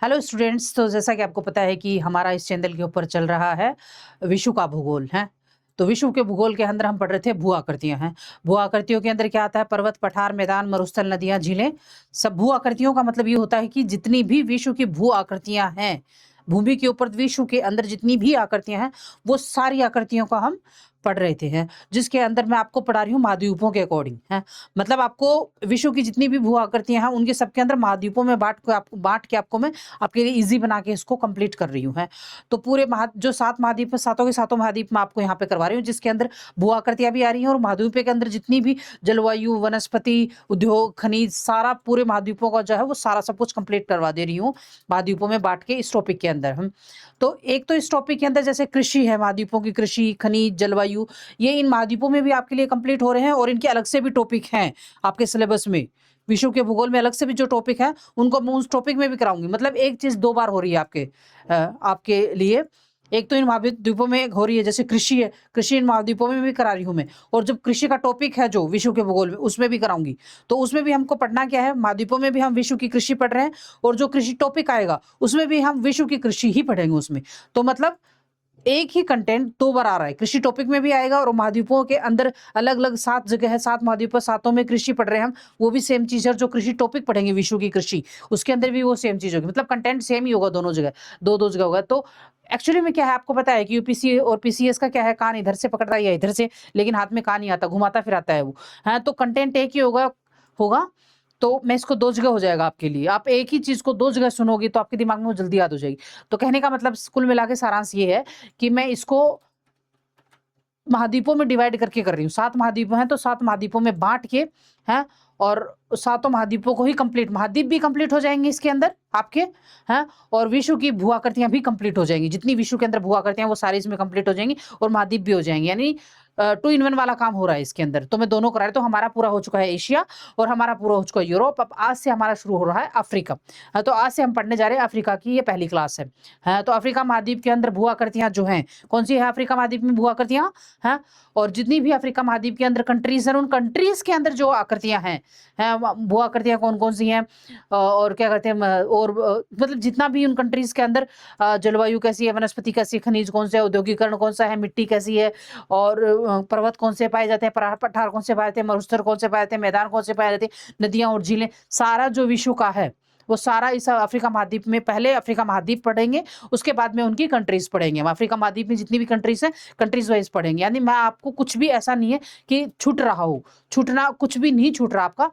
Hello students, तो जैसा कि आपको पता है कि हमारा इस चैनल के ऊपर चल रहा है विश्व का भूगोल है। तो विश्व के भूगोल के अंदर हम पढ़ रहे थे भू आकृतियां हैं। भू आकृतियों के अंदर क्या आता है? पर्वत, पठार, मैदान, मरुस्थल, नदियां, झीलें। सब भू आकृतियों का मतलब ये होता है कि जितनी भी विश्व की भू आकृतियां हैं, भूमि के ऊपर विश्व के अंदर जितनी भी आकृतियां हैं, वो सारी आकृतियों का हम पढ़ रहे थे हैं। जिसके अंदर मैं आपको पढ़ा रही हूँ महाद्वीपों के अकॉर्डिंग है। मतलब आपको विश्व की जितनी भी भू आकृतियां हैं उनके सबके अंदर महाद्वीपों में बांट के आपको मैं आपके लिए इजी बना के इसको कंप्लीट कर रही हूँ है। तो पूरे जो 7 महाद्वीप है, सातों के सातों महाद्वीप मैं आपको यहाँ पे करवा रही हूँ, जिसके अंदर भू आकृतियां भी आ रही हैं और महाद्वीप के अंदर जितनी भी जलवायु, वनस्पति, उद्योग, खनिज, सारा पूरे महाद्वीपों का जो है वो सारा सब कुछ कंप्लीट करवा दे रही हूँ महाद्वीपों में बांट के इस टॉपिक के अंदर हम। तो एक तो इस टॉपिक के अंदर जैसे कृषि है, महाद्वीपों की कृषि, खनिज, जलवायु, ये इन महाद्वीपों में भी आपके लिए कंप्लीट हो रहे हैं और इनके अलग से भी टॉपिक हैं आपके सिलेबस में। विश्व के भूगोल में अलग से भी जो टॉपिक है उनको मैं उस टॉपिक में भी कराऊंगी। मतलब एक चीज दो बार हो रही है आपके लिए। एक तो इन महाद्वीपों में हो रही है, जैसे कृषि है, कृषि इन महाद्वीपों में भी करा रही हूँ मैं। और जब कृषि का टॉपिक है जो विश्व के भूगोल में, उसमें भी कराऊंगी। तो उसमें भी हमको पढ़ना क्या है, महाद्वीपों में भी हम विश्व की कृषि पढ़ रहे हैं और जो कृषि टॉपिक आएगा उसमें भी हम विश्व की कृषि ही पढ़ेंगे उसमें। तो मतलब एक ही कंटेंट दो बार आ रहा है, कृषि टॉपिक में भी आएगा और महाद्वीपों के अंदर अलग अलग 7 जगह है, 7 महाद्वीप, सातों में कृषि पढ़ रहे हैं हम, वो भी सेम चीज है। जो कृषि टॉपिक पढ़ेंगे विश्व की कृषि, उसके अंदर भी वो सेम चीज होगी। मतलब कंटेंट सेम ही होगा दोनों जगह, दो दो जगह होगा। तो एक्चुअली में क्या है, आपको पता है कि यूपीसी और पीसीएस का क्या है, कान इधर से पकड़ता है या इधर से, लेकिन हाथ में कान नहीं आता, घुमाता फिराता है वो। हाँ, तो कंटेंट एक ही होगा होगा तो मैं इसको दो जगह हो जाएगा आपके लिए। आप एक ही चीज को दो जगह सुनोगे तो आपके दिमाग में वो जल्दी याद हो जाएगी। तो कहने का मतलब कुल मिला के सारांश ये है कि मैं इसको महाद्वीपों में डिवाइड करके कर रही हूँ। 7 महाद्वीप हैं तो 7 महाद्वीपों में बांट के हैं, और सातों महाद्वीपों को ही कंप्लीट, महाद्वीप भी कंप्लीट हो जाएंगे इसके अंदर आपके हैं, और विश्व की भू आकृतियां भी कंप्लीट हो जाएंगी। जितनी विश्व के अंदर भू आकृतियां वो सारी इसमें कंप्लीट हो जाएंगी और महाद्वीप भी हो जाएंगे। यानी 2 in 1 वाला काम हो रहा है इसके अंदर। तो मैं दोनों करा रही हूँ। तो हमारा पूरा हो चुका है एशिया और हमारा पूरा हो चुका है यूरोप। अब आज से हमारा शुरू हो रहा है अफ्रीका। तो आज से हम पढ़ने जा रहे हैं अफ्रीका की, ये पहली क्लास है। तो अफ्रीका महाद्वीप के अंदर भू आकृतियां जो हैं, कौन सी है अफ्रीका महाद्वीप में भू आकृतियां हैं, और जितनी भी अफ्रीका महाद्वीप के अंदर कंट्रीज हैं, उन कंट्रीज के अंदर जो आकृतियां हैं भू आकृतियां कौन कौन सी हैं, और क्या कहते हैं, और मतलब जितना भी उन कंट्रीज के अंदर जलवायु कैसी है, वनस्पति कैसी है, खनिज कौन से है, औद्योगिकरण कौन सा है, मिट्टी कैसी है, और पर्वत कौन से पाए जाते हैं, पठार कौन से पाए जाते हैं, मरुस्थल कौन से पाए जाते हैं, मैदान कौन से पाए जाते हैं, नदियां और झीलें, सारा जो विश्व का है वो सारा इस अफ्रीका महाद्वीप में। पहले अफ्रीका महाद्वीप पढ़ेंगे, उसके बाद में उनकी कंट्रीज पढ़ेंगे। हम अफ्रीका महाद्वीप में जितनी भी कंट्रीज हैं कंट्रीज वाइज पढ़ेंगे। यानी मैं आपको कुछ भी ऐसा नहीं है कि छूट रहा हो, छूटना कुछ भी नहीं छूट रहा आपका।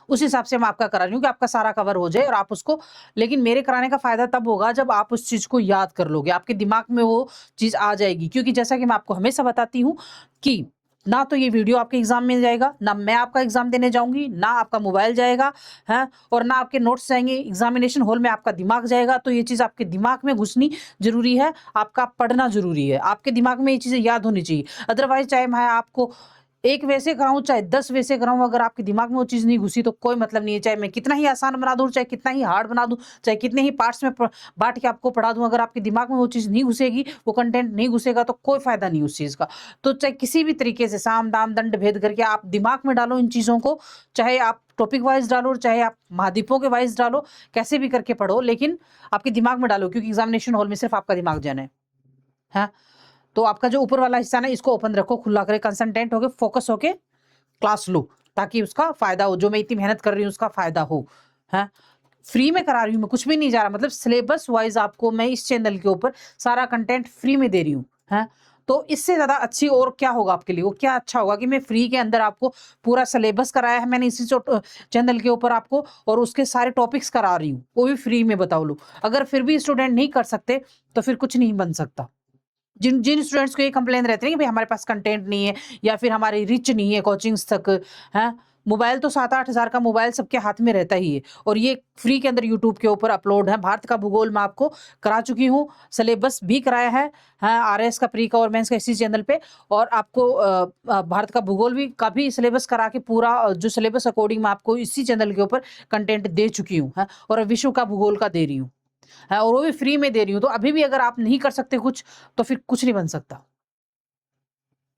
उस हिसाब से मैं आपका करा रही हूँ कि आपका सारा कवर हो जाए और आप उसको, लेकिन मेरे कराने का फायदा तब होगा जब आप उस चीज को याद कर लोगे, आपके दिमाग में वो चीज आ जाएगी। क्योंकि जैसा कि मैं आपको हमेशा बताती हूँ कि ना तो ये वीडियो आपके एग्जाम में जाएगा, ना मैं आपका एग्जाम देने जाऊंगी, ना आपका मोबाइल जाएगा है, और ना आपके नोट्स जाएंगे एग्जामिनेशन हॉल में, आपका दिमाग जाएगा। तो ये चीज आपके दिमाग में घुसनी जरूरी है, आपका पढ़ना जरूरी है, आपके दिमाग में ये चीजें याद होनी चाहिए। अदरवाइज चाहे मैं आपको एक वैसे कराऊं चाहे 10 वैसे कराऊं, अगर आपके दिमाग में वो चीज नहीं घुसी तो कोई मतलब नहीं है। चाहे मैं कितना ही आसान बना दूं, चाहे कितना ही हार्ड बना दूं, चाहे कितने ही पार्ट्स में बांट के आपको पढ़ा दूं, अगर आपके दिमाग में वो चीज नहीं घुसेगी, वो कंटेंट नहीं घुसेगा, तो कोई फायदा नहीं उस चीज का। तो चाहे किसी भी तरीके से साम दाम दंड भेद करके आप दिमाग में डालो इन चीजों को, चाहे आप टॉपिक वाइज डालो, चाहे आप महाद्वीपों के वाइज डालो, कैसे भी करके पढ़ो, लेकिन आपके दिमाग में डालो। क्योंकि एग्जामिनेशन हॉल में सिर्फ आपका दिमाग जाना है। तो आपका जो ऊपर वाला हिस्सा ना, इसको ओपन रखो, खुला करे, कंसंट्रेट होके, फोकस होके क्लास लो, ताकि उसका फायदा हो, जो मैं इतनी मेहनत कर रही हूँ उसका फायदा हो। है फ्री में करा रही हूँ मैं, कुछ भी नहीं जा रहा। मतलब सिलेबस वाइज आपको मैं इस चैनल के ऊपर सारा कंटेंट फ्री में दे रही हूँ। है तो इससे ज्यादा अच्छी और क्या होगा आपके लिए, वो क्या अच्छा होगा कि मैं फ्री के अंदर आपको पूरा सिलेबस कराया है मैंने इसी चैनल के ऊपर आपको, और उसके सारे टॉपिक्स करा रही हूँ, वो भी फ्री में। बताओ लो, अगर फिर भी स्टूडेंट नहीं कर सकते तो फिर कुछ नहीं बन सकता। जिन जिन स्टूडेंट्स को ये कंप्लेन रहते हैं कि भाई हमारे पास कंटेंट नहीं है या फिर हमारी रिच नहीं है कोचिंग्स तक, है मोबाइल तो 7-8 हज़ार का मोबाइल सबके हाथ में रहता ही है, और ये फ्री के अंदर यूट्यूब के ऊपर अपलोड है। भारत का भूगोल मैं आपको करा चुकी हूँ, सिलेबस भी कराया है आरएस का, प्री का और मेंस का इसी चैनल पे। और आपको भारत का भूगोल भी का भी सिलेबस करा के पूरा जो सिलेबस अकॉर्डिंग मैं आपको इसी चैनल के ऊपर कंटेंट दे चुकी हूँ है, और विश्व का भूगोल का दे रही हूँ है, और वो भी फ्री में दे रही हूँ। तो अभी भी अगर आप नहीं कर सकते कुछ, तो फिर कुछ नहीं बन सकता।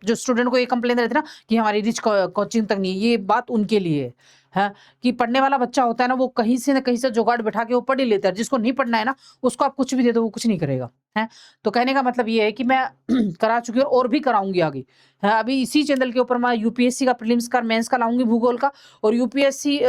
जो स्टूडेंट को ये कंप्लेन रहती है ना कि हमारी रिच कोचिंग तक नहीं है, ये बात उनके लिए है। है कि पढ़ने वाला बच्चा होता है ना, वो कहीं से ना कहीं से जुगाड़ बैठा के वो पढ़ ही लेता है। जिसको नहीं पढ़ना है ना, उसको आप कुछ भी दे दो, वो कुछ नहीं करेगा, है। तो कहने का मतलब ये है कि मैं करा चुकी हूँ और भी कराऊंगी आगे, है। अभी इसी चैनल के ऊपर मैं यूपीएससी का प्रीलिम्स का, मेंस का लाऊंगी भूगोल का, और यूपीएससी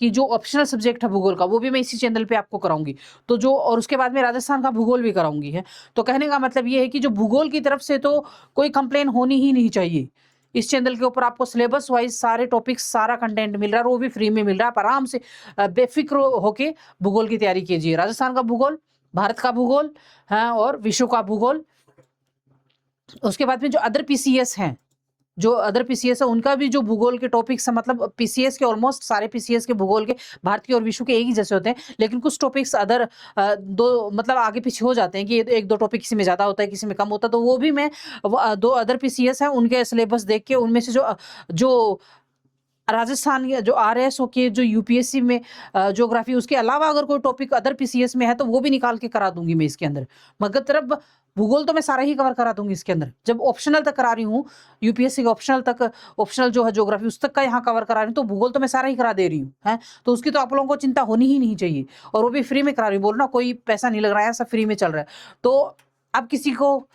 की जो ऑप्शनल सब्जेक्ट है भूगोल का, वो भी मैं इसी चैनल पे आपको कराऊंगी। तो जो, और उसके बाद में राजस्थान का भूगोल भी कराऊंगी, है। तो कहने का मतलब ये है कि जो भूगोल की तरफ से तो कोई कंप्लेन होनी ही नहीं चाहिए। इस चैनल के ऊपर आपको सिलेबस वाइज सारे टॉपिक्स, सारा कंटेंट मिल रहा है, और वो भी फ्री में मिल रहा है। आप आराम से बेफिक्र होके भूगोल की तैयारी कीजिए। राजस्थान का भूगोल, भारत का भूगोल, है, और विश्व का भूगोल। उसके बाद में जो अदर पीसीएस हैं, जो अदर पीसीएस है, उनका भी जो भूगोल के टॉपिक्स है, मतलब पीसीएस के ऑलमोस्ट सारे पीसीएस के भूगोल के, भारत के और विश्व के एक ही जैसे होते हैं, लेकिन कुछ टॉपिक्स अदर दो मतलब आगे पीछे हो जाते हैं कि एक दो टॉपिक किसी में ज्यादा होता है, किसी में कम होता है। तो वो भी मैं दो अदर पीसीएस है, उनके सिलेबस देख के उनमें से जो राजस्थान के जो आरएस के, जो यूपीएससी में ज्योग्राफी, उसके अलावा अगर कोई टॉपिक अदर पीसीएस में है तो वो भी निकाल के करा दूंगी मैं इसके अंदर। मगर तरफ भूगोल तो मैं सारा ही कवर करा दूंगी इसके अंदर। जब ऑप्शनल तक करा रही हूँ, यूपीएससी के ऑप्शनल तक, ऑप्शनल जो है ज्योग्राफी, उस तक का यहाँ कवर करा रही हूँ, तो भूगोल तो मैं सारा ही करा दे रही हूँ, है। तो उसकी तो आप लोगों को चिंता होनी ही नहीं चाहिए, और वो भी फ्री में करा रही हूँ। बोलो ना, कोई पैसा नहीं लग रहा है, सब फ्री में चल रहा है। तो अब किसी को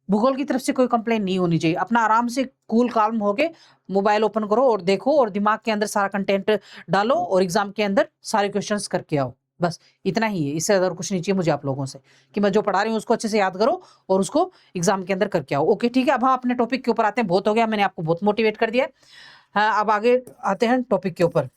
भूगोल की तरफ से कोई कंप्लेन नहीं होनी चाहिए। अपना आराम से कूल काल्म होके मोबाइल ओपन करो और देखो, और दिमाग के अंदर सारा कंटेंट डालो, और एग्जाम के अंदर सारे क्वेश्चंस करके आओ। बस इतना ही है, इससे ज्यादा कुछ नहीं चाहिए मुझे आप लोगों से, कि मैं जो पढ़ा रही हूँ उसको अच्छे से याद करो और उसको एग्जाम के अंदर करके आओ। ओके, ठीक है। अब हम अपने टॉपिक के ऊपर आते हैं। बहुत हो गया, मैंने आपको बहुत मोटिवेट कर दिया। हाँ, अब आगे आते हैं टॉपिक के ऊपर।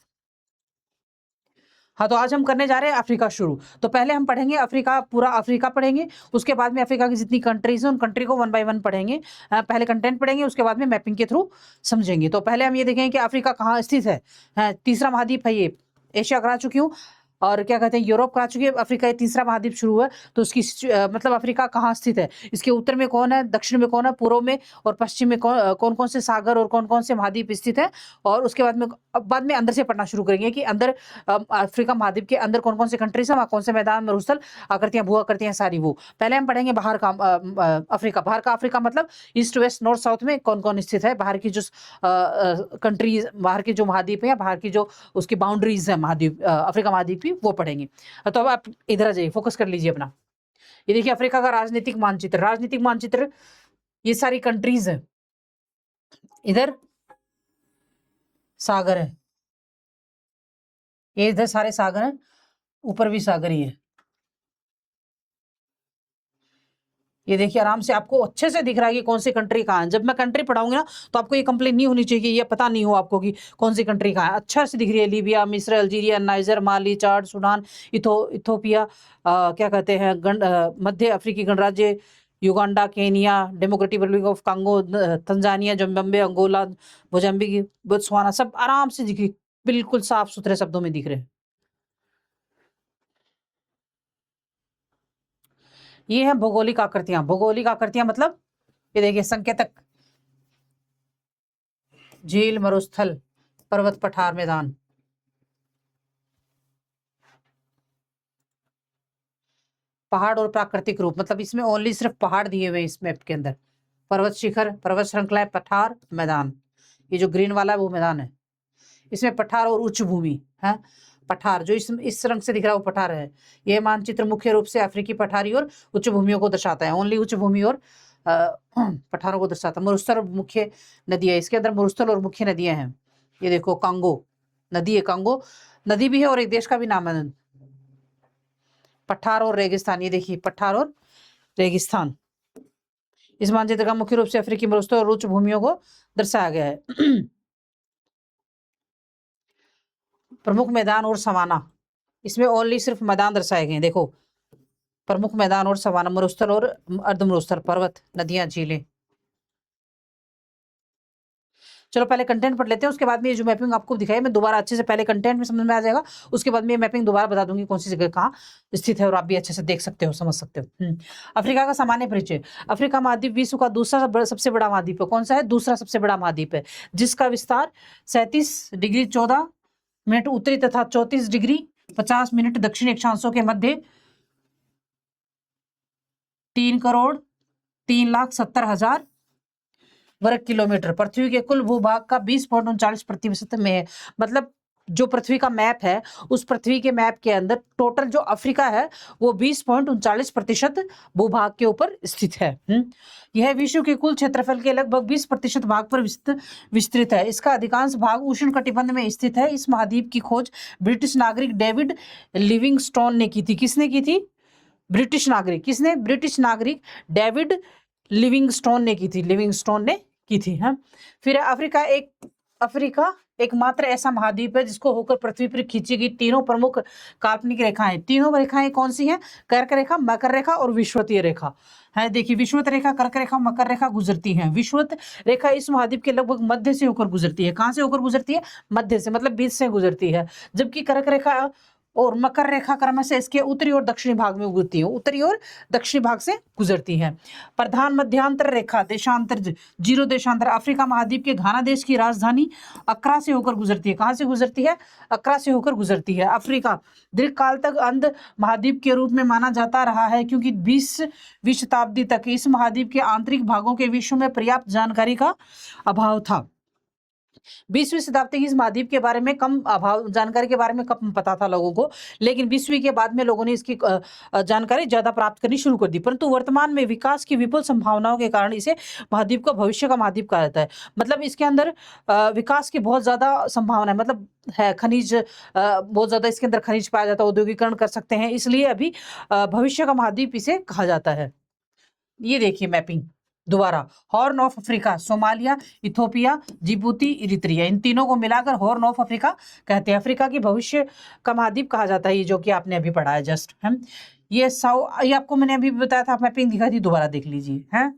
हाँ, तो आज हम करने जा रहे हैं अफ्रीका शुरू। तो पहले हम पढ़ेंगे अफ्रीका, पूरा अफ्रीका पढ़ेंगे। उसके बाद में अफ्रीका की जितनी कंट्रीज हैं, उन कंट्री को वन बाय वन पढ़ेंगे। पहले कंटेंट पढ़ेंगे, उसके बाद में मैपिंग के थ्रू समझेंगे। तो पहले हम ये देखेंगे कि अफ्रीका कहाँ स्थित है। तीसरा महाद्वीप है ये। एशिया करा चुकी हूँ, और क्या कहते हैं, यूरोप करा चुकी है। अफ्रीका ये तीसरा महाद्वीप शुरू हुआ है। तो उसकी मतलब अफ्रीका कहाँ स्थित है, इसके उत्तर में कौन है, दक्षिण में कौन है, पूर्व में और पश्चिम में कौन कौन से सागर और कौन कौन से महाद्वीप स्थित है। और उसके बाद में, अब बाद में अंदर से पढ़ना शुरू करेंगे कि अंदर अफ्रीका महाद्वीप के अंदर कौन कौन से कंट्रीज है, वहाँ कौन से मैदान, मरुस्थल, आकृतियां, भू आकृतियां, सारी वो पहले हम पढ़ेंगे। बाहर का अफ्रीका, बाहर का अफ्रीका मतलब ईस्ट वेस्ट नॉर्थ साउथ में कौन कौन स्थित है, बाहर की जो कंट्रीज, बाहर के जो महाद्वीप है, या बाहर की जो उसकी बाउंड्रीज है महाद्वीप, अफ्रीका महाद्वीप की, वो पढ़ेंगे। तो अब आप इधर आ जाइए, फोकस कर लीजिए अपना। ये देखिए अफ्रीका का राजनीतिक मानचित्र। राजनीतिक मानचित्र, ये सारी कंट्रीज है। इधर सागर है, ये इधर सारे सागर हैं, ऊपर भी सागर ही है। ये देखिए आराम से आपको अच्छे से दिख रहा है कि कौन सी कंट्री कहाँ है। जब मैं कंट्री पढ़ाऊंगी ना, तो आपको ये कंप्लेन नहीं होनी चाहिए कि ये पता नहीं हो आपको कि कौन सी कंट्री कहाँ है। अच्छा से दिख रही है, लीबिया, मिस्र, Algeria, Niger, Mali, Chad, Sudan, Ethiopia, क्या कहते हैं, मध्य अफ्रीकी गणराज्य, Uganda, Kenya, Democratic Republic of Congo, Tanzania, Zimbabwe, Angola, Mozambique, Botswana, सब आराम से दिख रही, बिल्कुल साफ सुथरे शब्दों में दिख रहे हैं। ये है भौगोलिक आकृतियां। भौगोलिक आकृतियां मतलब ये देखिए, संकेतक, झील, मरुस्थल, पर्वत, पठार, मैदान। पहाड़ और प्राकृतिक रूप, मतलब इसमें ओनली सिर्फ पहाड़ दिए हुए हैं इस मैप के अंदर। पर्वत शिखर, पर्वत श्रृंखलाएं, पठार, मैदान। ये जो ग्रीन वाला है वो मैदान है। इसमें पठार और उच्च भूमि है। पठार जो इस रंग से दिख रहा है वो पठार है। यह मानचित्र मुख्य रूप से अफ्रीकी पठारी और उच्च भूमियों को दर्शाता है। ओनली उच्च भूमि और पठारों को दर्शाता है। मरुस्थल और मुख्य नदियां, इसके अंदर मरुस्थल और मुख्य नदियां हैं। ये देखो, कांगो नदी है, कांगो नदी भी है, और एक देश का भी नाम है। पठार और रेगिस्तान, ये देखिए पठार और रेगिस्तान। इस मानचित्र का मुख्य रूप से अफ्रीकी मरुस्थल और उच्च भूमियों को दर्शाया गया है। प्रमुख मैदान और सवाना, इसमें ओनली सिर्फ मैदान दर्शाए गए हैं। देखो, प्रमुख मैदान और सवाना, मरुस्थल और अर्ध मरुस्थल, पर्वत, नदियां, झीलें। चलो पहले कंटेंट पढ़ लेते हैं, उसके बाद में ये जो मैपिंग आपको दिखाई, मैं दोबारा अच्छे से, पहले कंटेंट में समझ में आ जाएगा, उसके बाद में ये मैपिंग दोबारा बता दूंगी कौन सी जगह कहाँ स्थित है, और आप भी अच्छे से देख सकते हो, समझ सकते हो। अफ्रीका का सामान्य परिचय। अफ्रीका महाद्वीप विश्व का दूसरा सबसे बड़ा महाद्वीप है। कौन सा है? दूसरा सबसे बड़ा महाद्वीप है, जिसका विस्तार 37 डिग्री 14 मिनट उत्तरी तथा 34 डिग्री 50 मिनट दक्षिणी अक्षांशों के मध्य 3,03,70,000 वर्ग किलोमीटर, पृथ्वी के कुल भूभाग का 20.39% में है। मतलब जो पृथ्वी का मैप है, उस पृथ्वी के मैप के अंदर टोटल जो अफ्रीका है वो 20.39% भूभाग के ऊपर स्थित है। यह विश्व के कुल क्षेत्रफल के लगभग 20% भाग पर विस्तृत है। इसका अधिकांश भाग उष्णकटिबंध में स्थित है। इस महाद्वीप की खोज ब्रिटिश नागरिक डेविड लिविंगस्टोन ने की थी। किसने की थी? ब्रिटिश नागरिक। किसने? ब्रिटिश नागरिक डेविड लिविंगस्टोन ने की थी। लिविंगस्टोन ने की थी। हाँ, फिर अफ्रीका एकमात्र ऐसा महाद्वीप है जिसको होकर पृथ्वी पर खींची गई तीनों प्रमुख काल्पनिक रेखाएं। तीनों रेखाएं कौन सी हैं? कर्क रेखा, मकर रेखा और विषुवतीय रेखा है। देखिए, विषुवत रेखा, कर्क रेखा, मकर रेखा गुजरती हैं। विषुवत रेखा इस महाद्वीप के लगभग मध्य से होकर गुजरती है। कहां से होकर गुजरती है? मध्य से, मतलब बीच से गुजरती है। जबकि कर्क रेखा और मकर रेखा क्रम से इसके उत्तरी और दक्षिणी भाग में गुजरती है। उत्तरी और दक्षिणी भाग से गुजरती है। प्रधान मध्यांतर रेखा देशांतर जीरो देशांतर अफ्रीका महाद्वीप के घाना देश की राजधानी अक्रा से होकर गुजरती है। कहां से गुजरती है? अक्रा से होकर गुजरती है। अफ्रीका दीर्घकाल तक अंध महाद्वीप के रूप में माना जाता रहा है क्योंकि 20वीं शताब्दी तक इस महाद्वीप के आंतरिक भागों के विषय में पर्याप्त जानकारी का अभाव था। 20वीं शताब्दी की इस महाद्वीप के बारे में कम जानकारी के बारे में कम पता था लोगों को, लेकिन 20वीं के बाद में लोगों ने इसकी जानकारी ज्यादा प्राप्त करनी शुरू कर दी। परंतु वर्तमान में विकास की विपुल संभावनाओं के कारण इसे महाद्वीप का भविष्य का महाद्वीप कहा जाता है। मतलब इसके अंदर विकास की बहुत ज्यादा संभावना है, मतलब है खनिज, बहुत ज्यादा इसके अंदर खनिज पाया जाता है, औद्योगिकरण कर सकते हैं, इसलिए अभी भविष्य का महाद्वीप इसे कहा जाता है। ये देखिए मैपिंग दोबारा, Horn of Africa, Somalia, Ethiopia, Djibouti, Eritrea, इन तीनों को मिलाकर हॉर्न ऑफ अफ्रीका कहते हैं। अफ्रीका की भविष्य का महाद्वीप कहा जाता है, ये जो कि आपने अभी पढ़ा है जस्ट। है ये आपको मैंने अभी बताया था, मैपिंग दिखा थी, दोबारा देख लीजिए। है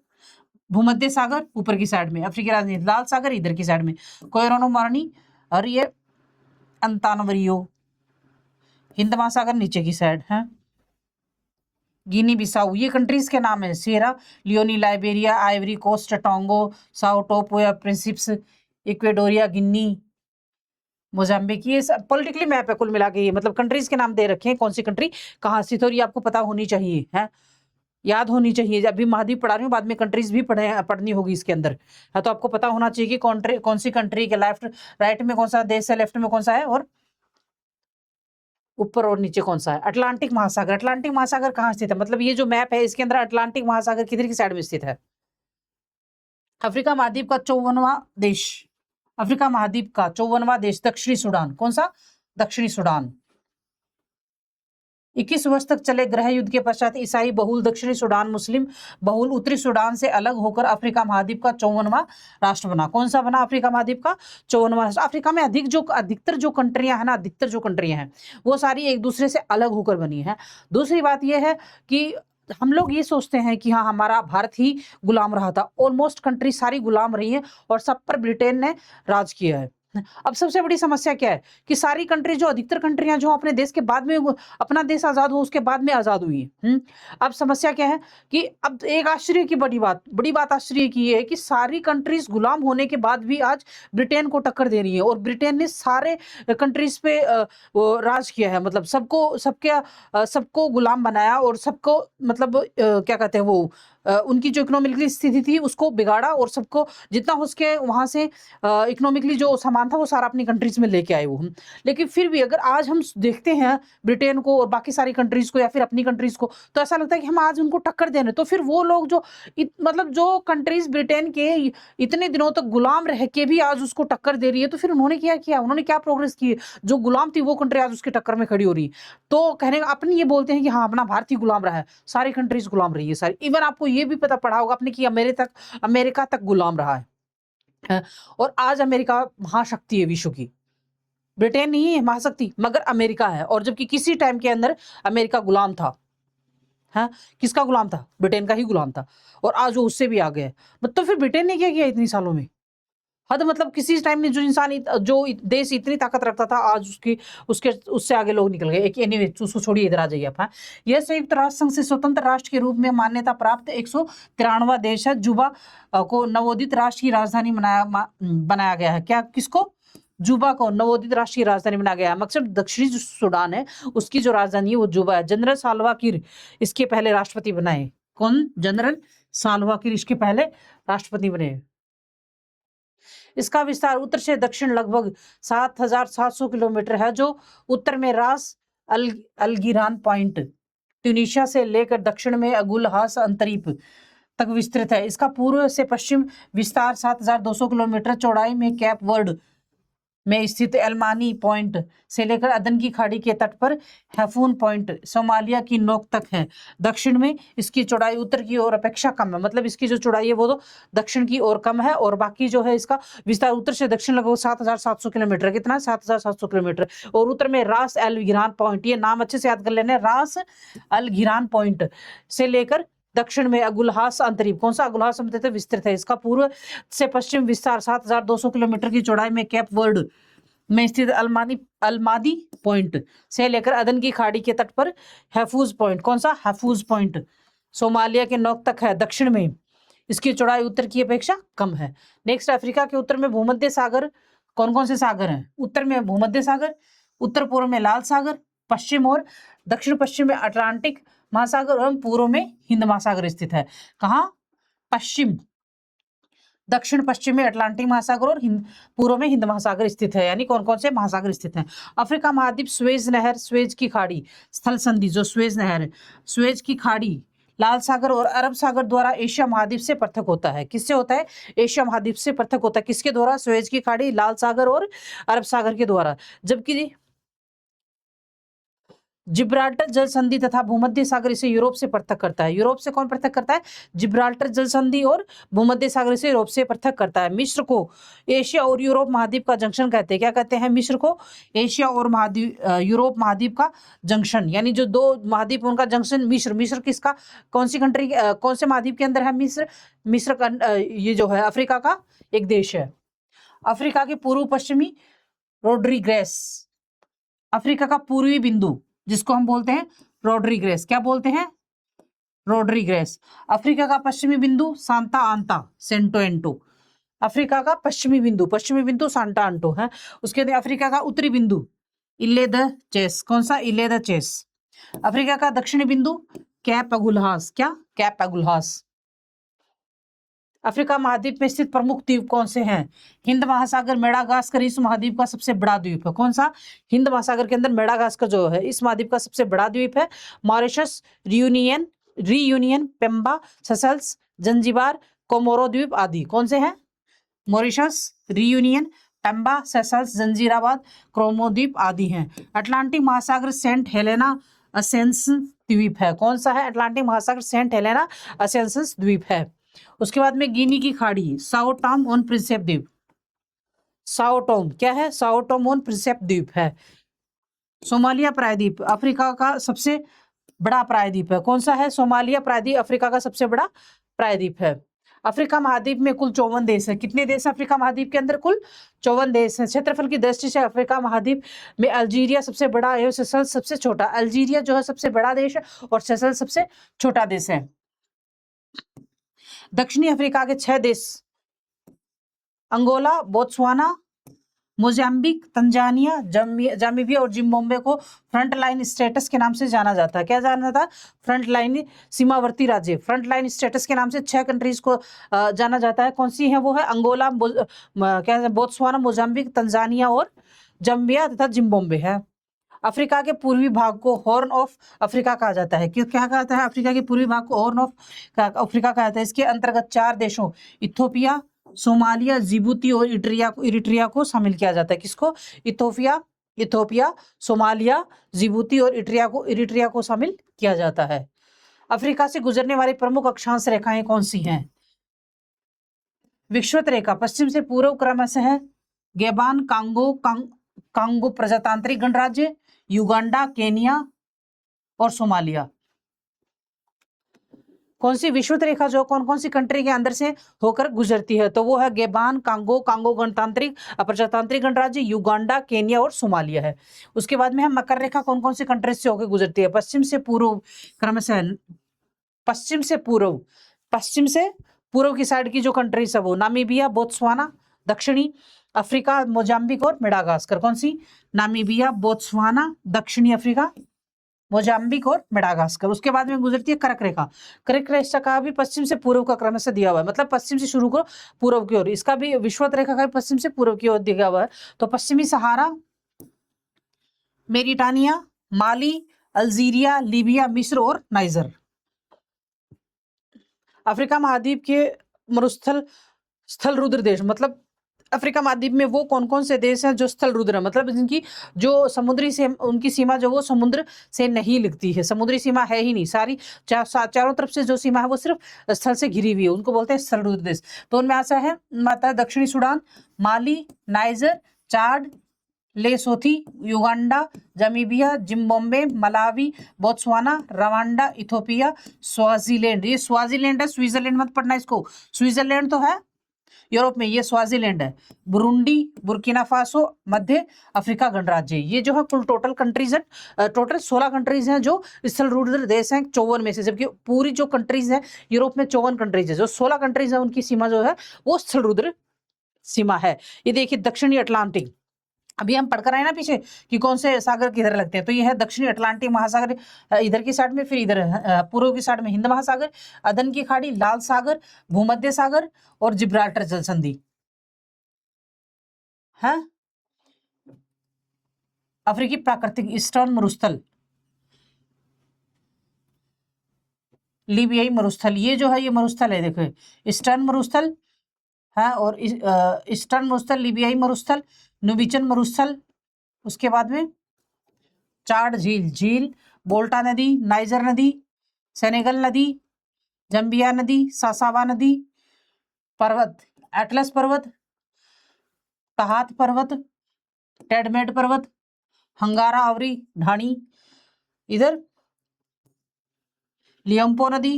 भूमध्य सागर ऊपर की साइड में, अफ्रीकी राजधानी लाल सागर इधर की साइड में, कोयरोनो मारनी और ये अंतानवरियो, हिंद महासागर नीचे की साइड है। गिनी बिसाऊ, ये कंट्रीज के नाम है। Sierra Leone, Liberia, Ivory Coast, Togo, Sao Tome, Principe, Equatorial, Guinea, Mozambique. ये पॉलिटिकली मैप है कुल मिला के, ये मतलब कंट्रीज के नाम दे रखे हैं, कौन सी कंट्री कहाँ स्थित, और ये आपको पता होनी चाहिए, है याद होनी चाहिए। जब भी महाद्वीप पढ़ा रही हूँ, बाद में कंट्रीज भी पढ़नी होगी इसके अंदर, है तो आपको पता होना चाहिए कि कौन सी कंट्री के लेफ्ट राइट में कौन सा देश है, लेफ्ट में कौन सा है, और ऊपर और नीचे कौन सा है। अटलांटिक महासागर, अटलांटिक महासागर कहाँ स्थित है? मतलब ये जो मैप है इसके अंदर अटलांटिक महासागर किधर की साइड में स्थित है? अफ्रीका महाद्वीप का 54वां देश, अफ्रीका महाद्वीप का 54वां देश दक्षिणी सूडान। कौन सा? दक्षिणी सूडान। 21 वर्ष तक चले गृह युद्ध के पश्चात ईसाई बहुल दक्षिणी सूडान मुस्लिम बहुल उत्तरी सूडान से अलग होकर अफ्रीका महाद्वीप का 54वां राष्ट्र बना। कौन सा बना अफ्रीका महाद्वीप का? 54वां राष्ट्र। अफ्रीका में अधिकतर जो कंट्रियां हैं ना, अधिकतर जो कंट्रियां हैं वो सारी एक दूसरे से अलग होकर बनी है। दूसरी बात यह है कि हम लोग ये सोचते हैं कि हाँ हमारा भारत ही गुलाम रहा था, ऑलमोस्ट कंट्री सारी गुलाम रही है और सब पर ब्रिटेन ने राज किया है। अब सबसे बड़ी समस्या क्या है कि सारी कंट्री, जो अधिकतर कंट्रियां जो अपने देश के बाद में, अपना देश आजाद हो उसके बाद में आजाद हुई है। अब समस्या क्या है कि अब एक आश्चर्य की बड़ी बात आश्चर्य की है कि सारी कंट्रीज गुलाम होने के बाद भी आज ब्रिटेन को टक्कर दे रही है, और ब्रिटेन ने सारे कंट्रीज पे राज किया है, मतलब सबको गुलाम बनाया और सबको मतलब क्या कहते हैं वो उनकी जो इकोनॉमिकली स्थिति थी उसको बिगाड़ा, और सबको जितना हो सके वहां से इकोनॉमिकली जो सामान था वो सारा अपनी कंट्रीज में लेके आए वो। लेकिन फिर भी अगर आज हम देखते हैं ब्रिटेन को और बाकी सारी कंट्रीज को या फिर अपनी कंट्रीज को, तो ऐसा लगता है कि हम आज उनको टक्कर दे रहे हैं। तो फिर वो लोग जो मतलब जो कंट्रीज ब्रिटेन के इतने दिनों तक गुलाम रह के भी आज उसको टक्कर दे रही है, तो फिर उन्होंने क्या किया, उन्होंने क्या प्रोग्रेस की? जो गुलाम थी वो कंट्री आज उसके टक्कर में खड़ी हो रही है। तो कहने अपने ये बोलते हैं कि हाँ अपना भारत ही गुलाम रहा है, सारी कंट्रीज गुलाम रही है सारी। इवन आपको ये भी पता पड़ा होगा आपने कि अमेरिका तक गुलाम रहा है, और आज अमेरिका महाशक्ति है विश्व की। ब्रिटेन नहीं है महाशक्ति, मगर अमेरिका है। और जबकि किसी टाइम के अंदर अमेरिका गुलाम था, है किसका गुलाम था? ब्रिटेन का ही गुलाम था, और आज वो उससे भी आगे है। तो फिर ब्रिटेन ने क्या किया इतनी सालों में? हद, मतलब किसी टाइम में जो देश इतनी ताकत रखता था, आज उससे आगे लोग निकल गए। एनीवे उसको छोड़िए, इधर आ जाइए आप। यह संयुक्त राष्ट्र संघ से स्वतंत्र राष्ट्र के रूप में मान्यता प्राप्त 193वां देश है। जुबा को नवोदित राष्ट्र की राजधानी बनाया गया है। क्या, किसको? जुबा को नवोदित राष्ट्र की राजधानी बनाया गया है। मकसद दक्षिणी जो सूडान है उसकी जो राजधानी है वो जुबा है। जनरल साल्वा किर इसके पहले राष्ट्रपति बनाए। कौन? जनरल साल्वा किर इसके पहले राष्ट्रपति बने। इसका विस्तार उत्तर से दक्षिण लगभग 7,700 किलोमीटर है, जो उत्तर में रास अलगिरान पॉइंट ट्यूनीशिया से लेकर दक्षिण में अगुलहास अंतरीप तक विस्तृत है। इसका पूर्व से पश्चिम विस्तार 7,200 किलोमीटर चौड़ाई में कैप वर्ड में स्थित एलमानी पॉइंट से लेकर अदन की खाड़ी के तट पर हैफून पॉइंट सोमालिया की नोक तक है। दक्षिण में इसकी चौड़ाई उत्तर की ओर अपेक्षा कम है, मतलब इसकी जो चौड़ाई है वो तो दक्षिण की ओर कम है, और बाकी जो है इसका विस्तार उत्तर से दक्षिण लगभग 7,700 किलोमीटर, कितना 7,700 किलोमीटर, और उत्तर में रास एल घिरान पॉइंट, ये नाम अच्छे से याद कर लेने, रास अल घिरान पॉइंट से लेकर दक्षिण में अगुलहास अंतरीप, कौन सा अगुलहास अंतरीप विस्तृत है। इसका पूर्व से पश्चिम विस्तार 7,200 किलोमीटर की चौड़ाई में कैप वर्ड में स्थित अलमादी पॉइंट से लेकर अदन की खाड़ी के तट पर हैफूज पॉइंट, कौन सा हैफूज पॉइंट सोमालिया के नोक तक है। दक्षिण में इसकी चौड़ाई उत्तर की अपेक्षा कम है। नेक्स्ट, अफ्रीका के उत्तर में भूमध्य सागर, कौन कौन से सागर हैं। उत्तर में भूमध्य सागर, उत्तर पूर्व में लाल सागर, पश्चिम और दक्षिण पश्चिम में अटलांटिक महासागर और पूर्व में हिंद महासागर स्थित है। कहाँ, पश्चिम दक्षिण पश्चिम में अटलांटिक महासागर और पूर्व में हिंद महासागर स्थित है। यानी कौन कौन से महासागर स्थित हैं। अफ्रीका महाद्वीप स्वेज नहर, स्वेज की खाड़ी, स्थल संधि जो स्वेज नहर है, स्वेज की खाड़ी, लाल सागर और अरब सागर द्वारा एशिया महाद्वीप से पृथक होता है। किससे होता है, एशिया महाद्वीप से पृथक होता है। किसके द्वारा, स्वेज की खाड़ी, लाल सागर और अरब सागर के द्वारा। जबकि जिब्राल्टर जल संधि तथा भूमध्य सागर इसे यूरोप से पृथक करता है। यूरोप से कौन पृथक करता है, जिब्राल्टर जल संधि और भूमध्य सागर इसे यूरोप से पृथक करता है। मिस्र को एशिया और यूरोप महाद्वीप का जंक्शन कहते हैं। क्या कहते हैं, मिस्र को एशिया और यूरोप महाद्वीप का जंक्शन, यानी जो दो महाद्वीप उनका जंक्शन मिस्र। मिस्र किसका, कौन सी कंट्री, कौन से महाद्वीप के अंदर है मिस्र। मिस्र का ये जो है अफ्रीका का एक देश है। अफ्रीका के पूर्व पश्चिमी रोड्रीग्रेस, अफ्रीका का पूर्वी बिंदु जिसको हम बोलते हैं रोड्रीग्रेस, क्या बोलते हैं, रोड्रीग्रेस। अफ्रीका का पश्चिमी बिंदु सांता आंता सेंटोएंटो, अफ्रीका का पश्चिमी बिंदु सांता आंटो है। उसके बाद अफ्रीका का उत्तरी बिंदु इले द चेस, कौन सा, इले द चेस। अफ्रीका का दक्षिणी बिंदु कैप अगुलहास, क्या, कैप अगुलहास। अफ्रीका महाद्वीप में स्थित प्रमुख द्वीप कौन से हैं। हिंद महासागर, मेडागास्कर इस महाद्वीप का सबसे बड़ा द्वीप है। कौन सा, हिंद महासागर के अंदर मेडागास्कर जो है इस महाद्वीप का सबसे बड़ा द्वीप है। Mauritius, Reunion, Pemba, Seychelles, Zanzibar, Comoro द्वीप आदि कौन से हैं, मॉरिशस, रीयूनियन, पेम्बा, सेशल्स, जंजीराबाद, क्रोमो द्वीप आदि हैं। अटलांटिक महासागर सेंट हेलेना असेंशन द्वीप है। कौन सा है, अटलांटिक महासागर सेंट हेलेना असेंशन द्वीप है। उसके बाद में गिनी की खाड़ी, साओ टॉम ऑन प्रिंसेप द्वीप, साओ टॉम क्या है, साओ टॉम ऑन प्रिंसेप द्वीप है। सोमालिया प्रायद्वीप अफ्रीका का सबसे बड़ा प्रायद्वीप है। कौन सा है, सोमालिया प्रायद्वीप अफ्रीका का सबसे बड़ा प्रायद्वीप है। अफ्रीका महाद्वीप में कुल 54 देश है। कितने देश अफ्रीका महाद्वीप के अंदर, कुल 54 देश है। क्षेत्रफल की दृष्टि से अफ्रीका महाद्वीप में अल्जीरिया सबसे बड़ा है, सेशल्स सबसे छोटा। अल्जीरिया जो है सबसे बड़ा देश है और सेशल्स सबसे छोटा देश है। दक्षिणी अफ्रीका के 6 देश अंगोला, बोत्सवाना, मोजाम्बिक, तंजानिया, जामीबिया और जिम्बाब्वे को फ्रंट लाइन स्टेटस के नाम से जाना जाता है। क्या जाना जाता है, फ्रंट लाइन सीमावर्ती राज्य, फ्रंट लाइन स्टेटस के नाम से 6 कंट्रीज को जाना जाता है। कौन सी है, वो है अंगोला, बोत्सवाना, मोजाम्बिक, तंजानिया और जाम्बिया तथा जिम्बाब्वे है। अफ्रीका के पूर्वी भाग को हॉर्न ऑफ अफ्रीका कहा जाता है। क्या कहता है, अफ्रीका के पूर्वी भाग को हॉर्न ऑफ अफ्रीका कहा जाता है। इसके अंतर्गत 4 देशों इथियोपिया, सोमालिया, जिबूती और इरिट्रिया को शामिल किया जाता है। किसको, इथियोपिया, सोमालिया, जिबूती और इरिट्रिया को शामिल किया जाता है। अफ्रीका से गुजरने वाली प्रमुख अक्षांश रेखाएं कौन सी हैं। विषुवत रेखा पश्चिम से पूर्व क्रमशः है गैबान, कांगो प्रजातांत्रिक गणराज्य, युगांडा, केनिया और सोमालिया। कौन सी विषुवत रेखा जो कौन कौन सी कंट्री के अंदर से होकर गुजरती है, तो वो है गैबान, कांगो गणतांत्रिक प्रजातांत्रिक गणराज्य, युगांडा, केनिया और सोमालिया है। उसके बाद में हम मकर रेखा कौन कौन सी कंट्री से होकर गुजरती है, पश्चिम से पूर्व क्रमशः, पश्चिम से पूर्व की साइड की जो कंट्रीज है वो नामीबिया, बोत्सवाना, दक्षिणी अफ्रीका, मोजाम्बिक और मेडागास्कर। कौन सी, नामीबिया, बोत्सवाना, दक्षिणी अफ्रीका, मोजाम्बिक और मेडागास्कर। उसके बाद में गुजरती है कर्क रेखा। कर्क रेखा का भी पश्चिम से पूर्व का क्रम से दिया हुआ है, मतलब पश्चिम से शुरू करो पूर्व की ओर। इसका भी विषुवत रेखा का भी पश्चिम से पूर्व की ओर दिया हुआ है। तो पश्चिमी सहारा, मेरिटानिया, माली, अल्जीरिया, लीबिया, मिस्र और नाइजर। अफ्रीका महाद्वीप के मरुस्थल स्थल रुद्र देश, मतलब अफ्रीका महाद्वीप में वो कौन कौन से देश हैं जो स्थल रुद्र है, मतलब जिनकी जो समुद्री से उनकी सीमा जो वो समुद्र से नहीं लगती है, समुद्री सीमा है ही नहीं, सारी चारों तरफ से जो सीमा है वो सिर्फ स्थल से घिरी हुई है, उनको बोलते हैं स्थल रुद्र देश। तो उनमें ऐसा है माता दक्षिणी Sudan, Mali, Niger, Chad, Lesotho, Uganda, Zambia, Zimbabwe, Malawi, Botswana, Rwanda, Ethiopia, Swaziland. ये स्वाजीलैंड है, स्विट्जरलैंड मत पढ़ना इसको, स्विट्जरलैंड तो है यूरोप में, ये स्वाजीलैंड है। बुरुंडी, बुर्किना फासो, मध्य अफ्रीका गणराज्य। ये जो है कुल टोटल कंट्रीज है, टोटल 16 कंट्रीज हैं जो स्थल रुद्र देश हैं 54 में से, जबकि पूरी जो कंट्रीज है यूरोप में 54 कंट्रीज है, जो 16 कंट्रीज है उनकी सीमा जो है वो स्थल रुद्र सीमा है। ये देखिए दक्षिणी अटलांटिक, अभी हम पढ़कर आए ना पीछे कि कौन से सागर किधर लगते हैं, तो ये है दक्षिणी अटलांटिक महासागर इधर की साइड में, फिर इधर पूर्व की साइड में हिंद महासागर, अदन की खाड़ी, लाल सागर, भूमध्य सागर और जिब्राल्टर जल संधि है। अफ्रीकी प्राकृतिक ईस्टर्न मरुस्थल, लीबियाई मरुस्थल, ये जो है ये मरुस्थल है, देखो ईस्टर्न मरुस्थल है, और ईस्टर्न मरुस्थल, लीबियाई मरुस्थल, नुबिचन मरुस्थल, उसके बाद में चाड झील, बोल्टा नदी, नाइजर नदी, सेनेगल नदी, जम्बिया नदी, सासावा नदी, पर्वत, एटलस पर्वत, तहात पर्वत, टेडमेड पर्वत, हंगारा आवरी ढाणी, इधर लियम्पो नदी,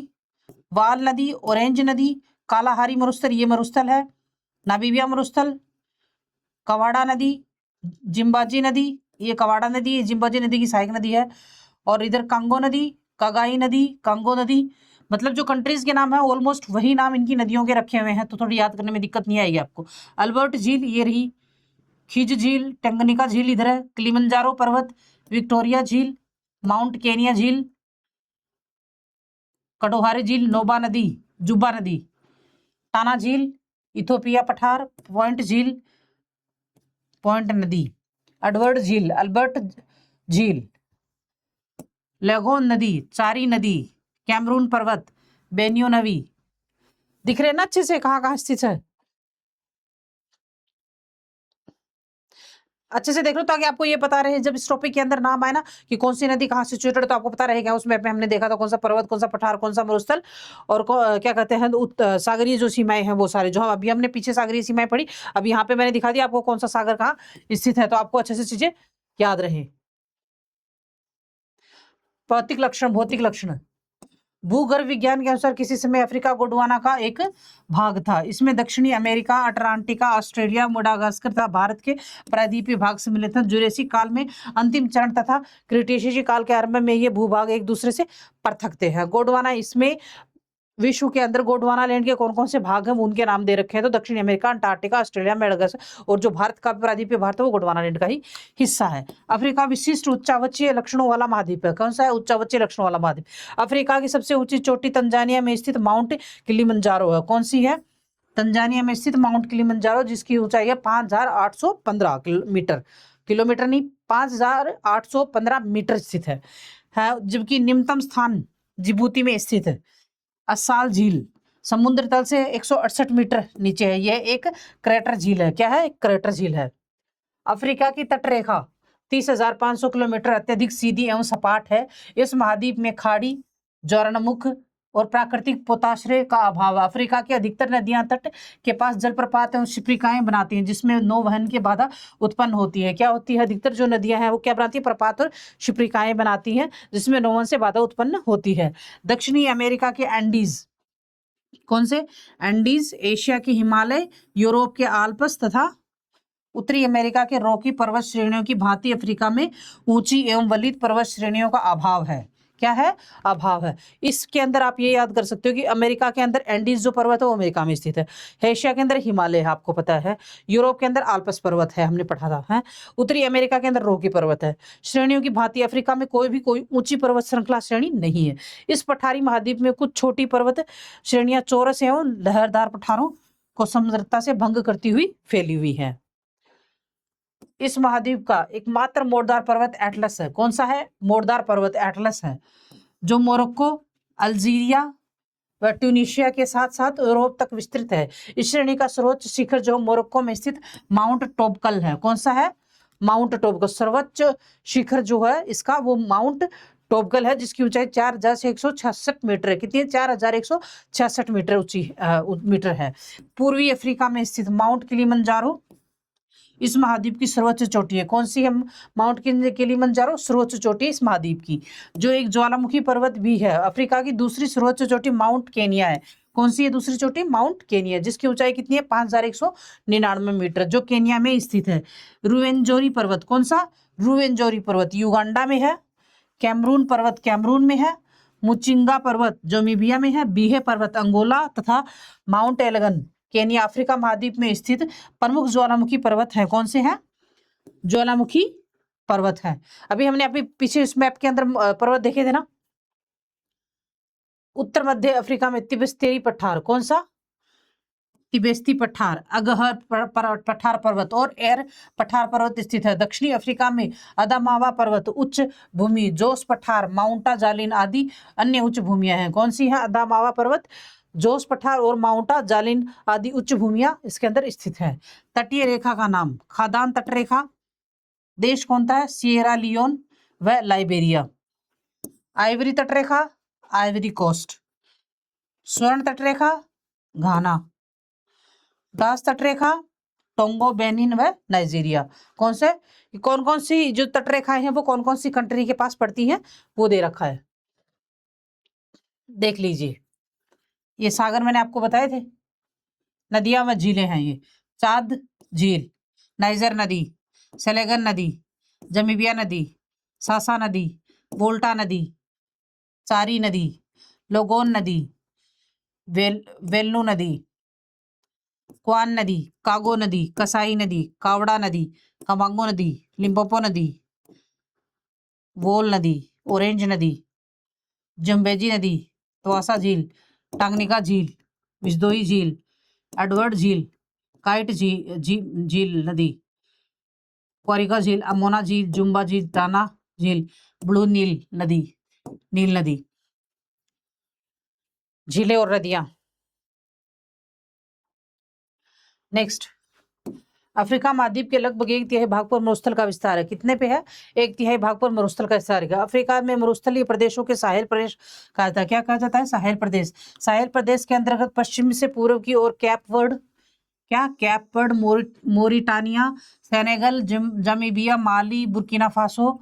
वाल नदी, ऑरेंज नदी, कालाहारी मरुस्थल, ये मरुस्थल है, नामीबिया मरुस्थल, कवाड़ा नदी, जिम्बाजी नदी, ये कवाड़ा नदी, ये जिम्बाजी नदी की सहायक नदी है, और इधर कांगो नदी, कागाई नदी, कांगो नदी, मतलब जो कंट्रीज के नाम है ऑलमोस्ट वही नाम इनकी नदियों के रखे हुए हैं, तो थोड़ी याद करने में दिक्कत नहीं आएगी आपको। अल्बर्ट झील ये रही, खिज झील, टंगनिका झील इधर है, किलिमंजारो पर्वत, विक्टोरिया झील, माउंट केनिया झील, कटोहारी झील, नोबा नदी, जुब्बा नदी, टाना झील, इथोपिया पठार, पॉइंट झील, पॉइंट नदी, अल्बर्ट झील, लेगोन नदी, चारी नदी, कैमरून पर्वत, बेनियो नदी। दिख रहे ना अच्छे से कहाँ कहाँ स्थित है, अच्छे से देख लो ताकि आपको ये पता रहे, जब इस टॉपिक के अंदर नाम आए ना कि कौन सी नदी कहाँ सिचुएटेड, तो आपको पता रहेगा। उस मैप में हमने देखा था कौन सा पर्वत, कौन सा पठार, कौन सा मरुस्थल, और क्या कहते हैं सागरीय जो सीमाएं हैं वो सारे, जो हम अभी हमने पीछे सागरीय सीमाएं पढ़ी, अब यहाँ पे मैंने दिखा दिया आपको कौन सा सागर कहाँ स्थित है, तो आपको अच्छे से चीजें याद रहे। भौतिक लक्षण, भूगर्भ विज्ञान के अनुसार किसी समय अफ्रीका गोंडवाना का एक भाग था। इसमें दक्षिणी अमेरिका, अटलांटिका, ऑस्ट्रेलिया, मोडागास्कर तथा भारत के प्रायद्वीपीय भाग सम्मिलित हैं। जुरेसिक काल में अंतिम चरण तथा क्रिटेशियस काल के आरंभ में ये भूभाग एक दूसरे से पृथक थे हैं। गोंडवाना, इसमें विश्व के अंदर गोंडवाना लैंड के कौन कौन से भाग हैं उनके नाम दे रखे हैं, तो दक्षिणी अमेरिका, अंटार्कटिका, ऑस्ट्रेलिया, मेडागास्कर, और जो भारत का प्रायद्वीपीय भाग है वो गोंडवाना लैंड का ही हिस्सा है। अफ्रीका विशिष्ट उच्चावचीय लक्षणों वाला महाद्वीप है। कौन सा है उच्चावचीय लक्षणों वाला महाद्वीप? अफ्रीका की सबसे ऊंची चोटी तंजानिया में स्थित माउंट किलिमंजारो है। कौन सी है? तंजानिया में स्थित माउंट किलिमंजारो, जिसकी ऊंचाई है 5815 किलोमीटर, किलोमीटर नहीं 5815 मीटर स्थित है, जबकि निम्नतम स्थान जिबूती में स्थित है। अस्साल झील समुद्र तल से 168 मीटर नीचे है, यह एक क्रेटर झील है। क्या है? एक क्रेटर झील है। अफ्रीका की तटरेखा 30,500 किलोमीटर अत्यधिक सीधी एवं सपाट है। इस महाद्वीप में खाड़ी, ज्वारनमुख और प्राकृतिक पोताश्रय का अभाव है। अफ्रीका की अधिकतर नदियां तट के पास जलप्रपात एवं शिप्रिकाएं बनाती हैं, जिसमें नौवहन की बाधा उत्पन्न होती है। क्या होती है? अधिकतर जो नदियां हैं वो क्या बनाती है? प्रपात और शिप्रिकाएं बनाती हैं, जिसमें नौवहन से बाधा उत्पन्न होती है। दक्षिणी अमेरिका के एंडीज, कौन से? एंडीज, एशिया के हिमालय, यूरोप के आल्प्स तथा उत्तरी अमेरिका के रॉकी पर्वत श्रेणियों की भांति अफ्रीका में ऊंची एवं वलित पर्वत श्रेणियों का अभाव है। क्या है? अभाव है। इसके अंदर आप ये याद कर सकते हो कि अमेरिका के अंदर एंडीज जो पर्वत है वो अमेरिका में स्थित है। एशिया के अंदर हिमालय है, आपको पता है। यूरोप के अंदर आल्प्स पर्वत है, हमने पढ़ा था है। उत्तरी अमेरिका के अंदर रॉकी पर्वत है। श्रेणियों की भांति अफ्रीका में कोई ऊंची पर्वत श्रृंखला श्रेणी नहीं है। इस पठारी महाद्वीप में कुछ छोटी पर्वत श्रेणियां चौरस एवं लहरदार पठारों को समृद्धता से भंग करती हुई फैली हुई है। इस महाद्वीप का एकमात्र मोड़दार पर्वत एटलस है। कौन सा है? मोड़दार पर्वत एटलस है, जो मोरक्को, अल्जीरिया व ट्यूनीशिया के साथ साथ यूरोप तक विस्तृत है। इस श्रेणी का सर्वोच्च शिखर जो मोरक्को में स्थित माउंट टोबकल है। कौन सा है? माउंट टोबकल। सर्वोच्च शिखर जो है इसका वो माउंट टोबकल है, जिसकी ऊंचाई 4166 मीटर है। कितनी है? 4166 मीटर ऊंची मीटर है। पूर्वी अफ्रीका में स्थित माउंट किलिमंजारो इस महाद्वीप की सर्वोच्च चोटी है। कौन सी है? माउंट किलिमंजारो सर्वोच्च चोटी इस महाद्वीप की, जो एक ज्वालामुखी पर्वत भी है। अफ्रीका की दूसरी सर्वोच्च चोटी माउंट केनिया है। कौन सी है दूसरी चोटी? माउंट केनिया, जिसकी ऊंचाई कितनी है? 5199 मीटर, जो केनिया में स्थित है। रुवेंजोरी पर्वत, कौन सा? रुवेंजोरी पर्वत युगांडा में है। कैमरून पर्वत कैमरून में है। मुचिंगा पर्वत जोमीबिया में है। बीहे पर्वत अंगोला तथा माउंट एलगन केनिया अफ्रीका महाद्वीप में स्थित प्रमुख ज्वालामुखी पर्वत है। कौन से हैं? ज्वालामुखी पर्वत है। अभी हमने अभी पीछे इस मैप के अंदर पर्वत देखे थे ना। उत्तर मध्य अफ्रीका में तिबेस्ती पठार, कौन सा? तिबेस्ती पठार, अगहर पठार पर्वत और एर पठार पर्वत स्थित है। दक्षिणी अफ्रीका में अदामावा पर्वत उच्च भूमि, जोस पठार, माउंटा जालिन आदि अन्य उच्च भूमियां हैं। कौन सी है? अदामावा पर्वत, जोस पठार और माउंटा जालिन आदि उच्च भूमियां इसके अंदर स्थित है। तटीय रेखा का नाम? खादान तट रेखा। देश कौन सा है? सिएरा लियोन व लाइबेरिया। आइवरी तट रेखा, आइवरी कोस्ट। स्वर्ण तट रेखा, घाना। दास तट रेखा, टोंगो, बेनिन व नाइजीरिया। कौन से? कौन कौन सी जो तट रेखाएं हैं वो कौन कौन सी कंट्री के पास पड़ती हैं वो दे रखा है, देख लीजिए। ये सागर मैंने आपको बताए थे। नदियां व झीलें हैं ये। चाद झील, नाइजर नदी, सेलेगन नदी, जमीबिया नदी, सासा नदी, वोल्टा नदी, चारी नदी, लोगोन नदी, वेल्लू नदी, क्वान नदी, कागो नदी, कसाई नदी, कावड़ा नदी, कमांगो नदी, लिम्पोपो नदी, वोल नदी, ऑरेंज नदी, जम्बेजी नदी, तवासा झील, टांगनिका झील, विजदोई झील, एडवर्ड झील, काइट झील नदी, क्वारिका झील, अमोना झील, जुम्बा झील, टाना झील, ब्लू नील नदी, नील नदी। झीलें और नदियां। नेक्स्ट, अफ्रीका महाद्वीप के लगभग 1/3 भाग पर मरुस्थल का विस्तार है। कितने पे है? 1/3 भाग पर मरुस्थल का विस्तार है। अफ्रीका में मरुस्थलीय प्रदेशों के साहेल प्रदेश कहा जाता है। क्या कहा जाता है? साहेल प्रदेश। साहेल प्रदेश के अंतर्गत पश्चिम से पूर्व की ओर कैप वर्ड, मोरिटानिया, सेनेगल, जमीबिया, माली, बुर्किना फासो,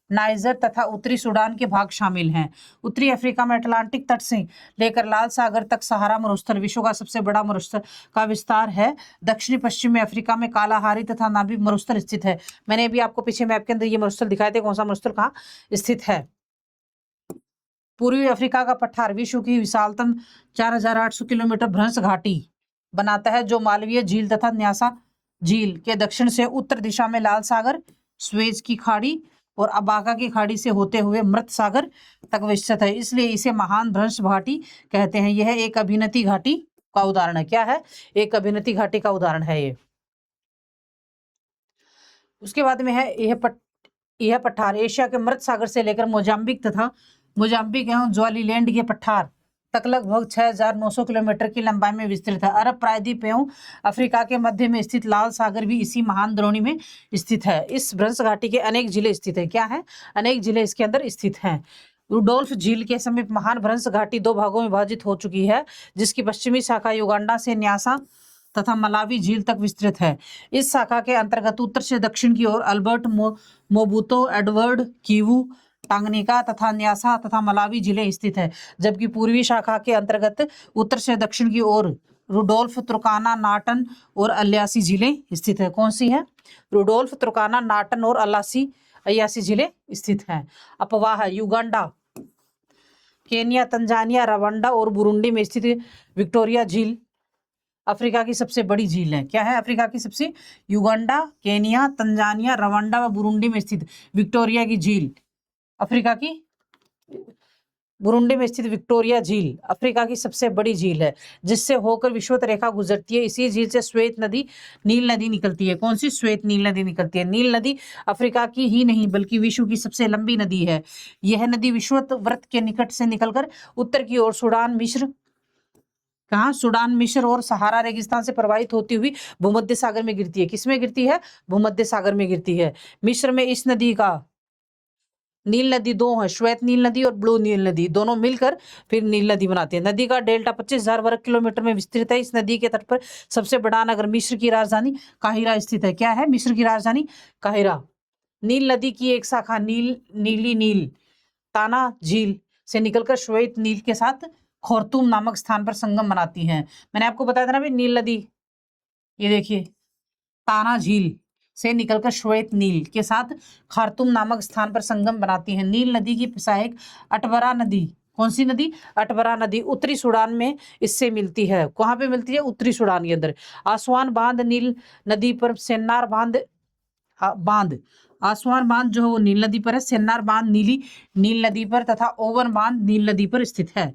नाइजर तथा उत्तरी सूडान के भाग शामिल हैं। उत्तरी अफ्रीका में अटलांटिक तट से लेकर लाल सागर तक सहारा मरुस्थल विश्व का सबसे बड़ा मरुस्थल का विस्तार है। दक्षिणी पश्चिम में अफ्रीका में कालाहारी तथा नाबी मरुस्थल स्थित है। मैंने भी आपको पीछे मैप के अंदर ये मरुस्थल दिखाए थे, कौन सा मरुस्थल कहाँ स्थित है। पूर्वी अफ्रीका का पठार विश्व की विशालतम 4800 किलोमीटर भ्रंश घाटी बनाता है, जो मालवीय झील तथा न्यासा झील के दक्षिण से उत्तर दिशा में लाल सागर, स्वेज की खाड़ी और अबाका की खाड़ी से होते हुए मृत सागर तक विस्तृत है। इसलिए इसे महान भ्रंश घाटी कहते हैं। यह एक अभिनति घाटी का उदाहरण है। क्या है? एक अभिनति घाटी का उदाहरण है ये। उसके बाद में है यह पठार एशिया के मृत सागर से लेकर मोजाम्बिक एवं ज्वालीलैंड के पठार तक लगभग 6900 किलोमीटर की लंबाई में विस्तृत है। अरब प्रायद्वीप एवं अफ्रीका के मध्य में स्थित लाल सागर भी इसी महान द्रोणी में स्थित है। इस भ्रंश घाटी के अनेक जिले स्थित हैं। क्या है? अनेक जिले इसके अंदर स्थित हैं। रुडोल्फ झील के समीप महान भ्रंश घाटी 2 भागों में विभाजित हो चुकी है, जिसकी पश्चिमी शाखा युगांडा से न्यासा तथा मलावी झील तक विस्तृत है। इस शाखा के अंतर्गत उत्तर से दक्षिण की ओर अल्बर्ट, मोबुतो, एडवर्ड, किवू, टांगनिका तथा न्यासा तथा मलावी जिले स्थित है, जबकि पूर्वी शाखा के अंतर्गत उत्तर से दक्षिण की ओर रुडोल्फ, तुर्काना, नाटन और अयासी जिले स्थित है। कौन सी है? रुडोल्फ, तुर्काना, नाटन और अयासी जिले स्थित हैं। अपवाह है युगांडा, केन्या, तंजानिया, रवांडा और बुरुंडी में स्थित विक्टोरिया झील अफ्रीका की सबसे बड़ी झील है। क्या है अफ्रीका की सबसे? युगांडा, केन्या, तंजानिया, रवांडा व बुरुंडी में स्थित विक्टोरिया की झील अफ्रीका की बुरुंडी में स्थित विक्टोरिया झील अफ्रीका की सबसे बड़ी झील है, जिससे होकर विषुवत रेखा गुजरती है। इसी झील से श्वेत नदी, नील नदी निकलती है। कौन सी? श्वेत नील नदी निकलती है। नील नदी अफ्रीका की ही नहीं बल्कि विश्व की सबसे लंबी नदी है। यह नदी विषुवत वृत्त के निकट से निकलकर उत्तर की ओर सूडान, मिस्र, कहाँ? सूडान, मिस्र और सहारा रेगिस्तान से प्रवाहित होती हुई भूमध्य सागर में गिरती है। किसमें गिरती है? भूमध्य सागर में गिरती है। मिस्र में इस नदी का, नील नदी दो है, श्वेत नील नदी और ब्लू नील नदी, दोनों मिलकर फिर नील नदी बनाती है। नदी का डेल्टा 25,000 वर्ग किलोमीटर में विस्तृत है। इस नदी के तट पर सबसे बड़ा नगर मिस्र की राजधानी काहिरा स्थित है। क्या है? मिस्र की राजधानी काहिरा। नील नदी की एक शाखा नीली नील ताना झील से निकलकर श्वेत नील के साथ खोर्तुम नामक स्थान पर संगम बनाती है। मैंने आपको बताया था ना भाई, नील नदी, ये देखिए, ताना झील से निकलकर श्वेत नील के साथ खार्तुम नामक स्थान पर संगम बनाती है। नील नदी की सहायक अटबरा नदी, कौन सी नदी? अटबरा नदी उत्तरी सूडान में इससे मिलती है। कहाँ पे मिलती है? उत्तरी सूडान के अंदर। आसवान बांध नील नदी पर, सेन्नार बांध आसवान बांध जो है वो नील नदी पर है, सेन्नार बांध नील नदी पर तथा ओवन बांध नील नदी पर स्थित है।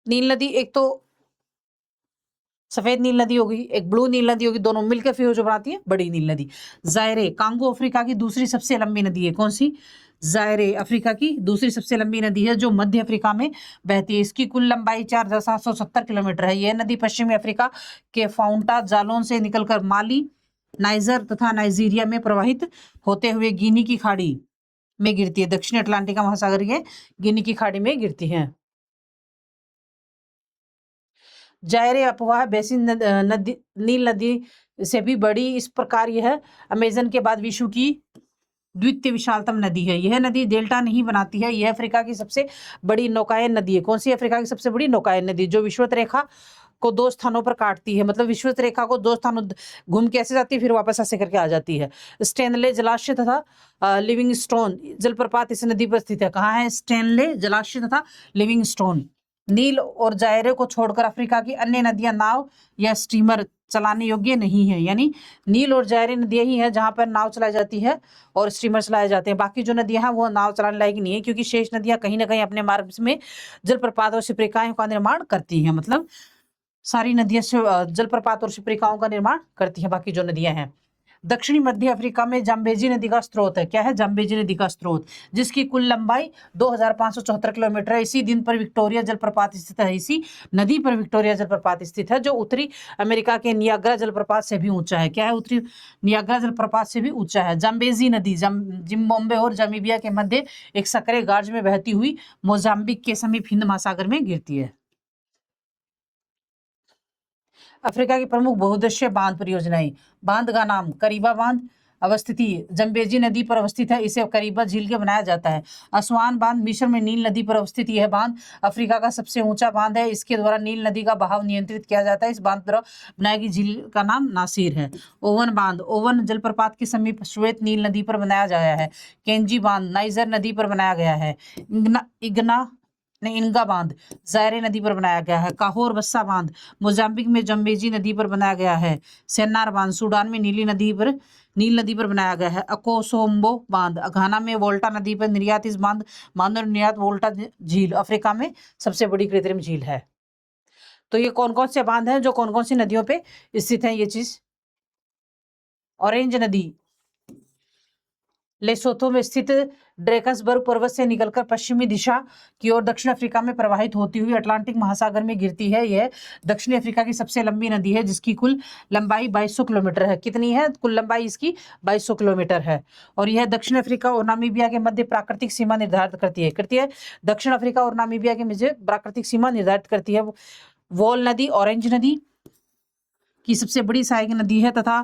नील नदी एक तो सफेद नील नदी होगी, एक ब्लू नील नदी होगी, दोनों मिलकर फिर जो बनाती है बड़ी नील नदी। जायरे कांगो अफ्रीका की दूसरी सबसे लंबी नदी है। कौन सी? जायरे अफ्रीका की दूसरी सबसे लंबी नदी है जो मध्य अफ्रीका में बहती है। इसकी कुल लंबाई 4,770 किलोमीटर है। यह नदी पश्चिमी अफ्रीका के फाउंटा जालोन से निकलकर माली, नाइजर तथा नाइजीरिया में प्रवाहित होते हुए गिनी की खाड़ी में गिरती है। दक्षिण अटलांटिक महासागर के गिनी की खाड़ी में गिरती है। जायरे अपवाह बेसिन नदी, नील नदी से भी बड़ी। इस प्रकार यह अमेजन के बाद विश्व की द्वितीय विशालतम नदी है। यह नदी डेल्टा नहीं बनाती है। यह अफ्रीका की सबसे बड़ी नौकायन नदी है। कौन सी? अफ्रीका की सबसे बड़ी नौकायन नदी, जो विषुवत रेखा को दो स्थानों पर काटती है। मतलब विषुवत रेखा को दो स्थानों घूम के ऐसे जाती है, फिर वापस ऐसे करके आ जाती है। स्टेनले जलाशय तथा लिविंगस्टोन जलप्रपात इस नदी पर स्थित है। कहाँ है? स्टेनले जलाशय तथा लिविंगस्टोन। नील और जायरे को छोड़कर अफ्रीका की अन्य नदियां नाव या स्टीमर चलाने योग्य नहीं है। यानी नील और जायरे नदियां ही है जहां पर नाव चलाई जाती है और स्टीमर चलाए जाते हैं। बाकी जो नदियां हैं वो नाव चलाने लायक नहीं है, क्योंकि शेष नदियां कहीं ना कहीं अपने मार्ग में जलप्रपात और शिप्रिकाओं का निर्माण करती हैं। मतलब सारी नदियां जलप्रपात और शिप्रिकाओं का निर्माण करती हैं, बाकी जो नदियां हैं। दक्षिणी मध्य अफ्रीका में जाम्बेजी नदी का स्रोत है। क्या है? जाम्बेजी नदी का स्रोत, जिसकी कुल लंबाई 2,574 किलोमीटर है। इसी दिन पर विक्टोरिया जलप्रपात स्थित है। इसी नदी पर विक्टोरिया जलप्रपात स्थित है, जो उत्तरी अमेरिका के नियाग्रा जलप्रपात से भी ऊंचा है। क्या है? उत्तरी नियाग्रा जलप्रपात से भी ऊंचा है। जाम्बेजी नदी जिम्बाब्वे और नामीबिया के मध्य एक सकरे गार्ज में बहती हुई मोजाम्बिक के समीप हिंद महासागर में गिरती है। अफ्रीका की प्रमुख बहुउद्देशीय बांध परियोजनाएं। बांध का नाम करीबा बांध, अवस्थिति जम्बेजी नदी पर अवस्थित है। इसे करीबा झील के बनाया जाता है। असवान बांध मिस्र में नील नदी पर अवस्थित यह बांध अफ्रीका का सबसे ऊंचा बांध है। इसके द्वारा नील नदी का बहाव नियंत्रित किया जाता है। इस बांध द्वारा बनाई गई झील का नाम नासिर है। ओवन बांध ओवन जलप्रपात के समीप श्वेत नील नदी पर बनाया गया है। केंजी बांध नाइजर नदी पर बनाया गया है। इनगा बांध जायरे नदी पर बनाया गया है। काहोर बस्सा बांध मोजाम्बिक में जम्बेजी नदी पर बनाया गया है। सेन्नार बांध सूडान में नील नदी पर बनाया गया है। अकोसोम्बो बांध घाना में वोल्टा नदी पर निर्यात। इस बांध और निर्यात वोल्टा झील अफ्रीका में सबसे बड़ी कृत्रिम झील है। तो ये कौन कौन से बांध हैं जो कौन कौन सी नदियों पे स्थित है? ये चीज, ऑरेंज नदी लेसोथो में स्थित ड्रेकन्सबर्ग पर्वत से निकलकर पश्चिमी दिशा की ओर दक्षिण अफ्रीका में प्रवाहित होती हुई अटलांटिक महासागर में गिरती है। यह दक्षिणी अफ्रीका की सबसे लंबी नदी है, जिसकी कुल लंबाई 2200 किलोमीटर है। कितनी है कुल लंबाई इसकी? 2200 किलोमीटर है। और यह दक्षिण अफ्रीका और नामीबिया के मध्य प्राकृतिक सीमा निर्धारित करती है। दक्षिण अफ्रीका और नामीबिया के मध्य प्राकृतिक सीमा निर्धारित करती है। वॉल नदी ऑरेंज नदी की सबसे बड़ी सहायक नदी है तथा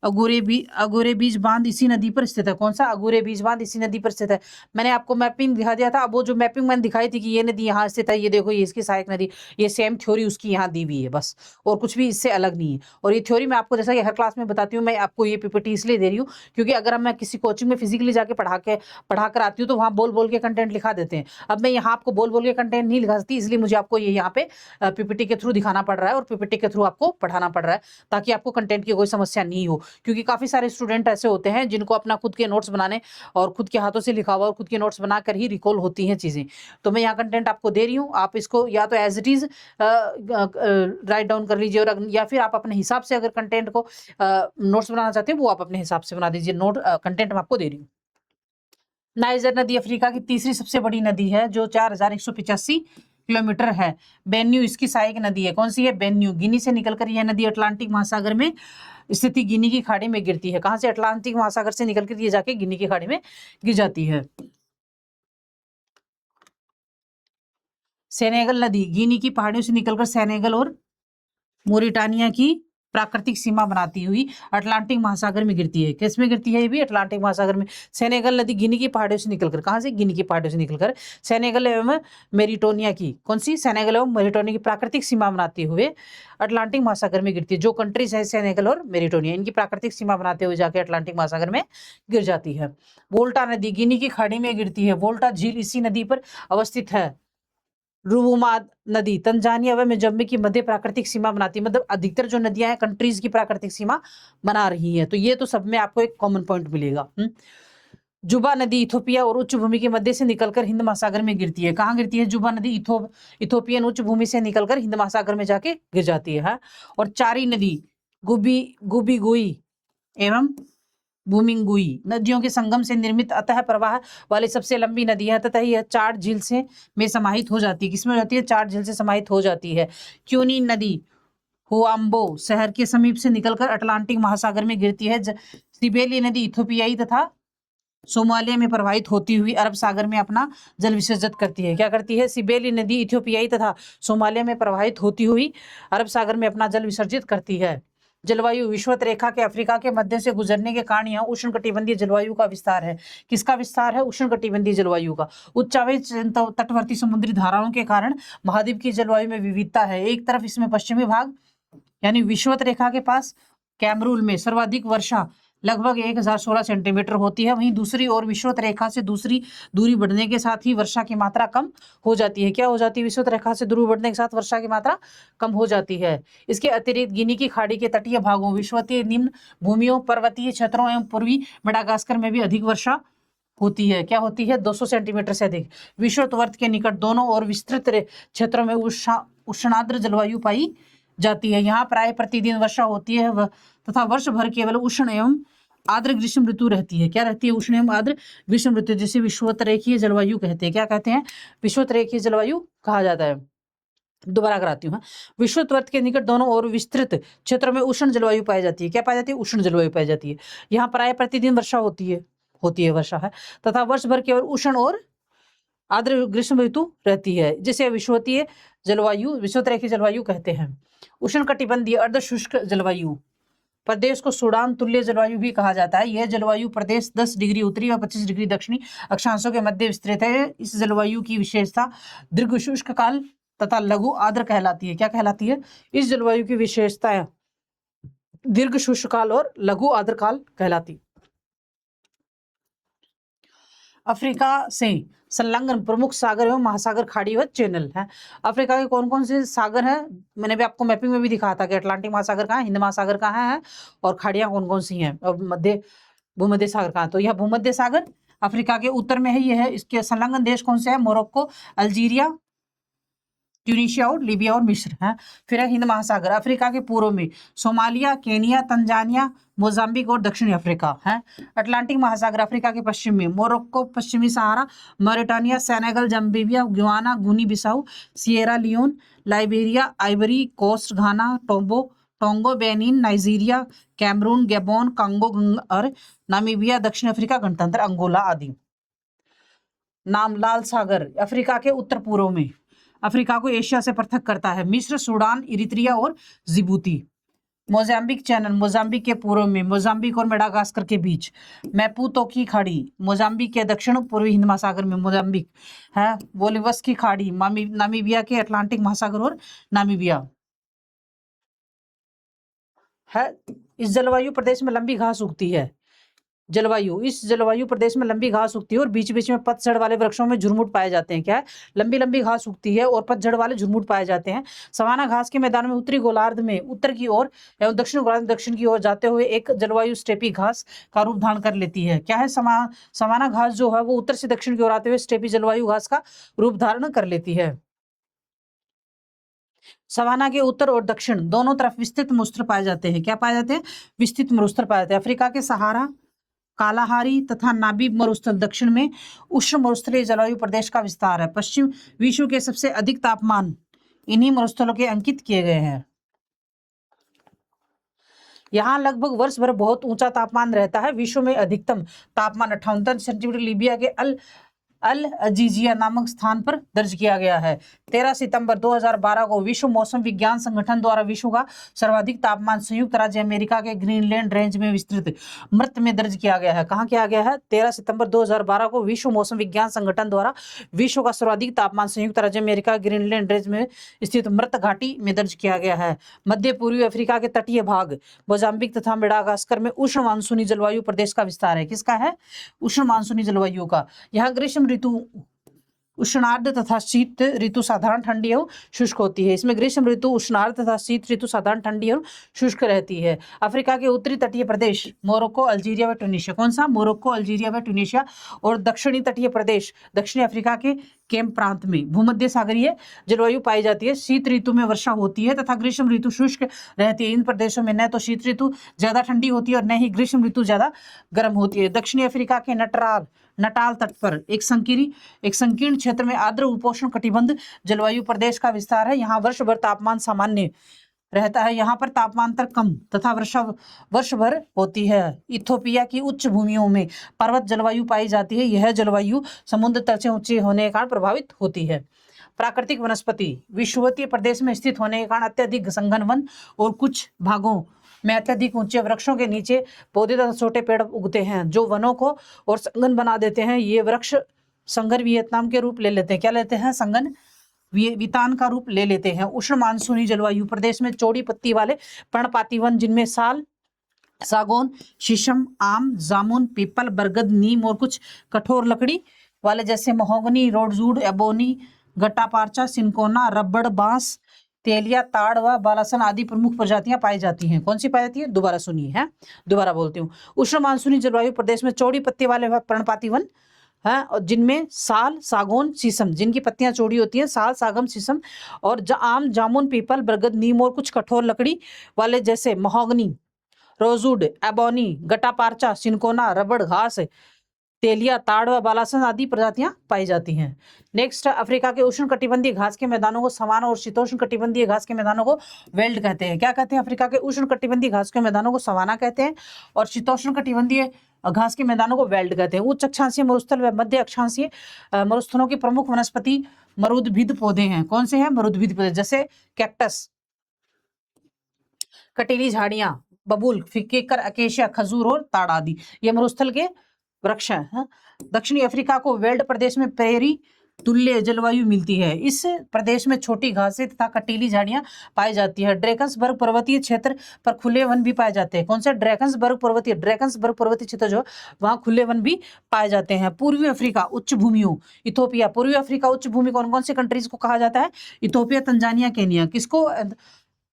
अगोरे बीज बांध इसी नदी पर स्थित है। कौन सा? अगोरे बीज बांध इसी नदी पर स्थित है। मैंने आपको मैपिंग दिखा दिया था। अब वो जो मैपिंग मैंने दिखाई थी कि ये नदी यहाँ स्थित है, ये देखो ये इसकी सहायक नदी, ये सेम थ्योरी उसकी यहाँ दी हुई है बस, और कुछ भी इससे अलग नहीं है। और ये थ्योरी मैं आपको जैसा कि हर क्लास में बताती हूँ, मैं आपको ये पीपीटी इसलिए दे रही हूँ क्योंकि अगर मैं किसी कोचिंग में फिजिकली जाके पढ़ा कर आती हूँ तो वहाँ बोल बोल के कंटेंट लिखा देते हैं। अब मैं यहाँ आपको बोल बोल के कंटेंट नहीं लिखा सकती, इसलिए मुझे आपको ये यहाँ पे पीपीटी के थ्रू दिखाना पड़ रहा है और पीपीटी के थ्रू आपको पढ़ाना पड़ रहा है, ताकि आपको कंटेंट की कोई समस्या नहीं हो। क्योंकि काफी सारे स्टूडेंट ऐसे होते हैं जिनको अपना खुद के नोट्स बनाने और खुद के हाथों से लिखा हुआ और खुद के नोट्स बनाकर ही रिकॉल होती हैं चीजें। तो मैं यहाँ कंटेंट आपको दे रही हूँ, आप इसको या तो as it is write down कर लीजिए, और या फिर आप अपने हिसाब से अगर कंटेंट को नोट्स बनाना चाहते हैं वो आप अपने हिसाब से बना दीजिए। नोट कंटेंट मैं आपको दे रही हूँ। नाइजर नदी अफ्रीका की तीसरी सबसे बड़ी नदी है जो 4185 किलोमीटर है। बेन्यू इसकी सहायक नदी है। कौन सी है? बेन्यू। गिनी से निकलकर यह नदी अटलांटिक महासागर में स्थिति गिनी की खाड़ी में गिरती है। कहां से? अटलांटिक महासागर से निकलकर ये जाके गिनी की खाड़ी में गिर जाती है। सेनेगल नदी गिनी की पहाड़ियों से निकलकर सेनेगल और मोरिटानिया की प्राकृतिक सीमा बनाती हुई अटलांटिक महासागर में गिरती है। किस में गिरती है? ये भी अटलांटिक महासागर में। सेनेगल नदी गिनी की पहाड़ियों से निकलकर, कहां से? गिनी की पहाड़ियों से निकलकर सेनेगल एवं मेरिटोनिया की, कौन सी? सेनेगल एवं मेरिटोनिया की प्राकृतिक सीमा बनाते हुए अटलांटिक महासागर में गिरती है। जो कंट्रीज है सेनेगल और मेरिटोनिया, इनकी प्राकृतिक सीमा बनाते हुए जाके अटलांटिक महासागर में गिर जाती है। वोल्टा नदी गिनी की खाड़ी में गिरती है। वोल्टा झील इसी नदी पर अवस्थित है। रुवुमा नदी तंजानिया व मोजाम्बिक की मध्य प्राकृतिक सीमा बनाती है। मतलब अधिकतर जो नदियां हैं कंट्रीज की प्राकृतिक सीमा बना रही हैं। तो ये तो सब में आपको एक कॉमन पॉइंट मिलेगा। जुबा नदी इथोपिया और उच्च भूमि के मध्य से निकलकर हिंद महासागर में गिरती है। कहाँ गिरती है? जुबा नदी इथोपियन उच्च भूमि से निकलकर हिंद महासागर में जाके गिर जाती है। और चारी नदी गुबी एवं भूमिंगुई नदियों के संगम से निर्मित अतः प्रवाह वाली सबसे लंबी नदी है, तथा यह चार झील से में समाहित हो जाती है। किसमें हो जाती है? चार झील से समाहित हो जाती है। क्यूनी नदी हुआम्बो शहर के समीप से निकलकर अटलांटिक महासागर में गिरती है। सिबेली नदी इथोपियाई तथा सोमालिया में प्रवाहित होती हुई अरब सागर में अपना जल विसर्जित करती है। क्या करती है? सिबेली नदी इथोपियाई तथा सोमालिया में प्रवाहित होती हुई अरब सागर में अपना जल विसर्जित करती है। जलवायु विषुवत रेखा के अफ्रीका के मध्य से गुजरने के कारण यहाँ उष्णकटिबंधीय जलवायु का विस्तार है। किसका विस्तार है? उष्णकटिबंधीय जलवायु का। उच्चावच तटवर्ती समुद्री धाराओं के कारण महाद्वीप की जलवायु में विविधता है। एक तरफ इसमें पश्चिमी भाग यानी विषुवत रेखा के पास कैमरून में सर्वाधिक वर्षा लगभग 1016 सेंटीमीटर होती है। वहीं दूसरी ओर विषुवत रेखा से दूसरी दूरी बढ़ने के साथ ही वर्षा की मात्रा कम हो जाती है। क्या हो जाती है? विषुवत रेखा से दूरी बढ़ने के साथ वर्षा की मात्रा कम हो जाती है। इसके अतिरिक्त गिनी की खाड़ी के तटीय भागों, विषुवतीय निम्न भूमियों, पर्वतीय क्षेत्रों एवं पूर्वी मेडागास्कर में भी अधिक वर्षा होती है। क्या होती है? 200 सेंटीमीटर से अधिक। विषुवत के निकट दोनों और विस्तृत क्षेत्रों में उष्णाद्र जलवायु पाई जाती है। यहाँ प्राय प्रतिदिन वर्षा होती है तथा वर्ष भर केवल उष्ण एवं आर्द्र ग्रीष्म ऋतु रहती है। क्या रहती है? उष्ण एवं आर्द्र ग्रीष्म ऋतु, जिसे विषुवत रेखीय जलवायु कहते हैं। क्या कहते हैं? विषुवत रेखीय जलवायु कहा जाता है। दोबारा कराती हूँ। विषुवत के निकट दोनों और विस्तृत क्षेत्रों में उष्ण जलवायु पाई जाती है। क्या पाई जाती है? उष्ण जलवायु पाई जाती है। यहाँ प्राय प्रतिदिन वर्षा होती है वर्षा है तथा वर्ष भर केवल उष्ण और आर्द्र ग्रीष्म ऋतु रहती है, जिसे विषुवतीय जलवायु विषुवत रेखीय जलवायु कहते हैं। उष्ण कटिबंधीय अर्ध शुष्क जलवायु प्रदेश को सूडान तुल्य जलवायु भी कहा जाता है। यह जलवायु प्रदेश 10 डिग्री उत्तरी और 25 डिग्री दक्षिणी अक्षांशों के मध्य विस्तृत है। इस जलवायु की विशेषता दीर्घ शुष्क काल तथा लघु आर्द्र कहलाती है। क्या कहलाती है? इस जलवायु की विशेषताएं दीर्घ शुष्क काल और लघु आर्द्र काल कहलाती। अफ्रीका से संलग्न प्रमुख सागर एवं महासागर खाड़ी व चैनल है। अफ्रीका के कौन कौन से सागर हैं? मैंने भी आपको मैपिंग में भी दिखाया था कि अटलांटिक महासागर कहाँ है, हिंद महासागर कहाँ है और खाड़ियां कौन कौन सी हैं, और भूमध्य सागर कहाँ है। तो यह भूमध्य सागर अफ्रीका के उत्तर में है। यह है। इसके संलग्न देश कौन से है? मोरक्को, अल्जीरिया, ट्यूनीशिया और लीबिया और मिस्र है। फिर है हिंद महासागर अफ्रीका के पूर्व में सोमालिया, केनिया, तंजानिया, मोजाम्बिक और दक्षिणी अफ्रीका है। अटलांटिक महासागर अफ्रीका के पश्चिम में मोरक्को, पश्चिमी Sahara, Mauritania, Senegal, Gambia, Guinea, Guinea Bissau, Sierra Leone, Liberia, Ivory Coast, Ghana, Togo, Benin, Nigeria, Cameroon, Gabon, Congo और नामीबिया, दक्षिण अफ्रीका गणतंत्र, अंगोला आदि। नाम लाल सागर अफ्रीका के उत्तर पूर्व में अफ्रीका को एशिया से पृथक करता है। मिस्र, सूडान, इरित्रिया और जिबूती। मोजाम्बिक चैनल मोजाम्बिक के पूर्व में, मोजाम्बिक और मेडागास्कर के बीच। मैपूतो की खाड़ी मोजाम्बिक के दक्षिण पूर्वी हिंद महासागर में मोजाम्बिक है। बोलिवस की खाड़ी नामीबिया के अटलांटिक महासागर और नामीबिया है। इस जलवायु प्रदेश में लंबी घास उगती है। इस जलवायु प्रदेश में लंबी घास उगती है और बीच बीच में पतझड़ वाले वृक्षों में झुरमुट पाए जाते हैं। क्या है? लंबी लंबी घास उगती है और पतझड़ वाले झुरमुट पाए जाते हैं। सवाना घास के मैदान में उत्तरी गोलार्ध में उत्तर की ओर एवं दक्षिण गोलार्ध में दक्षिण की ओर जाते हुए एक जलवायु स्टेपी घास का रूप धारण कर लेती है। क्या है? सवाना घास जो है वो उत्तर से दक्षिण की ओर आते हुए स्टेपी जलवायु घास का रूप धारण कर लेती है। सवाना के उत्तर और दक्षिण दोनों तरफ विस्तृत मरुस्थल पाए जाते हैं। क्या पाए जाते हैं? विस्तृत मरुस्थल पाए जाते हैं। अफ्रीका के सहारा, कालाहारी तथा नाबीब मरुस्थल दक्षिण में उष्ण मरुस्थलीय जलवायु प्रदेश का विस्तार है। पश्चिम विश्व के सबसे अधिक तापमान इन्हीं मरुस्थलों के अंकित किए गए हैं। यहाँ लगभग वर्ष भर बहुत ऊंचा तापमान रहता है। विश्व में अधिकतम तापमान 58 सेंटीमीटर लीबिया के अल अजीजिया नामक स्थान पर दर्ज किया गया है। 13 सितंबर 2012 को विश्व मौसम विज्ञान संगठन द्वारा विश्व का सर्वाधिक तापमान संयुक्त राज्य अमेरिका के ग्रीनलैंड रेंज में विस्तृत मृत में दर्ज किया गया है। कहाँ किया गया है? 13 सितंबर 2012 को विश्व मौसम विज्ञान संगठन द्वारा विश्व का सर्वाधिक तापमान संयुक्त राज्य अमेरिका ग्रीनलैंड रेंज में स्थित मृत घाटी में दर्ज किया गया है। मध्य पूर्वी अफ्रीका के तटीय भाग मोजाम्बिक तथा मेडागास्कर में उष्ण मानसूनी जलवायु प्रदेश का विस्तार है। किसका है? उष्ण मानसूनी जलवायु का। यहाँ ग्रीष्म ऋतु उष्णार्ध तथा शीत ऋतु साधारण ठंडी एवं शुष्क होती है। इसमें ग्रीष्म ऋतु उष्णार्ध तथा शीत ऋतु साधारण ठंडी एवं शुष्क रहती है। अफ्रीका के उत्तरी तटीय प्रदेश मोरक्को, अल्जीरिया व ट्यूनीशिया। कौन सा? मोरक्को, अल्जीरिया व ट्यूनीशिया। और दक्षिणी तटीय प्रदेश दक्षिणी अफ्रीका के केप प्रांत में भूमध्य सागरीय जलवायु पाई जाती है। शीत ऋतु में वर्षा होती है तथा ग्रीष्म ऋतु शुष्क रहती है। इन प्रदेशों में न तो शीत ऋतु ज्यादा ठंडी होती है और न ही ग्रीष्म ऋतु ज्यादा गर्म होती है। दक्षिणी अफ्रीका के नटाल तट पर एक संकीर्ण क्षेत्र में आर्द्र उपोष्ण कटिबंध जलवायु प्रदेश का विस्तार है। यहाँ वर्ष भर तापमान सामान्य रहता है। यहाँ पर तापमांतर कम तथा वर्ष भर होती है। इथोपिया की उच्च भूमियों में पर्वत जलवायु पाई जाती है। यह जलवायु समुद्र तल से ऊंचे होने के कारण प्रभावित होती है। प्राकृतिक वनस्पति विषुवतीय प्रदेश में स्थित होने के कारण अत्यधिक संघन वन और कुछ भागों में अत्यधिक ऊंचे वृक्षों के नीचे पौधे तथा छोटे पेड़ उगते हैं जो वनों को और संघन बना देते हैं। ये वृक्ष संगर वियतनाम के रूप ले लेते हैं। क्या लेते हैं? संघन वितान का रूप ले लेते हैं। उष्ण मानसूनी जलवायु प्रदेश में चौड़ी पत्ती वाले पर्णपाती वन जिनमें साल, सागौन, शीशम, आम, जामुन, पीपल, बरगद, नीम और कुछ कठोर लकड़ी वाले जैसे महोगनी, रोडजूड, एबोनी, गट्टापार्चा, सिनकोना, रबड़, बांस, तेलिया, ताड़ व बालासन आदि प्रमुख प्रजातियां पाई जाती हैं। कौन सी पाई जाती है? दोबारा सुनिए, है दोबारा बोलती हूँ। उष्ण मानसूनी जलवायु प्रदेश में चौड़ी पत्ती वाले पर्णपाती वन है और जिनमें साल, सागौन, शीशम जिनकी पत्तियां चौड़ी होती हैं, साल, सागम, शीशम और आम, जामुन, पीपल, बरगद, नीम और कुछ कठोर लकड़ी वाले जैसे महोगनी, रोजवुड, एबोनी, गट्टापार्चा, सिनकोना, रबड़, घास, तेलिया, ताड़ व बालासन आदि प्रजातियां पाई जाती हैं। नेक्स्ट, अफ्रीका के उष्ण कटिबंधीय घास के मैदानों को सवाना और शीतोष्ण कटिबंधीय घास के मैदानों को वेल्ड कहते हैं। क्या कहते हैं? अफ्रीका के उष्ण कटिबंधीय घास के मैदानों को सवाना कहते हैं और शीतोष्ण कटिबंधीय घास के मैदानों को वेल्ड कहते हैं। उच्च अक्षांशीय मरुस्थल व मध्य अक्षांशीय मरुस्थलों की प्रमुख वनस्पति मरुद्भिद पौधे हैं। कौन से हैं? मरुद्भिद पौधे जैसे कैक्टस, कटीली झाड़ियां, बबूल, केकर, अकेशिया, खजूर और ताड़ आदि ये मरुस्थल के वृक्ष हैं। दक्षिणी अफ्रीका को वेल्ड प्रदेश में प्रेरी तुल्य जलवायु मिलती है। इस प्रदेश में छोटी घासें तथा कटीली झाड़ियां पाई जाती है। ड्रैकन्सबर्ग पर्वतीय क्षेत्र पर खुले वन भी पाए जाते हैं। कौन से? ड्रैकन्सबर्ग पर्वतीय क्षेत्र जो वहां खुले वन भी पाए जाते हैं। पूर्वी अफ्रीका उच्च भूमियों इथोपिया। पूर्वी अफ्रीका उच्च भूमि कौन कौन से कंट्रीज को कहा जाता है? Ethiopia, Tanzania, Kenya. किसको?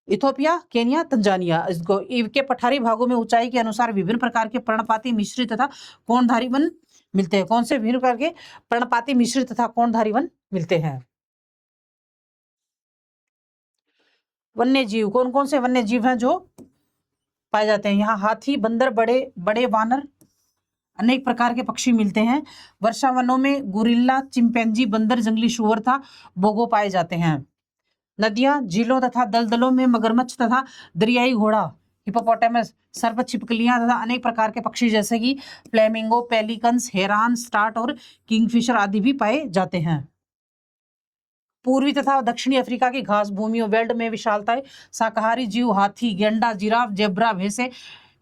Ethiopia, Kenya, Tanzania. इसको के पठारी भागों में ऊंचाई के अनुसार विभिन्न प्रकार के पर्णपाती मिश्रित तथा कोणधारी वन मिलते हैं। कौन से? विभिन्न प्रकार के पर्णपाती मिश्रित तथा कोणधारी वन मिलते हैं। वन्य जीव कौन कौन से वन्य जीव हैं जो पाए जाते हैं? यहाँ हाथी, बंदर, बड़े बड़े वानर, अनेक प्रकार के पक्षी मिलते हैं। वर्षा वनों में गुरिल्ला, चिंपैंजी, बंदर, जंगली सुअर तथा बोगो पाए जाते हैं। नदियां, झीलों तथा दलदलों में मगरमच्छ तथा दरियाई घोड़ा, हिप्पोपोटामस, सर्प, छिपकलियां तथा अनेक प्रकार के पक्षी जैसे कि फ्लेमिंगो, पेलिकन्स, हेरान, स्टार्ट और किंगफिशर आदि भी पाए जाते हैं। पूर्वी तथा दक्षिणी अफ्रीका की घास भूमियों, वेल्ड में विशालताएं, शाकाहारी जीव हाथी, गेंडा, जिराफ, जेब्रा, भैंसे,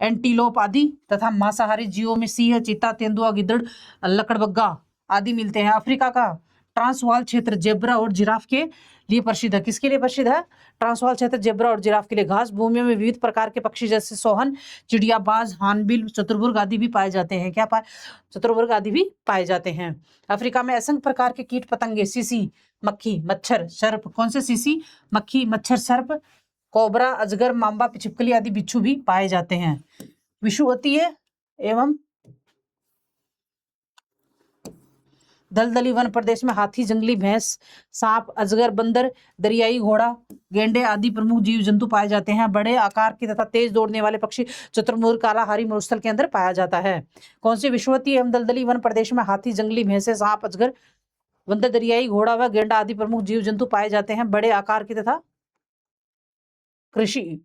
एंटीलोप आदि तथा मांसाहारी जीवों में सिंह, चीता, तेंदुआ, गिद्धड़, लकड़बग्गा आदि मिलते हैं। अफ्रीका का ट्रांसवाल क्षेत्र जेब्रा और जिराफ के लिए प्रसिद्ध है। किसके लिए प्रसिद्ध है? ट्रांसवाल क्षेत्र जेब्रा और जिराफ के लिए। घास भूमियों में विविध प्रकार के पक्षी जैसे सोहन, चिड़िया, बाज, हार्नबिल, चतुर्भुज आदि भी पाए जाते हैं। क्या पाए? चतुर्भुज आदि भी पाए जाते हैं। अफ्रीका में असंख्य प्रकार के कीट पतंगे, सीसी, मक्खी, मच्छर, सर्प। कौन से? सीसी, मक्खी, मच्छर, सर्प, कोबरा, अजगर, मांबा, छिपकली आदि बिच्छू भी पाए जाते हैं। विषुवतीय एवं दलदली वन प्रदेश में हाथी, जंगली भैंस, सांप, अजगर, बंदर, दरियाई घोड़ा, गेंडे आदि प्रमुख जीव जंतु पाए जाते हैं। बड़े आकार के तथा तेज दौड़ने वाले पक्षी चतुर्मुर्ग कालाहारी मरुस्थल के अंदर पाया जाता है। कौन से? विषुवतीय एवं दलदली वन प्रदेश में हाथी, जंगली भैंसे, सांप, अजगर, बंदर, दरियाई घोड़ा व गेंडा आदि प्रमुख जीव जंतु पाए जाते हैं। बड़े आकार के तथा कृषि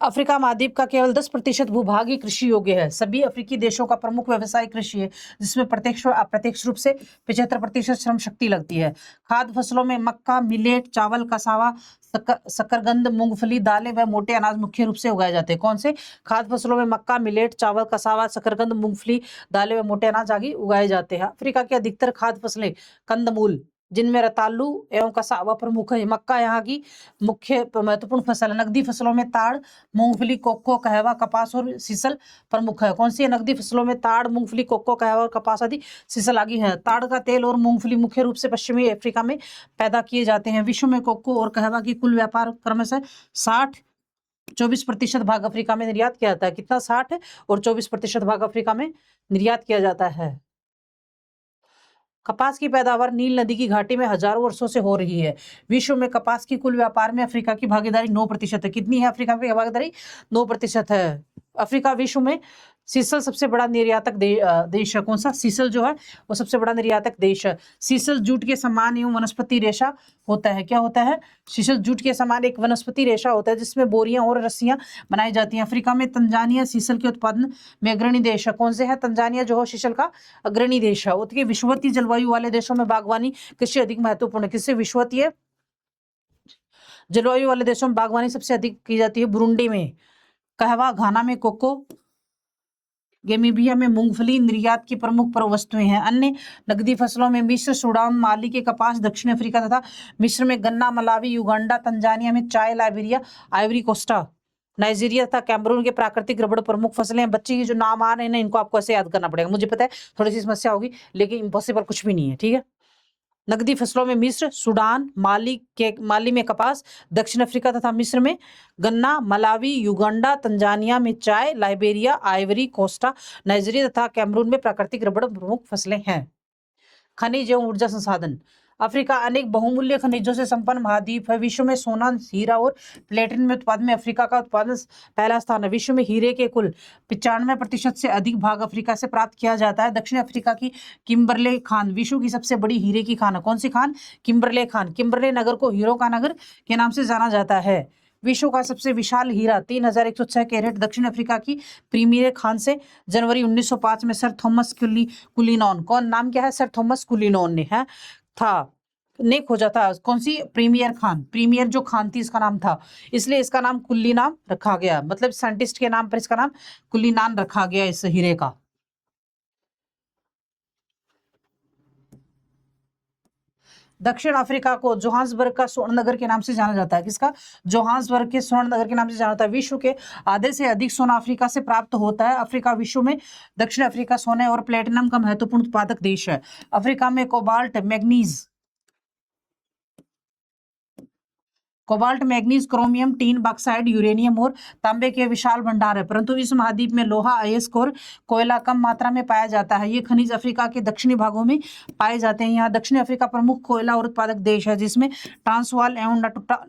अफ्रीका महाद्वीप का केवल 10% भूभाग ही कृषि योग्य है। सभी अफ्रीकी देशों का प्रमुख व्यवसाय कृषि है, जिसमें प्रत्यक्ष व अप्रत्यक्ष रूप से 75% श्रम शक्ति लगती है। खाद्य फसलों में मक्का, मिलेट, चावल, कसावा, शकरकंद, मूंगफली, दालें व मोटे अनाज मुख्य रूप से उगाए जाते हैं। कौन से? खाद्य फसलों में मक्का, मिलेट, चावल, कसावा, शकरकंद, मूंगफली, दालें व मोटे अनाज आदि उगाए जाते हैं। अफ्रीका की अधिकतर खाद्य फसलें कंदमूल, जिनमें रतालू एवं कसावा प्रमुख है। मक्का यहाँ की मुख्य महत्वपूर्ण फसल है। नकदी फसलों में ताड़, मूंगफली, कोको, कहवा, कपास और सीसल प्रमुख है। कौन सी है? नकदी फसलों में ताड़, मूंगफली, कोको, कहवा और कपास आदि सीसल आदि है। ताड़ का तेल और मूंगफली मुख्य रूप से पश्चिमी अफ्रीका में पैदा किए जाते हैं। विश्व में कोको और कहवा की कुल व्यापार क्रमशः 60-24% भाग अफ्रीका में निर्यात किया जाता है। कितना? 60 और 24% भाग अफ्रीका में निर्यात किया जाता है। कपास की पैदावार नील नदी की घाटी में हजारों वर्षों से हो रही है। विश्व में कपास की कुल व्यापार में अफ्रीका की भागीदारी 9% है। कितनी है अफ्रीका की भागीदारी? 9% है। अफ्रीका विश्व में सीसल सबसे बड़ा निर्यातक देश है। कौन सा? सीसल जो है वो सबसे बड़ा निर्यातक देश है। सीसल जूट के समान एवं वनस्पति रेशा होता है। क्या होता है? सीसल जूट के समान एक वनस्पति रेशा होता है, जिसमें बोरियां और रस्सियां बनाई जाती हैं। अफ्रीका में तंजानिया सीसल के उत्पादन में अग्रणी देश है। कौन से है? तंजानिया जो है सीसल का अग्रणी देश है। उसके विषुवतीय जलवायु वाले देशों में बागवानी कृषि अधिक महत्वपूर्ण है। किससे? विषुवतीय जलवायु वाले देशों में बागवानी सबसे अधिक की जाती है। बुरुंडी में कहवा, घाना में कोको, गेमीबिया में मूंगफली निर्यात की प्रमुख वस्तुएं हैं। अन्य नकदी फसलों में मिस्र, सूडान, माली के कपास, दक्षिण अफ्रीका तथा मिस्र में गन्ना, मलावी, युगांडा, तंजानिया में चाय, लाइबेरिया, आइवरी कोस्टा, नाइजीरिया तथा कैमरून के प्राकृतिक रबड़ प्रमुख फसलें हैं। बच्चे के जो नाम आ रहे हैं ना, इनको आपको ऐसे याद करना पड़ेगा। मुझे पता है थोड़ी सी समस्या होगी, लेकिन इम्पॉसिबल कुछ भी नहीं है। ठीक है। नकदी फसलों में मिस्र, सूडान, माली में कपास, दक्षिण अफ्रीका तथा मिस्र में गन्ना, मलावी, युगांडा, तंजानिया में चाय, लाइबेरिया, आइवरी कोस्टा, नाइजीरिया तथा कैमरून में प्राकृतिक रबड़ प्रमुख फसलें हैं। खनिज एवं ऊर्जा संसाधन। अफ्रीका अनेक बहुमूल्य खनिजों से संपन्न महाद्वीप है। विश्व में सोना, हीरा और प्लेटिनम उत्पादन में अफ्रीका का उत्पादन पहला स्थान है। विश्व में हीरे के कुल 95% से अधिक भाग अफ्रीका से प्राप्त किया जाता है। दक्षिण अफ्रीका की किम्बरले खान विश्व की सबसे बड़ी हीरे की खान है। कौन सी खान? किम्बरले खान। किम्बरले नगर को हीरो का नगर के नाम से जाना जाता है। विश्व का सबसे विशाल हीरा 3106 कैरेट दक्षिण अफ्रीका की प्रीमियर खान से जनवरी 1905 में सर थॉमस कुलिनॉन, कौन नाम क्या है? सर थॉमस कुलिनॉन ने है था ने खोजा था। कौन सी? प्रीमियर खान। प्रीमियर जो खान थी इसका नाम था, इसलिए इसका नाम कुल्ली नाम रखा गया। मतलब साइंटिस्ट के नाम पर इसका नाम कुलिनान रखा गया इस हीरे का। दक्षिण अफ्रीका को जोहान्सबर्ग का स्वर्ण नगर के नाम से जाना जाता है। किसका? जोहान्सबर्ग के स्वर्ण नगर के नाम से जाना जाता है। विश्व के आधे से अधिक सोना अफ्रीका से प्राप्त होता है। अफ्रीका विश्व में दक्षिण अफ्रीका सोने और प्लेटिनम का महत्वपूर्ण उत्पादक देश है। अफ्रीका में cobalt, manganese, chromium, tin, bauxite, uranium और तांबे के विशाल भंडार है। परंतु इस महाद्वीप में लोहा, अयस्क और कोयला कम मात्रा में पाया जाता है। ये खनिज अफ्रीका के दक्षिणी भागों में पाए जाते हैं। यहाँ दक्षिण अफ्रीका प्रमुख कोयला और उत्पादक देश है, जिसमें ट्रांसवाल एवं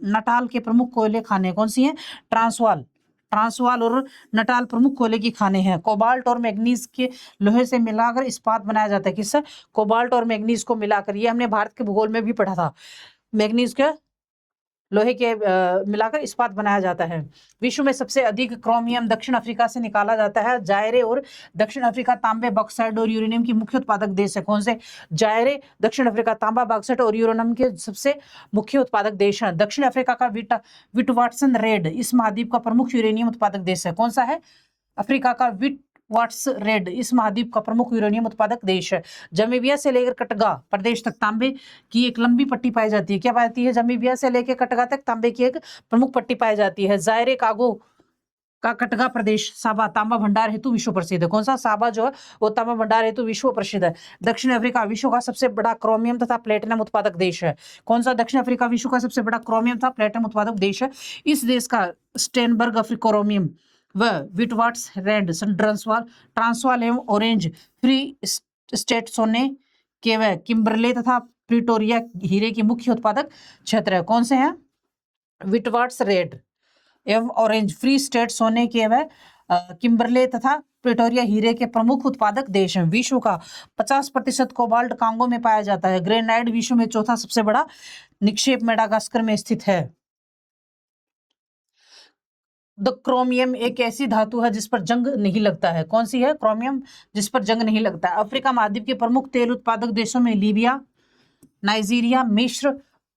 नटाल के प्रमुख कोयले खाने। कौन सी हैं? ट्रांसवाल और नटाल प्रमुख कोयले की खाने हैं। कोबाल्ट और मैग्नीज के लोहे से मिलाकर इस्पात बनाया जाता है। किससे? कोबाल्ट और मैग्नीज को मिलाकर। ये हमने भारत के भूगोल में भी पढ़ा था। मैग्नीज के लोहे के मिलाकर इस्पात बनाया जाता है। विश्व में सबसे अधिक क्रोमियम दक्षिण अफ्रीका से निकाला जाता है। जायरे और दक्षिण अफ्रीका तांबे, बॉक्साइट और यूरेनियम की मुख्य उत्पादक देश है। कौन से? जायरे, दक्षिण अफ्रीका तांबा, बॉक्साइट और यूरेनियम के सबसे मुख्य उत्पादक देश हैं। दक्षिण अफ्रीका का विटवाटसन-रेड इस महाद्वीप का प्रमुख यूरेनियम उत्पादक देश है। कौन सा है? अफ्रीका का विटवाटसन-रेड इस महाद्वीप का प्रमुख यूरेनियम उत्पादक देश है। जमीबिया से लेकर कटगा प्रदेश तक तांबे की एक लंबी पट्टी पाई जाती है। क्या पाती है? जमीबिया से लेकर कटगा तक तांबे की एक प्रमुख पट्टी पाई जाती है। जायरे कागो का कटगा प्रदेश साबा तांबा भंडार हेतु विश्व प्रसिद्ध है। कौन सा? साबा जो है वो तांबा भंडार हेतु विश्व प्रसिद्ध है। दक्षिण अफ्रीका विश्व का सबसे बड़ा क्रोमियम तथा प्लेटिनम उत्पादक देश है। कौन सा? दक्षिण अफ्रीका विश्व का सबसे बड़ा क्रोमियम तथा प्लेटिनम उत्पादक देश है। इस देश का स्टेनबर्ग अफ्रीकोरोमियम व विटवाटसन-रेड ट्रांसवाल एवं ऑरेंज फ्री स्टेट सोने के व किम्बरले तथा प्रिटोरिया हीरे की मुख्य उत्पादक क्षेत्र है। कौन से हैं? विटवाटसन-रेड एवं ऑरेंज फ्री स्टेट सोने के व किम्बरले तथा प्रिटोरिया हीरे के प्रमुख उत्पादक देश हैं। विश्व का 50% कोबाल्ट कांगो में पाया जाता है। ग्रेनाइट विश्व में चौथा सबसे बड़ा निक्षेप मेडागास्कर में स्थित है। द क्रोमियम एक ऐसी धातु है जिस पर जंग नहीं लगता है। कौन सी है? क्रोमियम जिस पर जंग नहीं लगता है। अफ्रीका महाद्वीप के प्रमुख तेल उत्पादक देशों में लीबिया, नाइजीरिया, मिस्र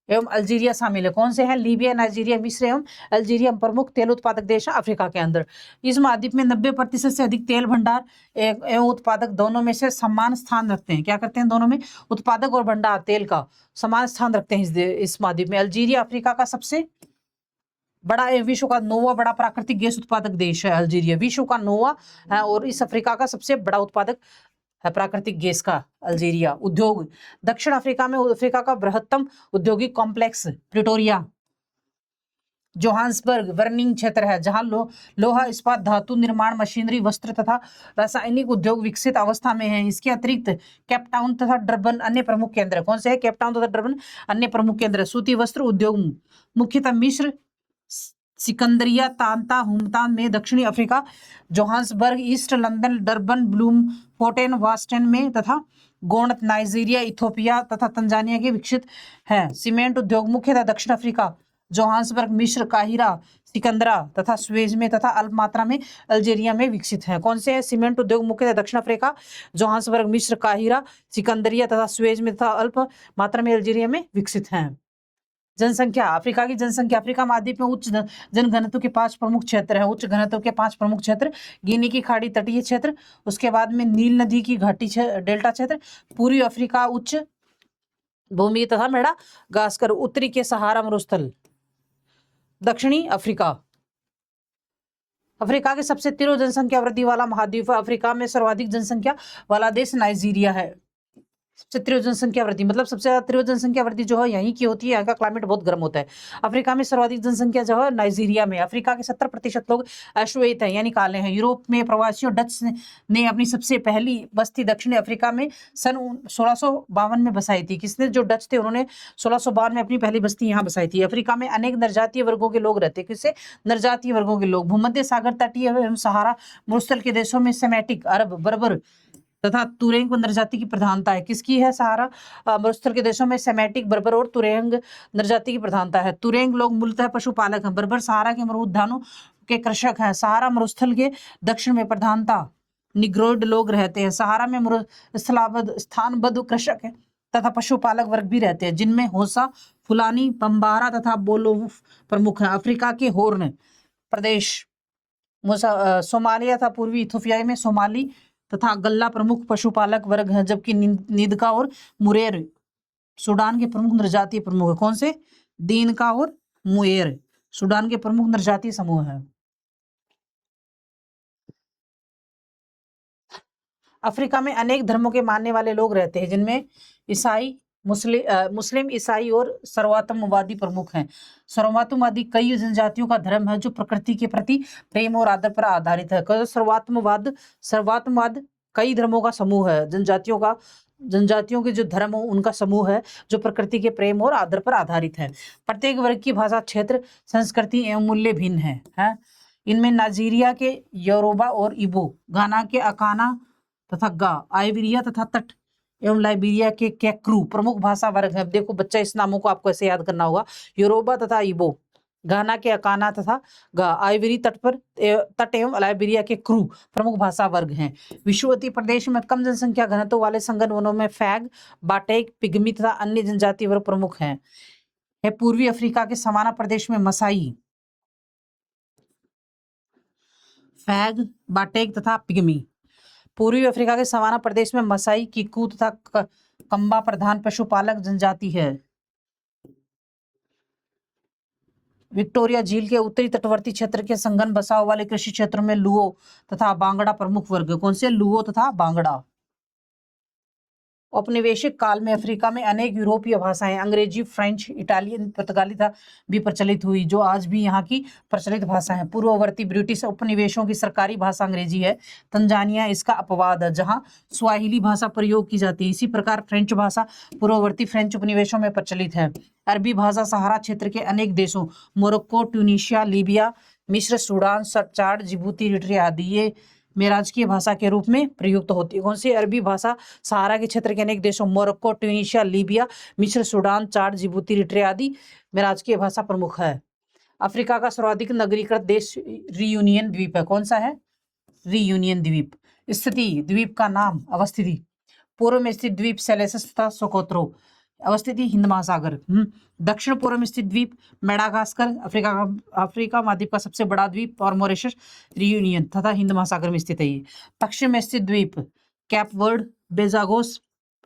एवं अल्जीरिया शामिल है। कौन से हैं? लीबिया, नाइजीरिया, मिस्र एवं अल्जीरिया प्रमुख तेल उत्पादक देश है अफ्रीका के अंदर। इस महाद्वीप में 90% से अधिक तेल भंडार एवं उत्पादक दोनों में से समान स्थान रखते हैं। क्या करते हैं? दोनों में उत्पादक और भंडार तेल का समान स्थान रखते हैं इस महाद्वीप में। अल्जीरिया अफ्रीका का सबसे बड़ा विश्व का 9वां बड़ा प्राकृतिक गैस उत्पादक देश है। अल्जीरिया विश्व का 9वां है और इस अफ्रीका का सबसे बड़ा उत्पादक है प्राकृतिक गैस का अल्जीरिया। उद्योग दक्षिण अफ्रीका में अफ्रीका का बृहत्तम औद्योगिक कॉम्प्लेक्स प्रिटोरिया जोहान्सबर्ग वर्निंग क्षेत्र है, जहां लोहा, इस्पात, धातु निर्माण, मशीनरी, वस्त्र तथा रासायनिक उद्योग विकसित अवस्था में है। इसके अतिरिक्त केपटाउन तथा डरबन अन्य प्रमुख केंद्र है। कौन से है? केपटाउन तथा डरबन अन्य प्रमुख केंद्र है। सूती वस्त्र उद्योग मुख्यतः मिस्र, सिकंदरिया, तांता, हुमतान में दक्षिणी Africa, Johannesburg, East London, Durban, Bloemfontein, वास्टन में तथा गोंड, नाइजीरिया, इथोपिया तथा तंजानिया के विकसित हैं। सीमेंट उद्योग मुख्यतः दक्षिण अफ्रीका, जोहान्सबर्ग, मिस्र, काहिरा, सिकंदरा तथा स्वेज में तथा अल्प मात्रा में अल्जीरिया में विकसित हैं। कौन से हैं? सीमेंट उद्योग मुख्यतः दक्षिण अफ्रीका, जोहान्सबर्ग, मिस्र, काहिरा, सिकंदरिया तथा स्वेज में तथा अल्प मात्रा में अल्जीरिया में विकसित हैं। जनसंख्या अफ्रीका की जनसंख्या अफ्रीका महाद्वीप में उच्च जनघनत्व के 5 प्रमुख क्षेत्र हैं। उच्च घनत्व के 5 प्रमुख क्षेत्र: गिनी की खाड़ी तटीय क्षेत्र, उसके बाद में नील नदी की घाटी डेल्टा क्षेत्र, पूर्वी अफ्रीका उच्च भूमि तथा मेडागास्कर, उत्तरी के सहारा मरुस्थल, दक्षिणी अफ्रीका। अफ्रीका के सबसे तीव्र जनसंख्या वृद्धि वाला महाद्वीप है। अफ्रीका में सर्वाधिक जनसंख्या वाला देश नाइजीरिया है। सबसे तीव्र जनसंख्या वृद्धि मतलब सबसे ज्यादा तीव्र जनसंख्या वृद्धि जो है यहीं की होती है। यहाँ का क्लाइमेट बहुत गर्म होता है। अफ्रीका में सर्वाधिक जनसंख्या जो है नाइजीरिया में। अफ्रीका के 70% लोग अश्वेत हैं यानी काले हैं। यूरोप में प्रवासियों डच ने अपनी सबसे पहली बस्ती दक्षिणी अफ्रीका में सन 1652 में बसाई थी। किसने? जो डच थे उन्होंने 1652 में अपनी पहली बस्ती यहाँ बसाई थी। अफ्रीका में अनेक नरजातीय वर्गों के लोग रहते हैं। किससे? नरजातीय वर्गों के लोग। भूमध्य सागर तटीय एवं सहारा मरुस्थल के देशों में सेमेटिक, अरब, बर्बर तथा तुरेंग नरजाति की प्रधानता है। किसकी है? सहारा मरुस्थल के देशों में सेमेटिक, बर्बर और तुरेंग नरजाति की प्रधानता है। तुरेंग लोग मूलतः पशुपालक हैं। बर्बर सहारा के मरुउद्यानों के कृषक हैं। सहारा मरुस्थल के दक्षिण में प्रधानता निग्रोइड लोग रहते हैं। सहारा में स्थानबद्ध कृषक है तथा पशुपालक वर्ग भी रहते हैं, जिनमें होसा, फुलानी, बम्बारा तथा बोलोवुफ प्रमुख हैं। अफ्रीका के हॉर्न प्रदेश, सोमालिया तथा पूर्वी इथोपिया में सोमाली तथा गल्ला प्रमुख पशुपालक वर्ग हैं, जबकि नीदका और मुरेर सूडान के प्रमुख नरजातीय प्रमुख है। कौन से? दीनका और मुएर सूडान के प्रमुख नरजातीय समूह हैं। अफ्रीका में अनेक धर्मों के मानने वाले लोग रहते हैं, जिनमें ईसाई, मुस्लिम, ईसाई और सर्वोत्तमवादी प्रमुख हैं। सर्वोत्तमवादी कई जनजातियों का धर्म है जो प्रकृति के प्रति प्रेम और आदर पर आधारित है। सर्वोत्तमवाद कई धर्मों का समूह है। जनजातियों के जो धर्म हो उनका समूह है जो प्रकृति के प्रेम और आदर पर आधारित है। प्रत्येक वर्ग की भाषा, क्षेत्र, संस्कृति एवं मूल्य भिन्न है। इनमें नाइजीरिया के योरुबा और इबो, घाना के अकाना तथा गा, आइवेरिया तथा तट एवं लाइबेरिया के कैक्रू प्रमुख भाषा वर्ग है। देखो बच्चा, इस नामों को आपको ऐसे याद करना होगा। योरोबा तथा इबो, घाना के अकाना तथा आइवरी तट एवं लाइबेरिया के क्रू प्रमुख भाषा वर्ग हैं। विषुवतीय प्रदेश में कम जनसंख्या घनत्व वाले संगन वनों में फैग, बाटेक, पिग्मी तथा अन्य जनजातीय वर्ग प्रमुख हैं। पूर्वी अफ्रीका के सवाना प्रदेश में मसाई, फैग, बाटेक तथा पिग्मी। पूर्वी अफ्रीका के सवाना प्रदेश में मसाई, किकू तथा कंबा प्रधान पशुपालक जनजाति है। विक्टोरिया झील के उत्तरी तटवर्ती क्षेत्र के संघन बसाव वाले कृषि क्षेत्रों में लुओ तथा बांगड़ा प्रमुख वर्ग। कौन से? लुओ तथा बांगड़ा। औपनिवेशिक काल में अफ्रीका में अनेक यूरोपीय भाषाएं अंग्रेजी, फ्रेंच, इटालियन, पुर्तगाली तथा भी प्रचलित हुई, जो आज भी यहाँ की प्रचलित भाषा है। पूर्ववर्ती ब्रिटिश उपनिवेशों की सरकारी भाषा अंग्रेजी है। तंजानिया इसका अपवाद है, जहाँ स्वाहिली भाषा प्रयोग की जाती है। इसी प्रकार फ्रेंच भाषा पूर्ववर्ती फ्रेंच उपनिवेशों में प्रचलित है। अरबी भाषा सहारा क्षेत्र के अनेक देशों मोरक्को, ट्यूनीशिया, लीबिया, मिस्र, सूडान, चाड, जिबूती, इरिट्रिया आदि ये में राजकीय भाषा के रूप में प्रयुक्त होती है। कौन सी? अरबी भाषा सहारा के क्षेत्र के अनेक देशों मोरक्को, ट्यूनीशिया, लीबिया, मिस्र, सूडान, चाड, जिबूती, इरिट्रिया आदि में राजकीय भाषा प्रमुख है। अफ्रीका का सर्वाधिक नगरीकृत देश रियूनियन द्वीप है। कौन सा है? रियूनियन द्वीप। स्थिति द्वीप का नाम, अवस्थिति पूर्व में स्थित द्वीप सेलेसिस तथा सोकोत्रो। अवस्थिति हिंद महासागर। दक्षिण पूर्व में स्थित द्वीप मेडागास्कर, अफ्रीका महाद्वीप का सबसे बड़ा द्वीप, और मॉरिशस, रियूनियन तथा हिंद महासागर में स्थित है ये। पश्चिम में स्थित द्वीप Cape Verde, Bijagos,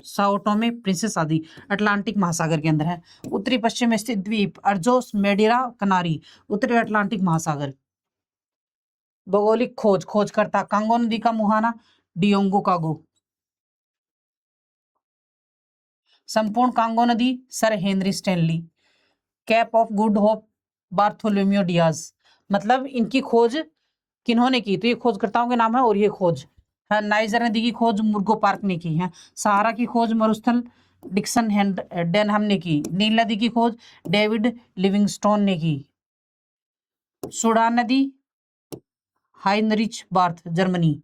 Sao Tome, Principe आदि अटलांटिक महासागर के अंदर है। उत्तरी पश्चिम में स्थित द्वीप अर्जोस, मेडिरा, कनारी, उत्तरी अटलांटिक महासागर। भौगोलिक खोज, खोजकर्ता कांगो नदी का मुहाना डियोंगो कागो। संपूर्ण कांगो नदी sir Henry Stanley. Cap of good hope Bartholomew Diaz. मतलब इनकी खोज किन्होंने की? तो ये खोजकर्ताओं के नाम है और ये खोज है। नाइजर नदी की खोज मुर्गो पार्क ने की है। सहारा की खोज मरुस्थल डिक्सन डेनहम ने की। नील नदी की खोज डेविड लिविंगस्टोन ने की। सूडान नदी हाइनरिच बार्थ, जर्मनी।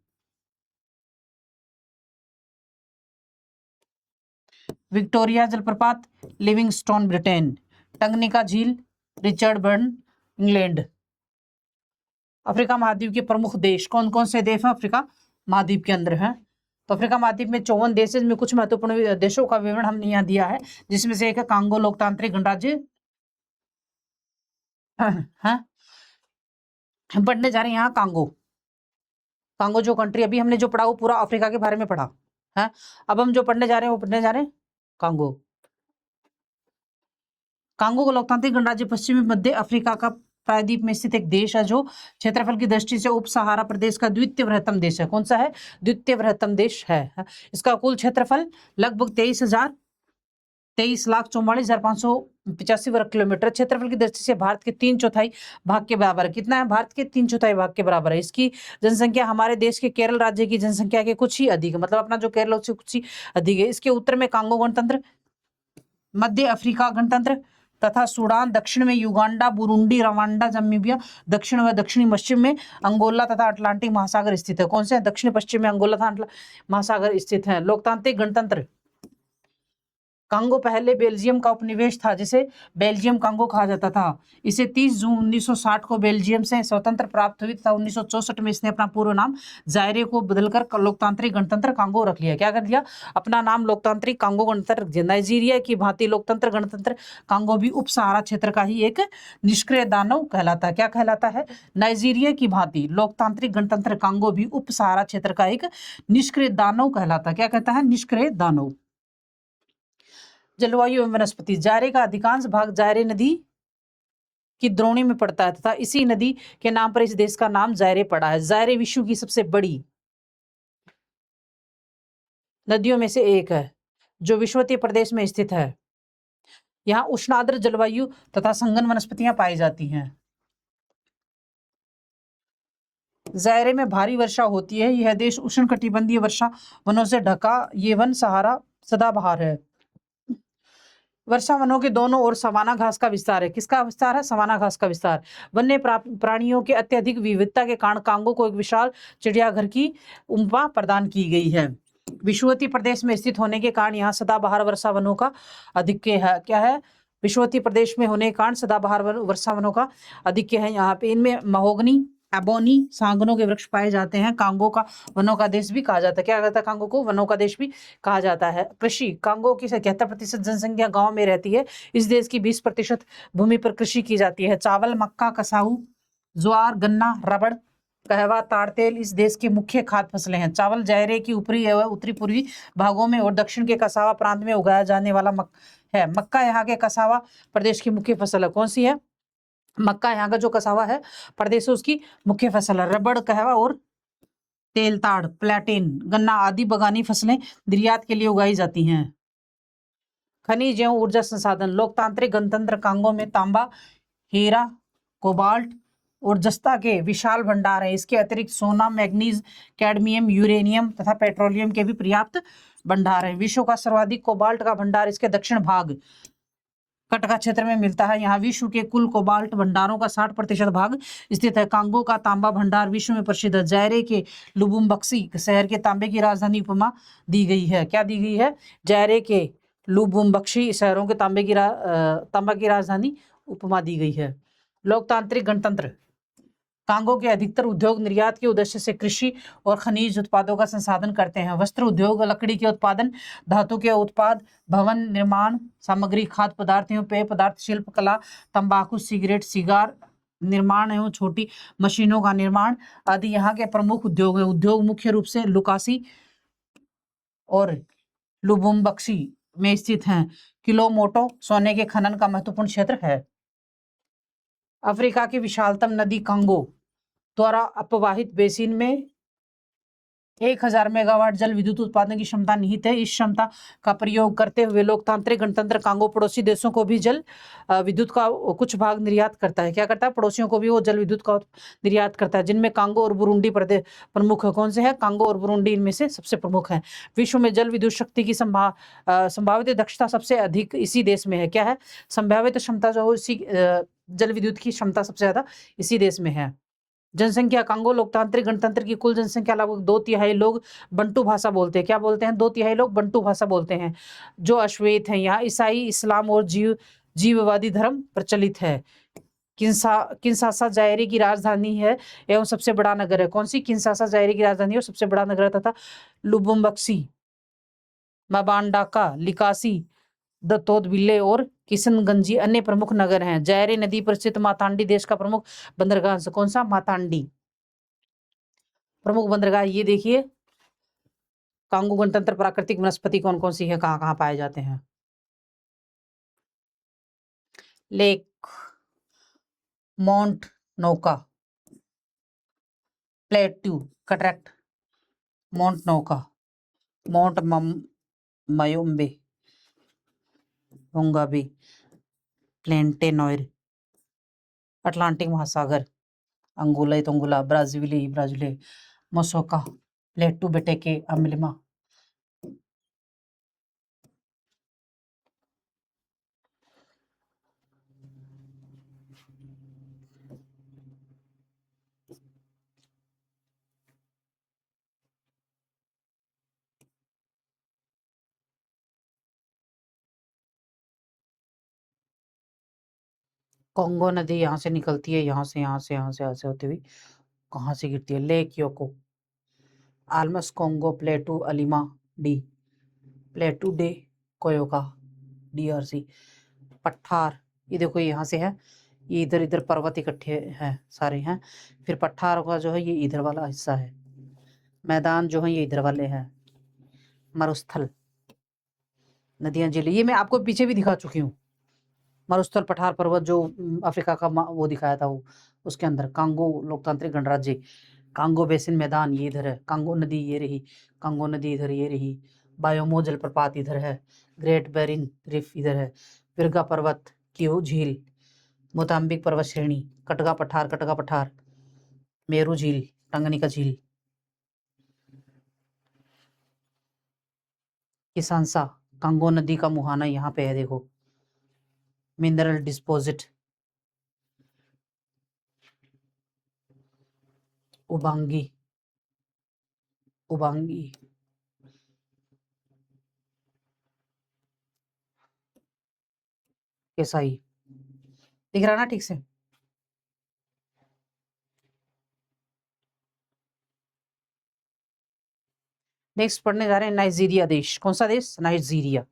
विक्टोरिया जलप्रपात लिविंगस्टोन, ब्रिटेन। टंगनिका झील रिचर्ड बर्न, इंग्लैंड। अफ्रीका महाद्वीप के प्रमुख देश कौन कौन से देश हैं अफ्रीका महाद्वीप के अंदर हैं? तो अफ्रीका महाद्वीप में 54 देश है, जिसमें कुछ महत्वपूर्ण देशों का विवरण हमने यहाँ दिया है, जिसमें से एक है कांगो लोकतांत्रिक गणराज्य। हाँ, हम पढ़ने जा रहे हैं यहाँ कांगो। कांगो जो कंट्री अभी हमने जो पढ़ा वो पूरा अफ्रीका के बारे में पढ़ा है। अब हम जो पढ़ने जा रहे हैं वो पढ़ने जा रहे हैं कांगो। कांगो को लोकतांत्रिक गणराज्य पश्चिमी मध्य अफ्रीका का प्रायद्वीप में स्थित एक देश है, जो क्षेत्रफल की दृष्टि से उप सहारा प्रदेश का द्वितीय बृहत्तम देश है। कौन सा है? द्वितीय बृहत्तम देश है। इसका कुल क्षेत्रफल लगभग 23,44,585 वर्ग किलोमीटर। क्षेत्रफल की दृष्टि से भारत के 3/4 भाग के बराबर है। कितना है? भारत के 3/4 भाग के बराबर है। इसकी जनसंख्या हमारे देश के केरल राज्य की जनसंख्या के कुछ ही अधिक है, मतलब अपना जो केरल उससे कुछ ही अधिक है। इसके उत्तर में कांगो गणतंत्र, मध्य अफ्रीका गणतंत्र तथा सूडान, दक्षिण में युगांडा, बुरुंडी, रवांडा, जाम्बिया, दक्षिण व दक्षिणी पश्चिम में अंगोला तथा अटलांटिक महासागर स्थित है। कौन से? दक्षिण पश्चिम में अंगोला तथा महासागर स्थित है। लोकतांत्रिक गणतंत्र कांगो पहले बेल्जियम का उपनिवेश था, जिसे बेल्जियम कांगो कहा जाता था। इसे 30 जून 1960 को बेल्जियम से स्वतंत्र प्राप्त हुई तथा 1964 में इसने अपना पूर्व नाम जायरे को बदलकर लोकतांत्रिक गणतंत्र कांगो रख लिया। क्या कर दिया? अपना नाम लोकतांत्रिक कांगो गणतंत्र रख दिया। नाइजीरिया की भांति लोकतंत्र गणतंत्र कांगो भी उप सहारा क्षेत्र का ही एक निष्क्रिय दानव कहलाता है। क्या कहलाता है? नाइजीरिया की भांति लोकतांत्रिक गणतंत्र कांगो भी उप सहारा क्षेत्र का एक निष्क्रिय दानव कहलाता है। क्या कहता है? निष्क्रिय दानव। जलवायु एवं वनस्पति। जायरे का अधिकांश भाग जायरे नदी की द्रोणी में पड़ता है तथा इसी नदी के नाम पर इस देश का नाम जायरे पड़ा है। जायरे विश्व की सबसे बड़ी नदियों में से एक है, जो विषुवतीय प्रदेश में स्थित है। यहाँ उष्णार्द्र जलवायु तथा संघन वनस्पतियां पाई जाती हैं। जायरे में भारी वर्षा होती है। यह देश उष्णकटिबंधीय वर्षा वनों से ढका ये वन सहारा सदाबहार है। वर्षा वनों के दोनों ओर सवाना घास का विस्तार है। किसका विस्तार है? सवाना घास का विस्तार। वन्य प्राणियों के अत्यधिक विविधता के कारण कांगो को एक विशाल चिड़ियाघर की उपमा प्रदान की गई है। विषुवतीय प्रदेश में स्थित होने के कारण यहाँ सदाबहार वर्षा वनों का अधिक है। क्या है? विषुवतीय प्रदेश में होने के कारण सदाबहार वर्षा वनों का अधिक है। यहाँ पे इनमें महोगनी, एबोनी, सांगनों के वृक्ष पाए जाते हैं। कांगो का वनों का देश भी कहा जाता है। क्या कहता है? कांगो को वनों का देश भी कहा जाता है। कृषि, कांगो की 71% जनसंख्या गांव में रहती है। इस देश की 20% भूमि पर कृषि की जाती है। चावल, मक्का, कसाऊ, ज्वार, गन्ना, रबड़, कहवा, ताड़, तेल इस देश की मुख्य खाद्य फसलें हैं। चावल जायरे की ऊपरी एवं उत्तरी पूर्वी भागों में और दक्षिण के कसावा प्रांत में उगाया जाने वाला है। मक्का यहाँ के कसावा प्रदेश की मुख्य फसल है। कौन सी है? मक्का यहाँ का जो कसावा है प्रदेश है उसकी मुख्य फसल है। रबड़, कहवा और तेल, ताड़, प्लेटिन, गन्ना आदि बगानी फसलें निर्यात के लिए उगाई जाती हैं। खनिज एवं ऊर्जा संसाधन, लोकतांत्रिक गणतंत्र कांगो में तांबा, हीरा, कोबाल्ट और जस्ता के विशाल भंडार है। इसके अतिरिक्त सोना, मैग्नीज, कैडमियम, यूरेनियम तथा पेट्रोलियम के भी पर्याप्त भंडार है। विश्व का सर्वाधिक कोबाल्ट का भंडार इसके दक्षिण भाग कटका क्षेत्र में मिलता है। यहाँ विश्व के कुल कोबाल्ट भंडारों का 60% भाग स्थित है। कांगो का तांबा भंडार विश्व में प्रसिद्ध है। जायरे के लुबुम्बक्सी शहर के तांबे की राजधानी उपमा दी गई है। क्या दी गई है? जायरे के लुबुम्बक्सी शहरों के तांबा की राजधानी उपमा दी गई है। लोकतांत्रिक गणतंत्र, कांगो के अधिकतर उद्योग निर्यात के उद्देश्य से कृषि और खनिज उत्पादों का संसाधन करते हैं। वस्त्र उद्योग, लकड़ी के उत्पादन, धातु के उत्पाद, भवन निर्माण सामग्री, खाद्य पदार्थ एवं पेय पदार्थ, शिल्प कला, तंबाकू, सिगरेट, सिगार निर्माण एवं छोटी मशीनों का निर्माण आदि यहाँ के प्रमुख उद्योग है। उद्योग मुख्य रूप से लुकासी और लुबुम्बक्सी में स्थित हैं। किलोमोटो सोने के खनन का महत्वपूर्ण क्षेत्र है। अफ्रीका की विशालतम नदी कांगो द्वारा अपवाहित बेसिन में 1000 मेगावाट जल विद्युत उत्पादन की क्षमता निहित है। इस क्षमता का प्रयोग करते हुए लोकतांत्रिक गणतंत्र कांगो पड़ोसी देशों को भी जल विद्युत का कुछ भाग निर्यात करता है। क्या करता है? पड़ोसियों को भी वो जल विद्युत का निर्यात करता है, जिनमें कांगो और बुरुंडी प्रदेश प्रमुख है। कौन से है? कांगो और बुरुंडी इनमें से सबसे प्रमुख है। विश्व में जल विद्युत शक्ति की संभावित दक्षता सबसे अधिक इसी देश में है। क्या है? संभावित क्षमता जो इसी जल विद्युत की क्षमता सबसे ज्यादा इसी देश में है। जनसंख्या, कांगो लोकतांत्रिक गणतंत्र की कुल जनसंख्या लगभग 2/3 लोग बंटू भाषा बोलते हैं। क्या बोलते हैं? 2/3 लोग बंटू भाषा बोलते हैं, जो अश्वेत हैं। यहाँ ईसाई, इस्लाम और जीववादी धर्म प्रचलित है। किंशासा जायरे की राजधानी है एवं सबसे बड़ा नगर है। कौन सी? किंशासा जायरे की राजधानी और सबसे बड़ा नगर है। तथा लुबुम्बक्सी, मबांडाका, लिकासी, दत्तोदबिल्ले और किशनगंजी अन्य प्रमुख नगर हैं। जायरे नदी पर स्थित मातांडी देश का प्रमुख बंदरगाह है। कौन सा? मातांडी प्रमुख बंदरगाह। ये देखिए, कांगो गणतंत्र प्राकृतिक वनस्पति कौन कौन सी है, कहाँ कहाँ पाए जाते हैं? लेक माउंट नौका, प्लेट्यू, कटरेक्ट, माउंट नौका, माउंट मयोम्बे, होंगाबे, प्लेंटेनोयर, अटलांटिक महासागर, अंगोला तोंगुला, ब्राजीले, मसोका, प्लेटू बेटेके, अम्लिमा। कांगो नदी यहाँ से निकलती है, यहाँ से होती हुई कहाँ से गिरती है? लेक योको, आल्मस, कांगो, प्लेटू, अलिमा, डी, प्लेटू डे कोयोका, DRC, पठार। ये देखो यहाँ से है, ये इधर इधर पर्वत इकट्ठे हैं सारे हैं। फिर पठार का जो है ये इधर वाला हिस्सा है। मैदान जो है ये इधर वाले हैं। मरुस्थल, नदियां, झीलें, ये मैं आपको पीछे भी दिखा चुकी हूँ। मरुस्थल, पठार पर्वत जो अफ्रीका का वो दिखाया था, वो उसके अंदर कांगो लोकतांत्रिक गणराज्य। कांगो बेसिन मैदान ये इधर है। कांगो नदी ये रही, कांगो नदी इधर ये रही। बायोमो जलप्रपात इधर है। ग्रेट बेरिन रिफ इधर है। विरगा पर्वत, क्यू झील, मोजाम्बिक पर्वत श्रेणी, कटगा पठार, मेरू झील, टंगनिका झील, किसानसा, कांगो नदी का मुहाना यहाँ पे है। देखो, मिनरल डिस्पोजिट, उबांगी, ऐसा ही दिख रहा ना ठीक से। नेक्स्ट पढ़ने जा रहे हैं नाइजीरिया देश। कौन सा देश? नाइजीरिया।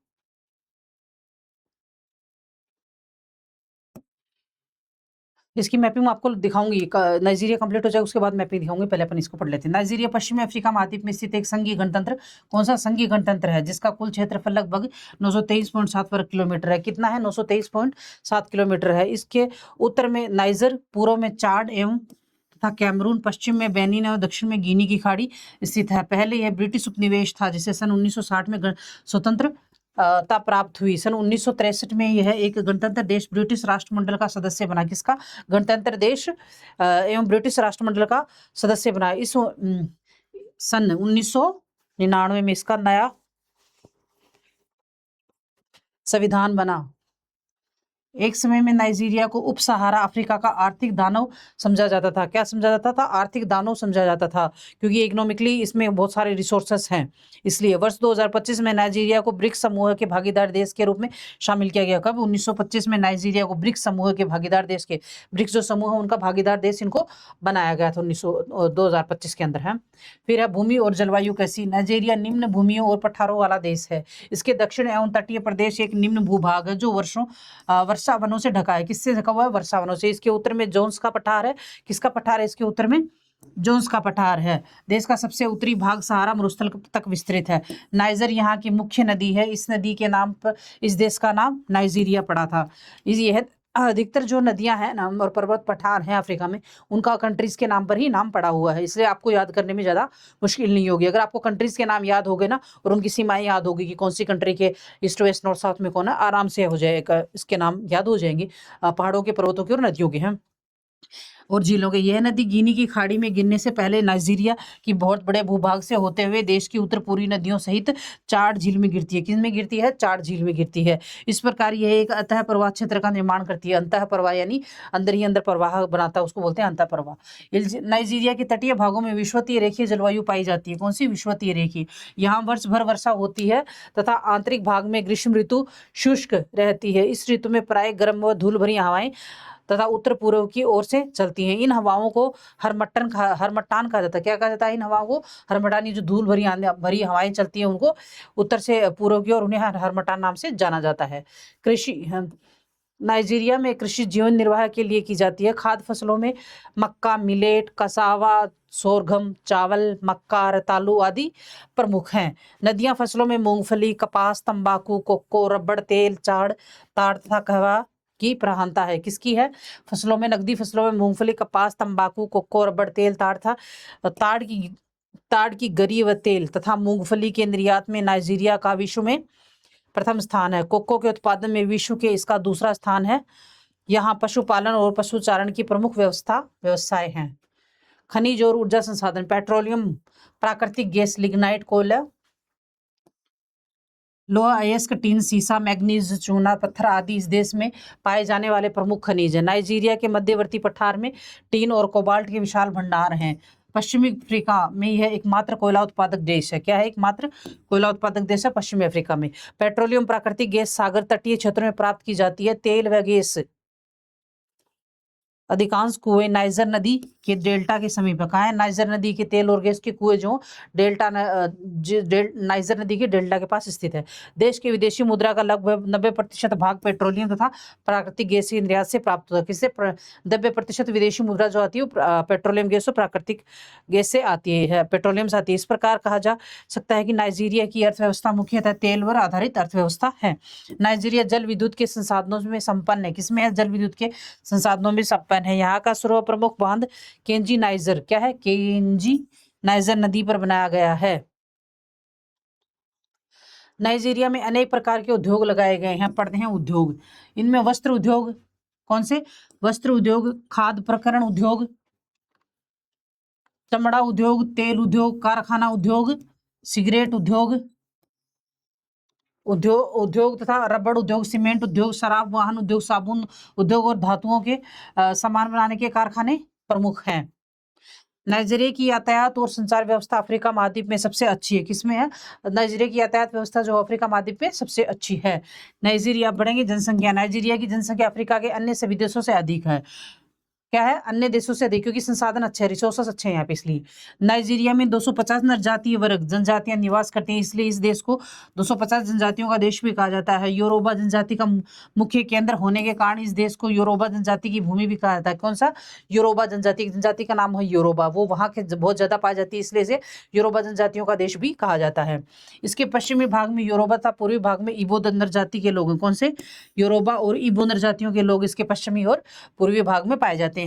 इसकी मैपिंग मैं आपको दिखाऊंगी। नाइजीरिया कंप्लीट हो जाए उसके बाद मैपिंग दिखाऊंगी, पहले अपन इसको पढ़ लेते हैं। नाइजीरिया पश्चिमी अफ्रीका महाद्वीप में स्थित एक संघीय गणतंत्र। कौन सा संघीय गणतंत्र है? जिसका कुल क्षेत्रफल लगभग 923.7 वर्ग किलोमीटर है। कितना है? 923.7 किलोमीटर है। इसके उत्तर में नाइजर, पूर्व में चाड एवं तथा कैमरून, पश्चिम में बेनिन और दक्षिण में गिनी की खाड़ी स्थित है। पहले यह ब्रिटिश उपनिवेश था जिसे सन 1960 में स्वतंत्र ता प्राप्त हुई। सन 1963 में यह एक गणतंत्र देश ब्रिटिश राष्ट्रमंडल का सदस्य बना। किसका? गणतंत्र देश एवं ब्रिटिश राष्ट्रमंडल का सदस्य बना। इस सन 1999 में इसका नया संविधान बना। एक समय में नाइजीरिया को उप सहारा अफ्रीका का आर्थिक दानव समझा जाता था। क्या समझा जाता था? आर्थिक दानव समझा जाता था, क्योंकि इकोनॉमिकली इसमें बहुत सारे रिसोर्सेस हैं। इसलिए वर्ष 2025 में नाइजीरिया को ब्रिक्स समूह के भागीदार देश के रूप में शामिल किया गया। कब? 1925 में नाइजीरिया को ब्रिक्स समूह के भागीदार देश के, ब्रिक्स जो समूह है उनका भागीदार देश इनको बनाया गया था 2025 के अंदर है। फिर है भूमि और जलवायु कैसी? नाइजीरिया निम्न भूमियों और पठारों वाला देश है। इसके दक्षिण एवं तटीय प्रदेश एक निम्न भूभाग है जो वर्षा वनों से ढका है। किससे ढका हुआ है? वर्षा वनों से। इसके उत्तर में जोन्स का पठार है। किसका पठार है इसके उत्तर में? जोन्स का पठार है। देश का सबसे उत्तरी भाग सहारा मरुस्थल तक विस्तृत है। नाइजर यहाँ की मुख्य नदी है। इस नदी के नाम पर इस देश का नाम नाइजीरिया पड़ा था। यह अधिकतर जो नदियां हैं ना और पर्वत पठार हैं अफ्रीका में, उनका कंट्रीज के नाम पर ही नाम पड़ा हुआ है। इसलिए आपको याद करने में ज़्यादा मुश्किल नहीं होगी। अगर आपको कंट्रीज के नाम याद हो गए ना और उनकी सीमाएं याद होगी कि कौन सी कंट्री के ईस्ट वेस्ट नॉर्थ साउथ में कौन है, आराम से हो जाएगा, इसके नाम याद हो जाएंगे, पहाड़ों के, पर्वतों के और नदियों के हैं और झीलों के। यह नदी गिनी की खाड़ी में गिरने से पहले नाइजीरिया की बहुत बड़े भूभाग से होते हुए देश की उत्तर पूर्वी नदियों सहित चाड झील में गिरती है। किस में गिरती है? चाड झील में गिरती है। इस प्रकार यह एक अंतः प्रवाह क्षेत्र का निर्माण करती है। अंतः प्रवाह यानी अंदर ही अंदर प्रवाह बनाता है, उसको बोलते हैं अंतः प्रवाह। नाइजीरिया के तटीय भागों में विषुवतीय रेखीय जलवायु पाई जाती है। कौन सी? विषुवतीय रेखीय। यहाँ वर्ष भर वर्षा होती है तथा आंतरिक भाग में ग्रीष्म ऋतु शुष्क रहती है। इस ऋतु में प्राय गर्म व धूल भरी हवाएं तथा उत्तर पूर्व की ओर से चलती हैं। इन हवाओं को हरमट्टान कहा जाता है। क्या कहा जाता है इन हवाओं को? हरमट्टान। जो धूल भरी हवाएं चलती हैं उनको उत्तर से पूर्व की ओर, उन्हें हरमट्टान नाम से जाना जाता है। कृषि नाइजीरिया में कृषि जीवन निर्वाह के लिए की जाती है। खाद्य फसलों में मक्का, मिलेट, कसावा, सोरघम, चावल, मक्का, रतालू आदि प्रमुख हैं। नदियां फसलों में मूंगफली, कपास, तंबाकू, कोको, रबड़, तेल, ताड़ तथा कहवा की प्रधानता है। किसकी है? फसलों में, नकदी फसलों में मूंगफली, कपास, तंबाकू, कोको, रबड़, तेल, ताड़ की गरी व तेल तथा मूंगफली के निर्यात में नाइजीरिया का विश्व में प्रथम स्थान है। कोको के उत्पादन में विश्व के इसका दूसरा स्थान है। यहाँ पशुपालन और पशुचारण की प्रमुख व्यवसाय हैं। खनिज और ऊर्जा संसाधन, पेट्रोलियम, प्राकृतिक गैस, लिग्नाइट, कोयला, लोहा, अयस्क, टीन, सीसा, मैग्नीज, चूना पत्थर आदि इस देश में पाए जाने वाले प्रमुख खनिज हैं। नाइजीरिया के मध्यवर्ती पठार में टीन और कोबाल्ट के विशाल भंडार हैं। पश्चिमी अफ्रीका में यह एकमात्र कोयला उत्पादक देश है। क्या है? एकमात्र कोयला उत्पादक देश है पश्चिमी अफ्रीका में। पेट्रोलियम, प्राकृतिक गैस सागर तटीय क्षेत्रों में प्राप्त की जाती है। तेल व गैस अधिकांश कुएं नाइजर नदी के डेल्टा के समीप है। कहाँ है? नाइजर नदी के तेल और गैस के कुएं जो नाइजर नदी के डेल्टा के पास स्थित है। देश के विदेशी मुद्रा का लगभग 90% भाग पेट्रोलियम तथा प्राकृतिक गैस के निर्यात से प्राप्त होता है। किससे? 90% विदेशी मुद्रा जो आती है पेट्रोलियम गैस और प्राकृतिक गैस से आती है, पेट्रोलियम से आती है। इस प्रकार कहा जा सकता है कि नाइजीरिया की अर्थव्यवस्था मुख्यतः तेल पर आधारित अर्थव्यवस्था है। नाइजीरिया जल विद्युत के संसाधनों में संपन्न है। किसमें है? जल विद्युत के संसाधनों में संपन्न है। यहाँ का सर्वप्रमुख बांध केंजी नाइजर, क्या है? केंजी नाइजर नदी पर बनाया गया है। नाइजीरिया में अनेक प्रकार के उद्योग लगाए गए हैं। पढ़ते हैं उद्योग। इनमें वस्त्र उद्योग, कौन से? वस्त्र उद्योग, खाद्य प्रकरण उद्योग, चमड़ा उद्योग, तेल उद्योग, कारखाना उद्योग, सिगरेट उद्योग तथा रबड़ उद्योग, सीमेंट उद्योग, शराब, वाहन उद्योग, साबुन उद्योग और धातुओं के सामान बनाने के कारखाने प्रमुख हैं। नाइजीरिया की यातायात और संचार व्यवस्था अफ्रीका महाद्वीप में सबसे अच्छी है। किसमें है? नाइजीरिया की यातायात व्यवस्था जो अफ्रीका महाद्वीप में सबसे अच्छी है। नाइजीरिया बढ़ेंगे जनसंख्या, नाइजीरिया की जनसंख्या अफ्रीका के अन्य सभी देशों से अधिक है। क्या है? अन्य देशों से अधिक, क्योंकि संसाधन अच्छे हैं, रिसोर्सेस अच्छे हैं यहाँ पे, इसलिए। नाइजीरिया में 250 जनजातीय वर्ग जनजातियां निवास करते हैं, इसलिए इस देश को 250 जनजातियों का देश भी कहा जाता है। योरोबा जनजाति का मुख्य केंद्र होने के कारण इस देश को योरोबा जनजाति की भूमि भी कहा जाता है। कौन सा? योरोबा जनजाति का नाम है योरोबा, वो वहाँ के बहुत ज्यादा पाई जाती है, इसलिए इसे योरोबा जनजातियों का देश भी कहा जाता है। इसके पश्चिमी भाग में योरोबा तथा पूर्वी भाग में इबो जनजाति के लोग हैं। कौन से? योरोबा और इबो जनजातियों के लोग इसके पश्चिमी और पूर्वी भाग में पाए जाते हैं।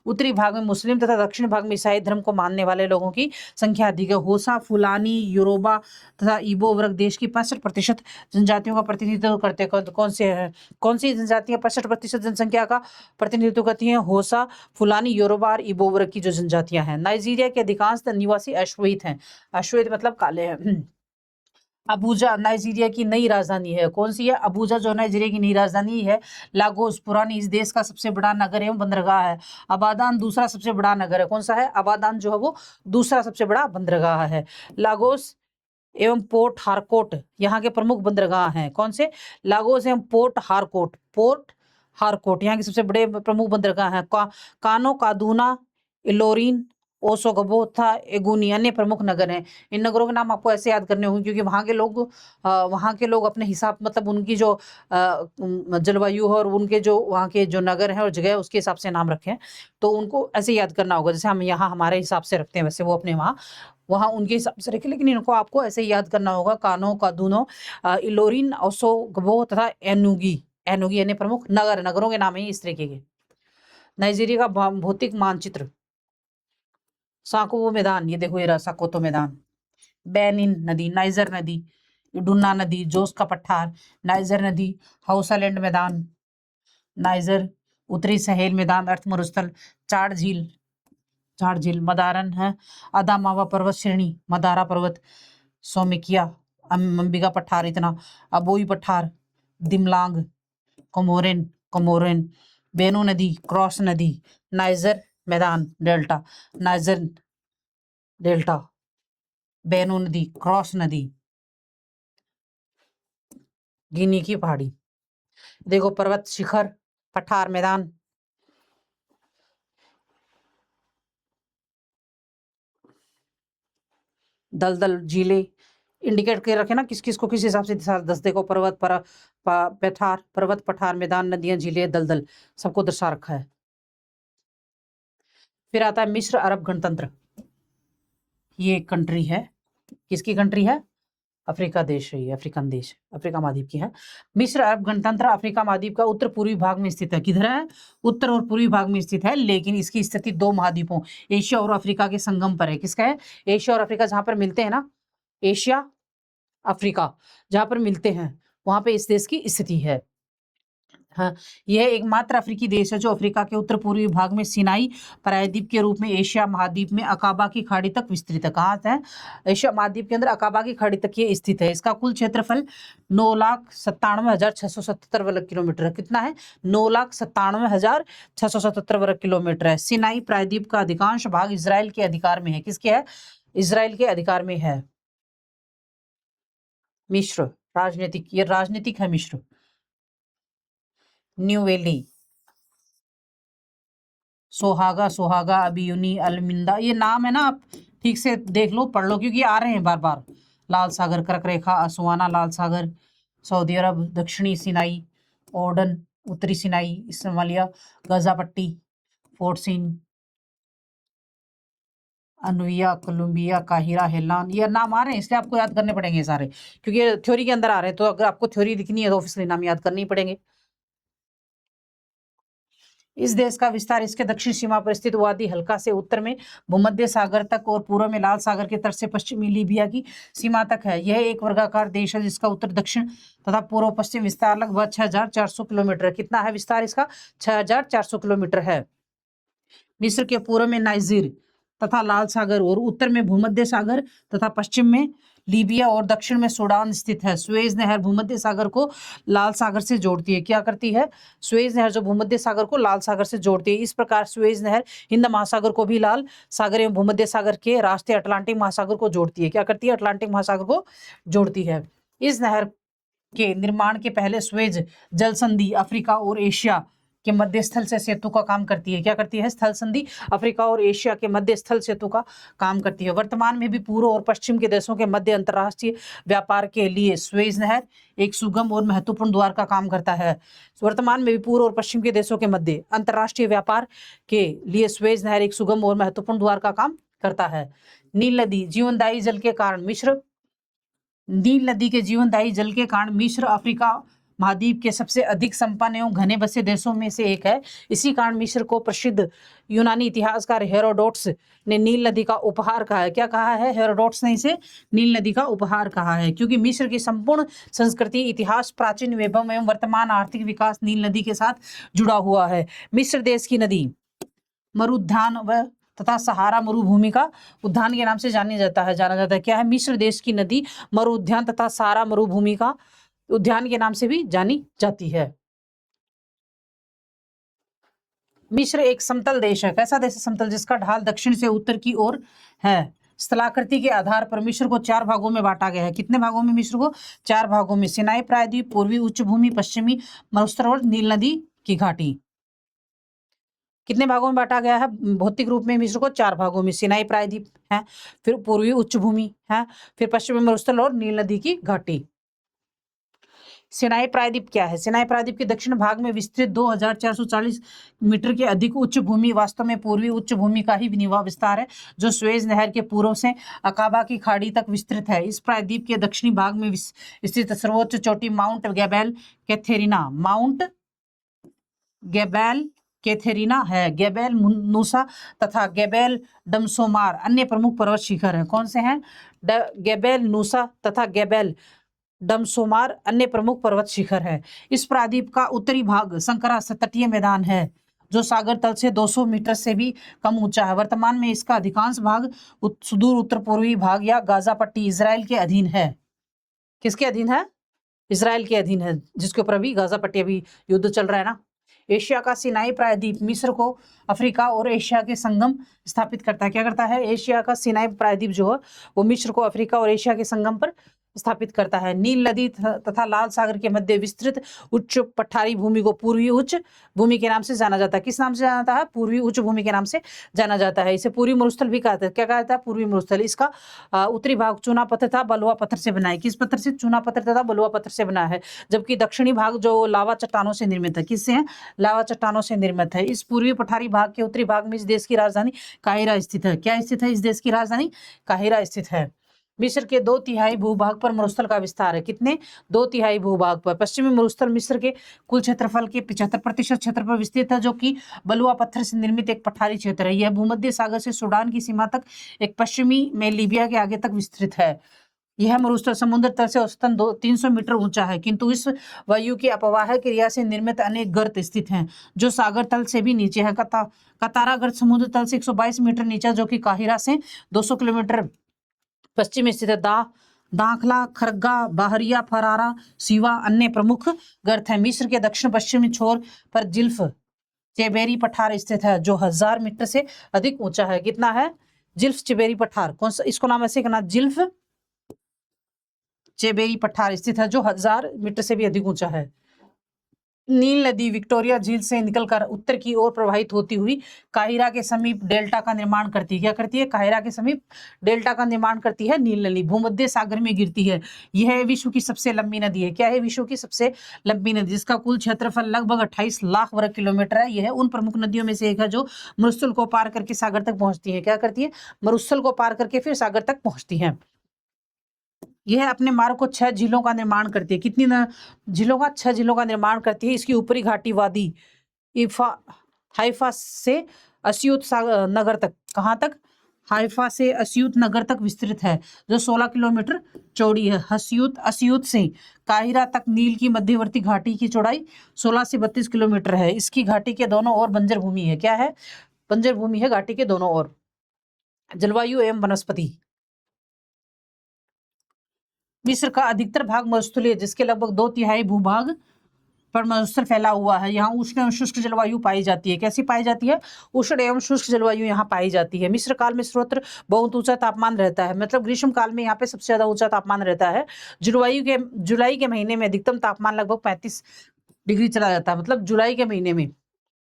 उत्तरी भाग में मुस्लिम तथा दक्षिण भाग में ईसाई धर्म को मानने वाले लोगों की संख्या अधिक है। होसा, फुलानी, योरोबा तथा इबो वर्ग देश की 65% जनजातियों का प्रतिनिधित्व करते हैं। कौन से हैं? कौन सी जनजातियां 65% जनसंख्या का प्रतिनिधित्व करती हैं? होसा, फुलानी, योरोबा और इबो वर्ग की जो जनजातियां हैं। नाइजीरिया के अधिकांश निवासी अश्वेत हैं। अश्वेत मतलब काले हैं। अबूजा नाइजीरिया की नई राजधानी है। कौन सी है? अबूजा जो नाइजीरिया की नई राजधानी है। लागोस पुरानी इस देश का सबसे बड़ा नगर एवं बंदरगाह है। अबादान दूसरा सबसे बड़ा नगर है। कौन सा है? अबादान जो है वो दूसरा सबसे बड़ा बंदरगाह है। लागोस एवं पोर्ट हारकोट यहाँ के प्रमुख बंदरगाह हैं। कौन से? लागोस एवं पोर्ट हारकोट यहाँ के सबसे बड़े प्रमुख बंदरगाह हैं। कानो, कादूना, इलोरिन, ओसोगबो तथा एगुनी अन्य प्रमुख नगर हैं। इन नगरों के नाम आपको ऐसे याद करने होंगे, क्योंकि वहाँ के लोग अपने हिसाब, मतलब उनकी जो जलवायु है और उनके जो वहाँ के जो नगर हैं और जगह है उसके हिसाब से नाम रखे हैं, तो उनको ऐसे याद करना होगा। जैसे हम यहाँ हमारे हिसाब से रखते हैं, वैसे वो अपने वहाँ उनके हिसाब से रखे, लेकिन इनको आपको ऐसे ही याद करना होगा। कानो, कादूनो, इलोरिन, ओसोगबो तथा एनुगी यानी प्रमुख नगरों के नाम है इस तरीके के। नाइजीरिया का भौतिक मानचित्र। साकोवो मैदान, ये देखो, ये रहा साकोतो मैदान। बेनिन नदी, नाइजर नदी, डुन्ना नदी, जोस का पठार, नाइजर नदी, हाउसालैंड मैदान, नाइजर, उत्तरी सहेल मैदान, अर्थ मरुस्थल, चार झील, मदारन है, अदामावा पर्वत श्रेणी, मदारा पर्वत, सोमिकिया, अंबिका पठार, इतना, अबोई पठार, दिमलांग, कोमोरेन, बेनो नदी, क्रॉस नदी, नाइजर मैदान, डेल्टा, बेनो नदी, क्रॉस नदी, गिनी की पहाड़ी। देखो, पर्वत शिखर, पठार मैदान, दलदल, झीलें इंडिकेट कर रखे ना, किस किस को किस हिसाब से दस। देखो, पर्वत, पठार मैदान, नदियां, झीलें, दलदल, सबको दर्शा रखा है। फिर आता है मिस्र अरब गणतंत्र। ये एक कंट्री है। किसकी कंट्री है? अफ्रीका देश है, ये अफ्रीकन देश, अफ्रीका महाद्वीप की है। मिस्र अरब गणतंत्र अफ्रीका महाद्वीप का उत्तर पूर्वी भाग में स्थित है। किधर है? उत्तर और पूर्वी भाग में स्थित है, लेकिन इसकी स्थिति दो महाद्वीपों एशिया और अफ्रीका के संगम पर है। किसका है? एशिया और अफ्रीका जहां पर मिलते हैं ना, एशिया अफ्रीका जहां पर मिलते हैं, वहां पे इस देश की स्थिति है। हाँ, यह एकमात्र अफ्रीकी देश है जो अफ्रीका के उत्तर पूर्वी भाग में सिनाई प्रायद्वीप के रूप में एशिया महाद्वीप में अकाबा की खाड़ी तक विस्तृत है। कहाँ है? एशिया महाद्वीप के अंदर अकाबा की खाड़ी तक ये स्थित है। इसका कुल क्षेत्रफल 9,97,677 वर्ग किलोमीटर है। कितना है? 9,97,677 वर्ग किलोमीटर है। सिनाई प्रायद्वीप का अधिकांश भाग इजराइल के अधिकार में है। किसके है? इजराइल के अधिकार में है। मिस्र राजनीतिक, ये राजनीतिक है मिस्र। न्यू वेली, सोहागा, अबियूनी, अलमिंदा, ये नाम है ना, आप ठीक से देख लो, पढ़ लो, क्योंकि आ रहे हैं बार बार। लाल सागर, कर्क रेखा, असवाना, लाल सागर, सऊदी अरब, दक्षिणी सिनाई, ओर्डन, उत्तरी सिनाई, सोमालिया, गाजा पट्टी, fort scene, Anuya, Colombia, Cairo, हेलान, ये नाम आ रहे हैं, इसलिए आपको याद करने पड़ेंगे सारे, क्योंकि ये थ्योरी के अंदर आ रहे हैं। तो अगर आपको थ्योरी लिखनी है तो ऑब्वियसली नाम याद करने ही पड़ेंगे। इस देश का विस्तार इसके दक्षिण सीमा पर स्थित वादी हल्का से उत्तर में भूमध्य सागर तक और पूर्व में लाल सागर के तट से पश्चिमी लीबिया की सीमा तक है। यह एक वर्गाकार देश है जिसका उत्तर दक्षिण तथा पूर्व पश्चिम विस्तार लगभग 6,400 किलोमीटर है। कितना है विस्तार इसका? 6,400 किलोमीटर है। मिस्र के पूर्व में नाइजीर, तथा लाल सागर, और उत्तर में भूमध्य सागर तथा पश्चिम में लीबिया और दक्षिण में सूडान स्थित है। सुएज नहर भूमध्य सागर को लाल सागर से जोड़ती है। क्या करती है? सुएज नहर जो भूमध्य सागर को लाल सागर से जोड़ती है। इस प्रकार सुएज नहर हिंद महासागर को भी लाल सागर एवं भूमध्य सागर के रास्ते अटलांटिक महासागर को जोड़ती है। क्या करती है? अटलांटिक महासागर को जोड़ती है। इस नहर के निर्माण के पहले सुएज जल संधि अफ्रीका और एशिया के मध्य स्थल से सेतु का काम करती है। क्या करती है? स्थल संधि अफ्रीका और एशिया के मध्य स्थल सेतु का काम करती है। वर्तमान में भी पूर्व और पश्चिम के देशों के मध्य अंतर्राष्ट्रीय व्यापार के लिए सुएज नहर एक सुगम और महत्वपूर्ण द्वार का काम करता है। वर्तमान में भी पूर्व और पश्चिम के देशों के मध्य अंतर्राष्ट्रीय व्यापार के लिए सुएज नहर एक सुगम और महत्वपूर्ण द्वार का काम करता है। नील नदी जीवनदायी जल के कारण नील नदी के जीवनदायी जल के कारण मिस्र अफ्रीका महाद्वीप के सबसे अधिक संपन्न एवं घने बसे देशों में से एक है। इसी कारण मिस्र को प्रसिद्ध यूनानी इतिहासकार हेरोडोटस ने नील नदी का उपहार कहा है। क्या कहा है? हेरोडोटस ने इसे नील नदी का उपहार कहा है, क्योंकि मिस्र की संपूर्ण संस्कृति, इतिहास, प्राचीन वैभव एवं वर्तमान आर्थिक विकास नील नदी के साथ जुड़ा हुआ है। मिस्र देश की नदी मरुद्यान व तथा सहारा मरुभूमि का उद्यान के नाम से जाना जाता है। क्या है? मिस्र देश की नदी मरुद्यान तथा सहारा मरुभूमि का उद्यान के नाम से भी जानी जाती है। मिस्र एक समतल देश है। कैसा देश है? समतल, जिसका ढाल दक्षिण से उत्तर की ओर है। स्थलाकृति के आधार पर मिस्र को 4 भागों में बांटा गया है। कितने भागों में? मिस्र को 4 भागों में। सिनाई प्रायद्वीप, पूर्वी उच्च भूमि, पश्चिमी मरुस्थल, नील नदी की घाटी। कितने भागों में बांटा गया है? भौतिक रूप में मिस्र को 4 भागों में। सिनाई प्रायद्वीप है, फिर पूर्वी उच्च भूमि है, फिर पश्चिमी मरुस्थल और नील नदी की घाटी। सिनाई प्रायद्वीप क्या है? सिनाई प्रायद्वीप के दक्षिण भाग में विस्तृत 2440 मीटर के अधिक उच्च भूमि वास्तव में पूर्वी उच्च भूमि का ही विस्तार है, जो सुएज नहर के पूर्व से अकाबा की खाड़ी तक विस्तृत है। इस प्रायद्वीप के दक्षिणी भाग में स्थित सर्वोच्च चोटी माउंट गैबेल कैथेरिना है। गेबेल नूसा तथा गेबेल डमसोमार अन्य प्रमुख पर्वत शिखर हैं। कौन से हैं? गेबेल नूसा तथा गेबेल डमसोमार अन्य प्रमुख पर्वत शिखर है। इस प्रायद्वीप का उत्तरी भाग संकरा तटीय मैदान है, जो सागर तल से 200 मीटर से भी कम ऊंचा है। वर्तमान में इसका अधिकांश भाग सुदूर उत्तर पूर्वी भाग या गाजा पट्टी इजराइल के अधीन है। किसके अधीन है? इजराइल के अधीन है, जिसके ऊपर अभी गाजा पट्टी अभी युद्ध चल रहा है ना। एशिया का सिनाई प्रायद्वीप मिस्र को अफ्रीका और एशिया के संगम स्थापित करता है। क्या करता है? एशिया का सिनाई प्रायद्वीप जो है वो मिस्र को अफ्रीका और एशिया के संगम पर स्थापित करता है। नील नदी तथा लाल सागर के मध्य विस्तृत उच्च पठारी भूमि को पूर्वी उच्च भूमि के नाम से जाना जाता है। किस नाम से जाना जाता है? पूर्वी उच्च भूमि के नाम से जाना जाता है। इसे पूर्वी मरुस्थल भी कहते हैं। क्या कहता है? पूर्वी मरुस्थल। इसका उत्तरी भाग चूना पत्थर तथा बलुआ पत्थर से बना है। किस पत्थर से? चूना पत्थर तथा बलुआ पत्थर से बना है। जबकि दक्षिणी भाग जो लावा चट्टानों से निर्मित है। किससे है? लावा चट्टानों से निर्मित है। इस पूर्वी पठारी भाग के उत्तरी भाग में इस देश की राजधानी काहिरा स्थित है। क्या स्थित है? इस देश की राजधानी काहिरा स्थित है। मिस्र के 2/3 भूभाग पर मरुस्थल का विस्तार है। कितने? 2/3 भूभाग पर। पश्चिमी मरुस्थल मिस्र के कुल क्षेत्रफल के 75% क्षेत्र पर विस्तृत है, जो कि बलुआ पत्थर से निर्मित एक पठारी क्षेत्र है। यह भूमध्य सागर से सूडान की सीमा तक एक पश्चिमी में लीबिया के आगे तक विस्तृत है। यह मरुस्थल समुद्र तल से औसतन 300 मीटर ऊंचा है, किंतु इस वायु की अपवाह क्रिया से निर्मित अनेक गर्त स्थित हैं, जो सागर तल से भी नीचे है। कतारा गर्त समुद्र तल से 122 मीटर नीचे, जो कि काहिरा से 200 किलोमीटर पश्चिम में स्थित है। दाखला, खरगा, बाहरिया, फरारा, सिवा अन्य प्रमुख गर्त हैं। मिस्र के दक्षिण पश्चिमी छोर पर जिल्फ चेबेरी पठार स्थित है, जो 1000 मीटर से अधिक ऊंचा है। कितना है? जिल्फ चेबेरी पठार। कौन सा? इसको नाम ऐसे कहना, जिल्फ चेबेरी पठार स्थित है, जो 1000 मीटर से भी अधिक ऊंचा है। नील नदी विक्टोरिया झील से निकलकर उत्तर की ओर प्रवाहित होती हुई काहिरा के समीप डेल्टा का निर्माण करती है। क्या करती है? काहिरा के समीप डेल्टा का निर्माण करती है। नील नदी भूमध्य सागर में गिरती है। यह विश्व की सबसे लंबी नदी है। क्या है? विश्व की सबसे लंबी नदी, जिसका कुल क्षेत्रफल लगभग 28 लाख वर्ग किलोमीटर है। यह उन प्रमुख नदियों में से एक है जो मरुस्थल को पार करके सागर तक पहुंचती है। क्या करती है? मरुस्थल को पार करके फिर सागर तक पहुंचती है। यह अपने मार्ग को 6 झीलों का निर्माण करती है। कितनी झीलों का? 6 झीलों का निर्माण करती है। इसकी ऊपरी घाटी वादी हाइफा से अस्यूत नगर तक, कहाँ तक? हाइफा से अस्यूत नगर तक विस्तृत है, जो 16 किलोमीटर चौड़ी है। अस्यूत से काहिरा तक नील की मध्यवर्ती घाटी की चौड़ाई 16 से 32 किलोमीटर है। इसकी घाटी के दोनों ओर बंजर भूमि है। क्या है? बंजर भूमि है घाटी के दोनों ओर। जलवायु एवं वनस्पति। मिस्र का अधिकतर भाग मरुस्थलीय, जिसके लगभग 2/3 भूभाग पर मरुस्थल फैला हुआ है। यहाँ उष्ण एवं शुष्क जलवायु पाई जाती है। कैसी पाई जाती है? उष्ण एवं शुष्क जलवायु यहाँ पाई जाती है। मिस्र काल में सर्वत्र बहुत ऊंचा तापमान रहता है, मतलब ग्रीष्म काल में यहाँ पे सबसे ज्यादा ऊंचा तापमान रहता है। जुलाई के महीने में अधिकतम तापमान लगभग 35 डिग्री चला जाता है, मतलब जुलाई के महीने में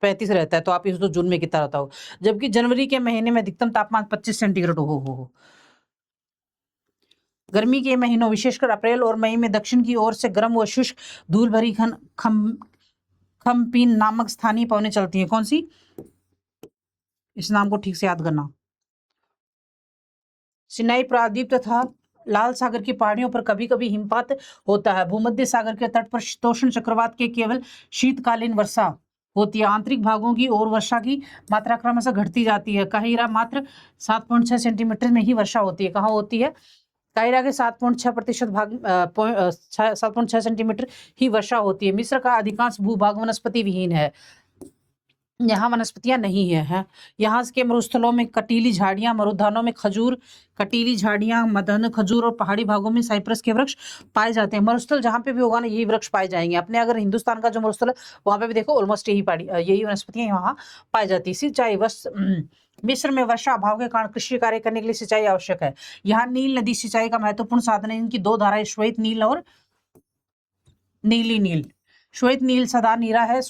35 रहता है, तो आप इस तो जून में कितना रहता हो। जबकि जनवरी के महीने में अधिकतम तापमान 25 सेंटीग्रेड हो। गर्मी के महीनों विशेषकर अप्रैल और मई में दक्षिण की ओर से गर्म व शुष्क धूल भरी खमपीन नामक स्थानीय पवनें चलती हैं। कौन सी? इस नाम को ठीक से याद करना। सिनाई प्रायद्वीप तथा लाल सागर की पहाड़ियों पर कभी कभी हिमपात होता है। भूमध्य सागर के तट पर शीतोष्ण चक्रवात के केवल शीतकालीन वर्षा होती है। आंतरिक भागों की ओर वर्षा की मात्रा क्रमशः घटती जाती है। काहिरा मात्र 7.6 सेंटीमीटर में ही वर्षा होती है। कहाँ होती है? काहिरा के 7.6% भाग 7.6 सेंटीमीटर ही वर्षा होती है। मिस्र का अधिकांश भूभाग वनस्पति विहीन है, यहाँ वनस्पतियां नहीं है। यहाँ के मरुस्थलों में कटीली झाड़ियां, मरुद्यानों में खजूर, कटीली झाड़ियां, मदन खजूर और पहाड़ी भागों में साइप्रस के वृक्ष पाए जाते हैं। मरुस्थल जहाँ पे भी होगा ना, यही वृक्ष पाए जाएंगे। अपने अगर हिंदुस्तान का जो मरुस्थल है वहां पे भी देखो ऑलमोस्ट यही वनस्पतियां यहाँ पाई जाती है। सिंचाई मिस्र में वर्षा अभाव के कारण कृषि कार्य करने के लिए सिंचाई आवश्यक है। यहाँ नील नदी सिंचाई का महत्वपूर्ण साधन है। इनकी 2 धाराएं श्वेत नील और नीली नील। श्वेत नील सदा नीरा है।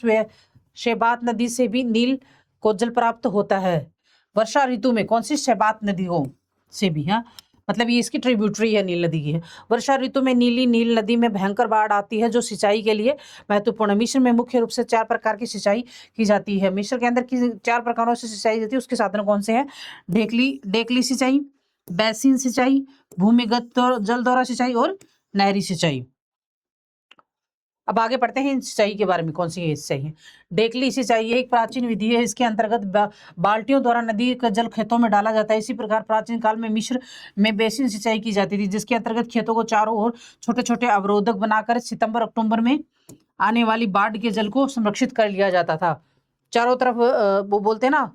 शेबात नदी से भी नील को जल प्राप्त होता है। वर्षा ऋतु में कौन सी? शेबात नदियों से भी, हाँ, मतलब ये इसकी ट्रिब्यूटरी है, नील नदी की है। वर्षा ऋतु में नील नदी में भयंकर बाढ़ आती है, जो सिंचाई के लिए महत्वपूर्ण है। मिस्र में मुख्य रूप से 4 प्रकार की सिंचाई की जाती है। मिस्र के अंदर की 4 प्रकारों से सिंचाई जाती है। उसके साधन कौन से हैं? डेकली सिंचाई, बेसिन सिंचाई, भूमिगत जल द्वारा सिंचाई और नहरी सिंचाई। अब आगे पढ़ते हैं इन सिंचाई के बारे में। कौन सी सिंचाई है? डेकली सिंचाई एक प्राचीन विधि है। इसके अंतर्गत बाल्टियों द्वारा नदी का जल खेतों में डाला जाता है। इसी प्रकार प्राचीन काल में मिस्र में बेसिन सिंचाई की जाती थी, जिसके अंतर्गत खेतों को चारों ओर छोटे छोटे अवरोधक बनाकर सितंबर अक्टूबर में आने वाली बाढ़ के जल को संरक्षित कर लिया जाता था। चारों तरफ वो बोलते हैं ना,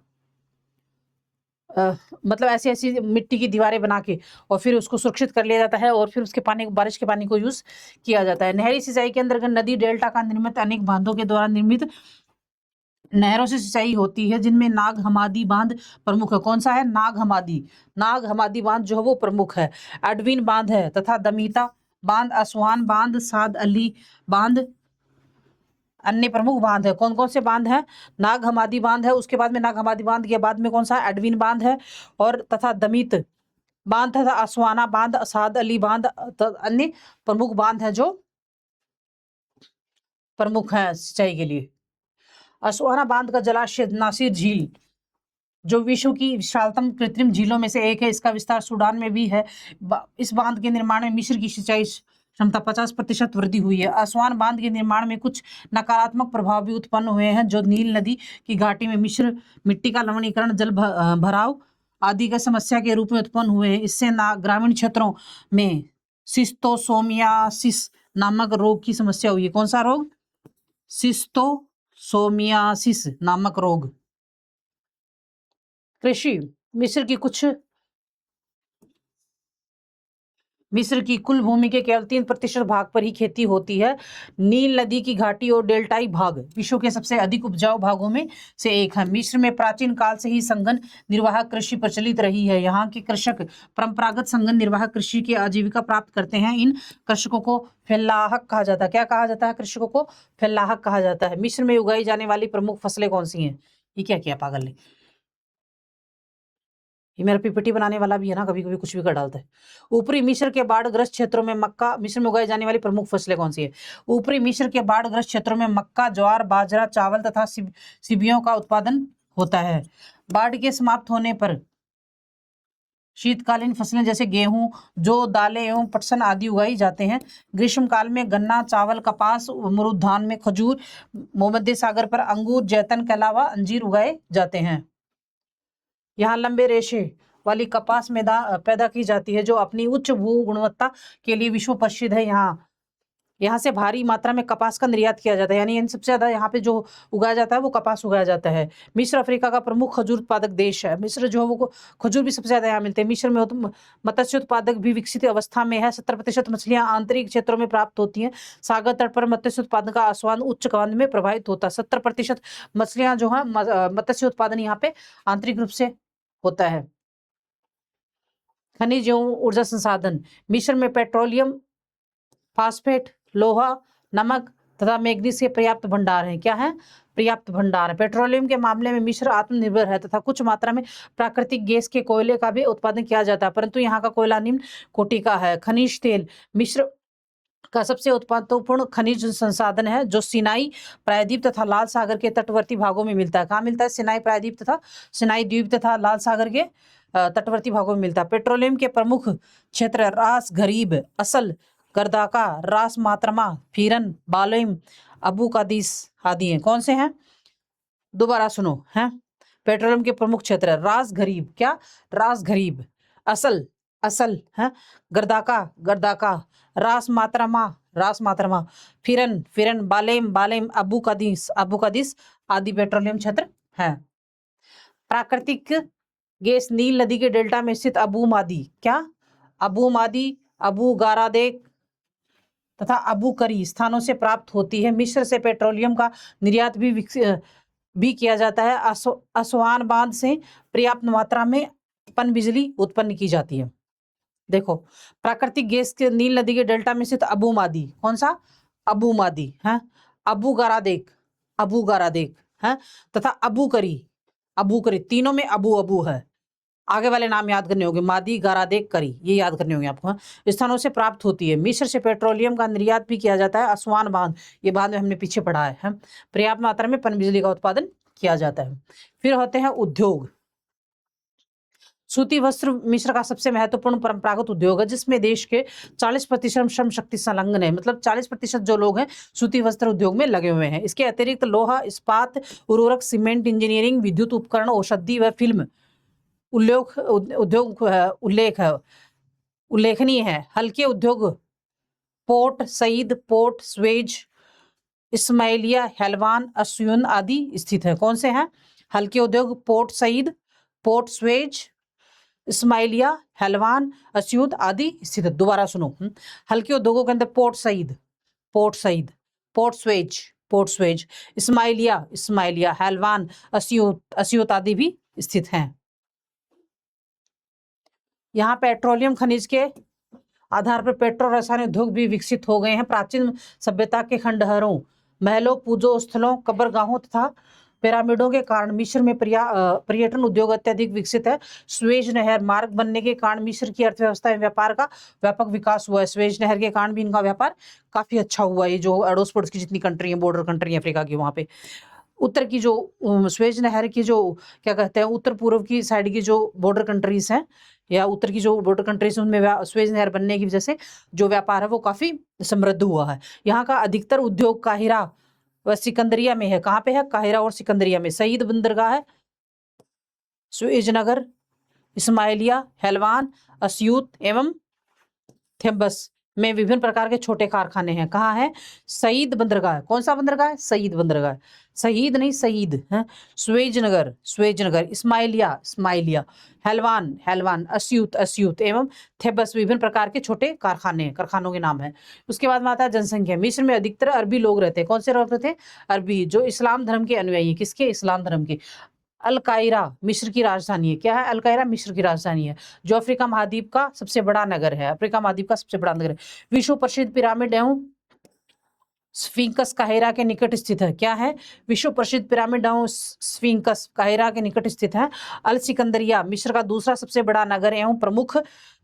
मतलब ऐसी ऐसी मिट्टी की दीवारें बना के और फिर उसको सुरक्षित कर लिया जाता है, और फिर उसके पानी, बारिश के पानी को यूज किया जाता है। नहरी सिंचाई के अंतर्गत नदी डेल्टा का निर्मित अनेक बांधों के द्वारा निर्मित नहरों से सिंचाई होती है, जिनमें नाग हमादी बांध प्रमुख है। कौन सा है? नाग हमादी बांध जो है वो प्रमुख है। एडविन बांध है तथा दमीता बांध, असवान बांध, साद अली बांध अन्य प्रमुख बांध है। कौन कौन से बांध हैं? नाग हमादी बांध है, उसके बाद में नाग हमादी बांध के बाद में कौन सा? एडविन बांध है, और तथा दमित बांध तथा असवाना बांध, साद अली बांध अन्य प्रमुख बांध है जो प्रमुख है सिंचाई के लिए। असवाना बांध का जलाशय नासिर झील, जो विश्व की विशालतम कृत्रिम झीलों में से एक है, इसका विस्तार सूडान में भी है। इस बांध के निर्माण में मिस्र की सिंचाई क्षमता 50% वृद्धि हुई है। असवान बांध के निर्माण में कुछ नकारात्मक प्रभाव भी उत्पन्न हुए हैं, जो नील नदी की घाटी में मिट्टी का लवणीकरण, जल भराव आदि का समस्या के रूप में उत्पन्न हुए हैं। इससे ग्रामीण क्षेत्रों में सिस्टोसोमियासिस नामक रोग की समस्या हुई है। कौन सा रोग? सिस्टोसोमियासिस नामक रोग। कृषि मिस्र की कुल भूमि के केवल 3% भाग पर ही खेती होती है। नील नदी की घाटी और डेल्टाई भाग विश्व के सबसे अधिक उपजाऊ भागों में से एक है। मिस्र में प्राचीन काल से ही संगन निर्वाह कृषि प्रचलित रही है। यहाँ के कृषक परंपरागत संगन निर्वाह कृषि की आजीविका प्राप्त करते हैं। इन कृषकों को फेल्लाहक कहा जाता है। क्या कहा जाता है? कृषकों को फेल्लाहक कहा जाता है। मिस्र में उगाई जाने वाली प्रमुख फसलें कौन सी हैं? ये क्या किया पागल ने? ये मेरा पीपीटी बनाने वाला भी है ना, कभी कभी कुछ भी कर डालता है। ऊपरी मिस्र के बाढ़ग्रस्त क्षेत्रों में मक्का। मिस्र में उगाई जाने वाली प्रमुख फसलें कौन सी है? ऊपरी मिस्र के बाढ़ग्रस्त क्षेत्रों में मक्का, ज्वार, बाजरा, चावल तथा सिबियों का उत्पादन होता है। बाढ़ के समाप्त होने पर शीतकालीन फसलें जैसे गेहूं, जौ, दालें एवं पटसन आदि उगाई जाते हैं। ग्रीष्म काल में गन्ना, चावल, कपास, मरुद्यान में खजूर, भूमध्य सागर पर अंगूर, जैतून के अलावा अंजीर उगाए जाते हैं। यहाँ लंबे रेशे वाली कपास पैदा की जाती है, जो अपनी उच्च भू गुणवत्ता के लिए विश्व प्रसिद्ध है। यहाँ यहाँ से भारी मात्रा में कपास का निर्यात किया जाता है, यानी इन सबसे ज्यादा यहाँ पे जो उगाया जाता है वो कपास उगाया जाता है। मिस्र अफ्रीका का प्रमुख खजूर उत्पादक देश है। मिस्र जो है वो खजूर भी सबसे ज्यादा यहाँ मिलते हैं। मिस्र में मत्स्य उत्पादक भी विकसित अवस्था में है। 70% मछलियां आंतरिक क्षेत्रों में प्राप्त होती हैं। सागर तट पर मत्स्य उत्पादन का आसमान उच्च कवन में प्रभावित होता है। 70% मछलियां जो है मत्स्य उत्पादन यहाँ पे आंतरिक रूप से होता है। खनिज एवं ऊर्जा संसाधन, मिस्र में पेट्रोलियम, फास्फेट, लोहा, नमक तथा मैग्नीज के पर्याप्त भंडार हैं। क्या है? पर्याप्त भंडार है। पेट्रोलियम के मामले में मिस्र आत्मनिर्भर है तथा कुछ मात्रा में प्राकृतिक गैस के कोयले का भी उत्पादन किया जाता है, परंतु यहाँ का कोयला निम्न कोटि का है। खनिज तेल, मिस्र का सबसे उत्पादपूर्ण खनिज संसाधन है जो सिनाई प्रायद्वीप तथा लाल सागर के तटवर्ती भागों में मिलता है। कहाँ मिलता है? सिनाई प्रायद्वीप तथा सिनाई द्वीप तथा लाल सागर के तटवर्ती भागों में मिलता है। पेट्रोलियम के प्रमुख क्षेत्र रास गरीब, असल, गर्दाका, रास मात्रमा, फीरन, बालोइम, अबू कादिस आदि हैं। कौन से हैं? दोबारा सुनो। हैं पेट्रोलियम के प्रमुख क्षेत्र रास गरीब, क्या? रास गरीब, असल, असल है, गर्दाका, गर्दाका, रास मात्रमा, रास मात्रमा, फिरन, फिरन, बालेम, बालेम, अबू कादिस, अबू कादिस आदि पेट्रोलियम क्षेत्र है। प्राकृतिक गैस नील नदी के डेल्टा में स्थित अबू मादी, क्या? अबू मादी, अबू गारादेक तथा अबू करी स्थानों से प्राप्त होती है। मिस्र से पेट्रोलियम का निर्यात भी किया जाता है। असवान बांध से पर्याप्त मात्रा में पनबिजली उत्पन्न की जाती है। देखो, प्राकृतिक गैस के नील नदी के डेल्टा में स्थित अबू मादी, कौन सा? अबू मादी है, अबू गारादेक, अबू गारादेक है तथा अबू करी, अबू करी, तीनों में अबू अबू है। आगे वाले नाम याद करने होंगे, मादी, गारादेक, करी, ये याद करने होंगे आपको। स्थानों से प्राप्त होती है। मिस्र से पेट्रोलियम का निर्यात भी किया जाता है। असवान बांध, ये बांध में हमने पीछे पढ़ा है। पर्याप्त मात्रा में पनबिजली का उत्पादन किया जाता है। फिर होते हैं उद्योग। सूती वस्त्र मिस्र का सबसे महत्वपूर्ण परंपरागत उद्योग है, जिसमें देश के 40% श्रम शक्ति संलग्न है। मतलब 40% जो लोग हैं सूती वस्त्र उद्योग में लगे हुए हैं। इसके अतिरिक्त लोहा, इस्पात, उर्वरक, सीमेंट इंजीनियरिंग, विद्युत उपकरण, औषधि व फिल्म उद्योग उल्लेखनीय है। हल्के उद्योग Port Said, Port Suez, Ismailia, Helwan, अस्यून आदि स्थित है। कौन से हैं? हल्के उद्योग Port Said, Port Suez, Ismailia, Helwan, अस्यूद आदि स्थित है। दोबारा सुनो। हल्के उद्योगों के अंदर Port Said, Port Said, Port Suez, Port Suez, Ismailia, Ismailia, Helwan, Asyut आदि भी स्थित हैं। यहाँ पेट्रोलियम खनिज के आधार पर पेट्रो रसायन उद्योग भी विकसित हो गए हैं। प्राचीन सभ्यता के खंडहरों, महलों, पूजो स्थलों, कब्रगाहों तथा पिरामिडों के कारण मिस्र में पर्यटन उद्योग अत्यधिक विकसित है। स्वेज नहर मार्ग बनने के कारण मिस्र की अर्थव्यवस्था एवं व्यापार का व्यापक विकास हुआ है। स्वेज नहर के कारण भी इनका व्यापार काफी अच्छा हुआ है। ये जो अड़ोस पड़ोस की जितनी कंट्री है, बॉर्डर कंट्री अफ्रीका की, वहाँ पे उत्तर की जो स्वेज नहर की जो क्या कहते हैं, उत्तर पूर्व की साइड की जो बॉर्डर कंट्रीज हैं या उत्तर की जो बॉर्डर कंट्रीज उनमें स्वेज नहर बनने की वजह से जो व्यापार है वो काफी समृद्ध हुआ है। यहाँ का अधिकतर उद्योग काहिरा व सिकंदरिया में है। कहाँ पे है? काहिरा और सिकंदरिया में। सईद बंदरगाह है, स्वेज नगर, इस्माइलिया, हेलवान, अस्यूत एवं थेम्बस में विभिन्न प्रकार के छोटे कारखाने हैं। कहाँ है? सईद बंदरगाह। कौन सा बंदरगाह है? सईद बंदरगाह, शहीद नहीं सईद है। स्वेज नगर, स्वेज नगर, इस्माइलिया, इस्माइलिया, हेलवान, हेलवान, अस्यूत, अस्यूत एवं थेबस विभिन्न प्रकार के छोटे कारखाने, कारखानों के नाम है। उसके बाद में आता है जनसंख्या। मिस्र में अधिकतर अरबी लोग रहते हैं। कौन से लोग रहते हैं? अरबी, जो इस्लाम धर्म के अनुयायी हैं। किसके? इस्लाम धर्म के। अल कायरा मिस्र की राजधानी है। क्या है? अल कायरा मिस्र की राजधानी है, जो अफ्रीका महाद्वीप का सबसे बड़ा नगर है। अफ्रीका महाद्वीप का सबसे बड़ा नगर है। विश्व प्रसिद्ध पिरामिड एवं स्फिंक्स काहिरा के निकट स्थित है। क्या है? विश्व प्रसिद्ध पिरामिड एवं स्फिंक्स काहिरा के निकट स्थित है। अल सिकंदरिया मिस्र का दूसरा सबसे बड़ा नगर एवं प्रमुख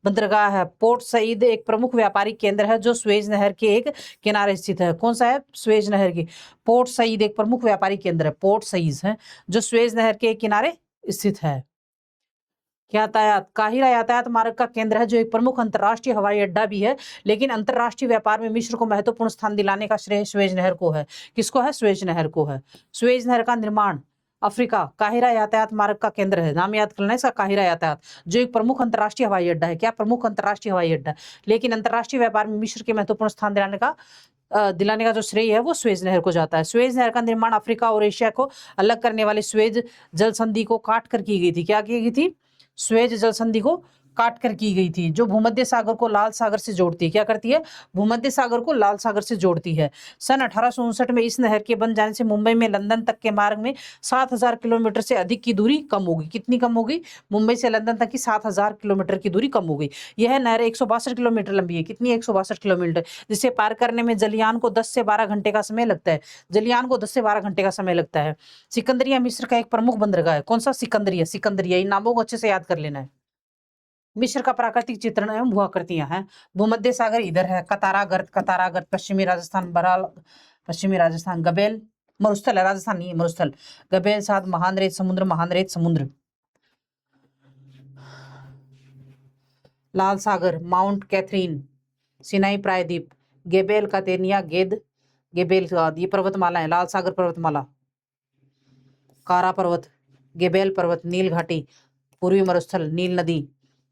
बंदरगाह है। पोर्ट सईद एक प्रमुख व्यापारिक केंद्र है जो स्वेज नहर के एक किनारे स्थित है। कौन सा है? स्वेज नहर की। पोर्ट सईद एक प्रमुख व्यापारिक केंद्र है, पोर्ट सईद है, जो स्वेज नहर के एक किनारे स्थित है। यातायात। काहिरा यातायात मार्ग का केंद्र है, जो एक प्रमुख अंतर्राष्ट्रीय हवाई अड्डा भी है। लेकिन अंतर्राष्ट्रीय व्यापार में मिस्र को महत्वपूर्ण स्थान दिलाने का श्रेय स्वेज नहर को है। किसको है? स्वेज नहर को है। स्वेज नहर का निर्माण अफ्रीका काहिरा यातायात मार्ग का केंद्र है। नाम याद करना है इसका, काहिरा यातायात, जो एक प्रमुख अंतर्राष्ट्रीय हवाई अड्डा है। क्या? प्रमुख अंतर्राष्ट्रीय हवाई अड्डा। लेकिन अंतर्राष्ट्रीय व्यापार में मिस्र के महत्वपूर्ण स्थान दिलाने का दिलाने का जो श्रेय है वो स्वेज नहर को जाता है। स्वेज नहर का निर्माण अफ्रीका और एशिया को अलग करने वाले स्वेज जल संधि को काट कर की गई थी। क्या की गई थी? स्वेज जल संधि को काट कर की गई थी, जो भूमध्य सागर को लाल सागर से जोड़ती है। क्या करती है? भूमध्य सागर को लाल सागर से जोड़ती है। सन 1859 में इस नहर के बन जाने से मुंबई में लंदन तक के मार्ग में 7000 किलोमीटर से अधिक की दूरी कम होगी। कितनी कम होगी? मुंबई से लंदन तक की 7000 किलोमीटर की दूरी कम हो गई। यह नहर 162 किलोमीटर लंबी है। कितनी? 162 किलोमीटर, जिसे पार करने में जलियान को 10 से 12 घंटे का समय लगता है। जलियान को 10 से 12 घंटे का समय लगता है। सिकंदरिया मिस्र का एक प्रमुख बंदरगाह है। कौन सा? सिकंदरिया। सिकंदरिया, इन नामों को अच्छे से याद कर लेना है। मिस्र का प्राकृतिक चित्रण एवं भूआकृतियां हैं। भूमध्य सागर इधर है, कतारागर्त, कतारागर्त पश्चिमी राजस्थान, बराल पश्चिमी राजस्थान, गबेल मरुस्थल है, राजस्थान नहीं है, मरुस्थल, गबेल साथ महानरेत समुद्र, महानरेत समुद्र, लाल सागर, माउंट कैथरीन, सिनाई प्रायद्वीप, गेबेल कातेनिया, गेबेल ये पर्वतमाला है। लाल सागर पर्वतमाला, कारा पर्वत, गेबेल पर्वत, नील घाटी, पूर्वी मरुस्थल, नील नदी,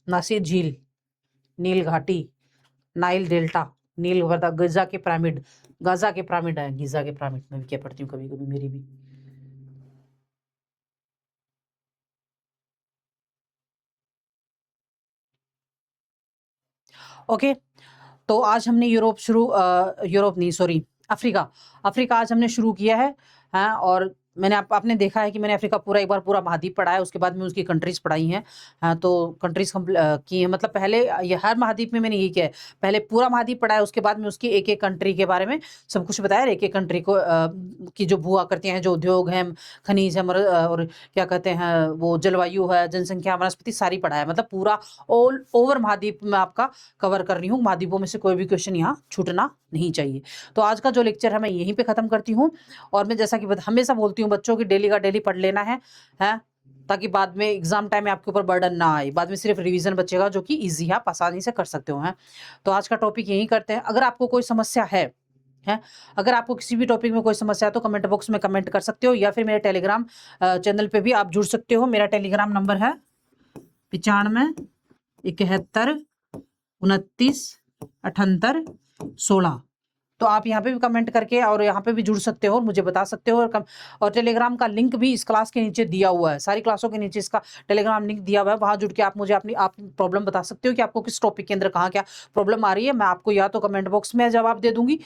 नासिर झील, नील घाटी, नाइल डेल्टा, नील गिजा के पिरामिड, गाजा के पिरामिड है, गिजा के पिरामिड। मैं भी क्या पढ़ती हूँ कभी कभी, मेरी भी। ओके, तो आज हमने यूरोप नहीं, सॉरी, अफ्रीका आज हमने शुरू किया है। हाँ, और आपने देखा है कि मैंने अफ्रीका पूरा एक बार पूरा महाद्वीप पढ़ा है, उसके बाद में उसकी कंट्रीज पढ़ाई हैं। हाँ, तो कंट्रीज की है, मतलब पहले ये हर महाद्वीप में मैंने यही किया है, पहले पूरा महाद्वीप पढ़ा है, उसके बाद में उसकी एक एक कंट्री के बारे में सब कुछ बताया, एक एक कंट्री को की जो भू आकृतियां हैं, जो उद्योग हैं, खनिज है, और क्या कहते हैं वो जलवायु है, जनसंख्या, वनस्पति, सारी पढ़ा है। मतलब पूरा ऑल ओवर महाद्वीप में आपका कवर कर रही हूँ। महाद्वीपों में से कोई भी क्वेश्चन यहाँ छूटना नहीं चाहिए। तो आज का जो लेक्चर है मैं यहीं पे खत्म करती हूँ। और मैं जैसा कि हमेशा बोलती हूँ बच्चों की डेली का डेली पढ़ लेना है, ताकि बाद में एग्जाम टाइम में आपके ऊपर बर्डन ना आए। बाद में सिर्फ रिवीजन बचेगा, जो कि इजी है, आप आसानी से कर सकते हो। तो आज का टॉपिक यहीं करते हैं। अगर आपको कोई समस्या है, अगर आपको किसी भी टॉपिक में कोई समस्या है तो कमेंट बॉक्स में कमेंट कर सकते हो, या फिर मेरे टेलीग्राम चैनल पे भी आप जुड़ सकते हो। मेरा टेलीग्राम नंबर है 95 71 29 78 16। तो आप यहाँ पे भी कमेंट करके और यहाँ पे भी जुड़ सकते हो और मुझे बता सकते हो। और टेलीग्राम का लिंक भी इस क्लास के नीचे दिया हुआ है, सारी क्लासों के नीचे इसका टेलीग्राम लिंक दिया हुआ है। वहां जुड़ के आप मुझे आप प्रॉब्लम बता सकते हो कि आपको किस टॉपिक के अंदर कहाँ क्या प्रॉब्लम आ रही है। मैं आपको या तो कमेंट बॉक्स में जवाब दे दूंगी,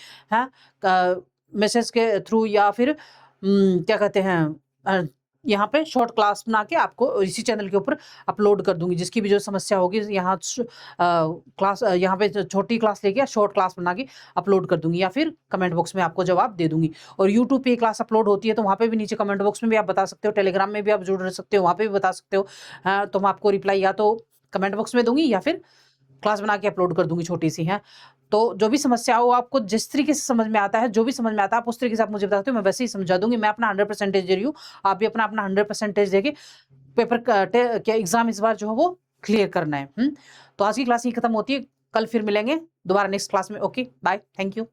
मैसेज के थ्रू, या फिर क्या कहते हैं यहाँ पे शॉर्ट क्लास बना के आपको इसी चैनल के ऊपर अपलोड कर दूंगी। जिसकी भी जो समस्या होगी यहाँ क्लास, यहाँ पे छोटी क्लास लेके शॉर्ट क्लास बना के अपलोड कर दूंगी, या फिर कमेंट बॉक्स में आपको जवाब दे दूंगी। और यूट्यूब पे क्लास अपलोड होती है तो वहाँ पे भी नीचे कमेंट बॉक्स में भी आप बता सकते हो, टेलीग्राम में भी आप जुड़ सकते हो, वहाँ पे भी बता सकते हो। तो मैं आपको रिप्लाई या तो कमेंट बॉक्स में दूंगी या फिर क्लास बना के अपलोड कर दूंगी छोटी सी। तो जो भी समस्या हो, आपको जिस तरीके से समझ में आता है, जो भी समझ में आता है, आप उस तरीके से आप मुझे बताते हो, मैं वैसे ही समझा दूंगी। मैं अपना 100% दे रही हूँ, आप भी अपना 100% देके पेपर क्या एग्जाम इस बार जो है वो क्लियर करना है। तो आज की क्लास ही खत्म होती है, कल फिर मिलेंगे दोबारा नेक्स्ट क्लास में। Okay, bye, thank you.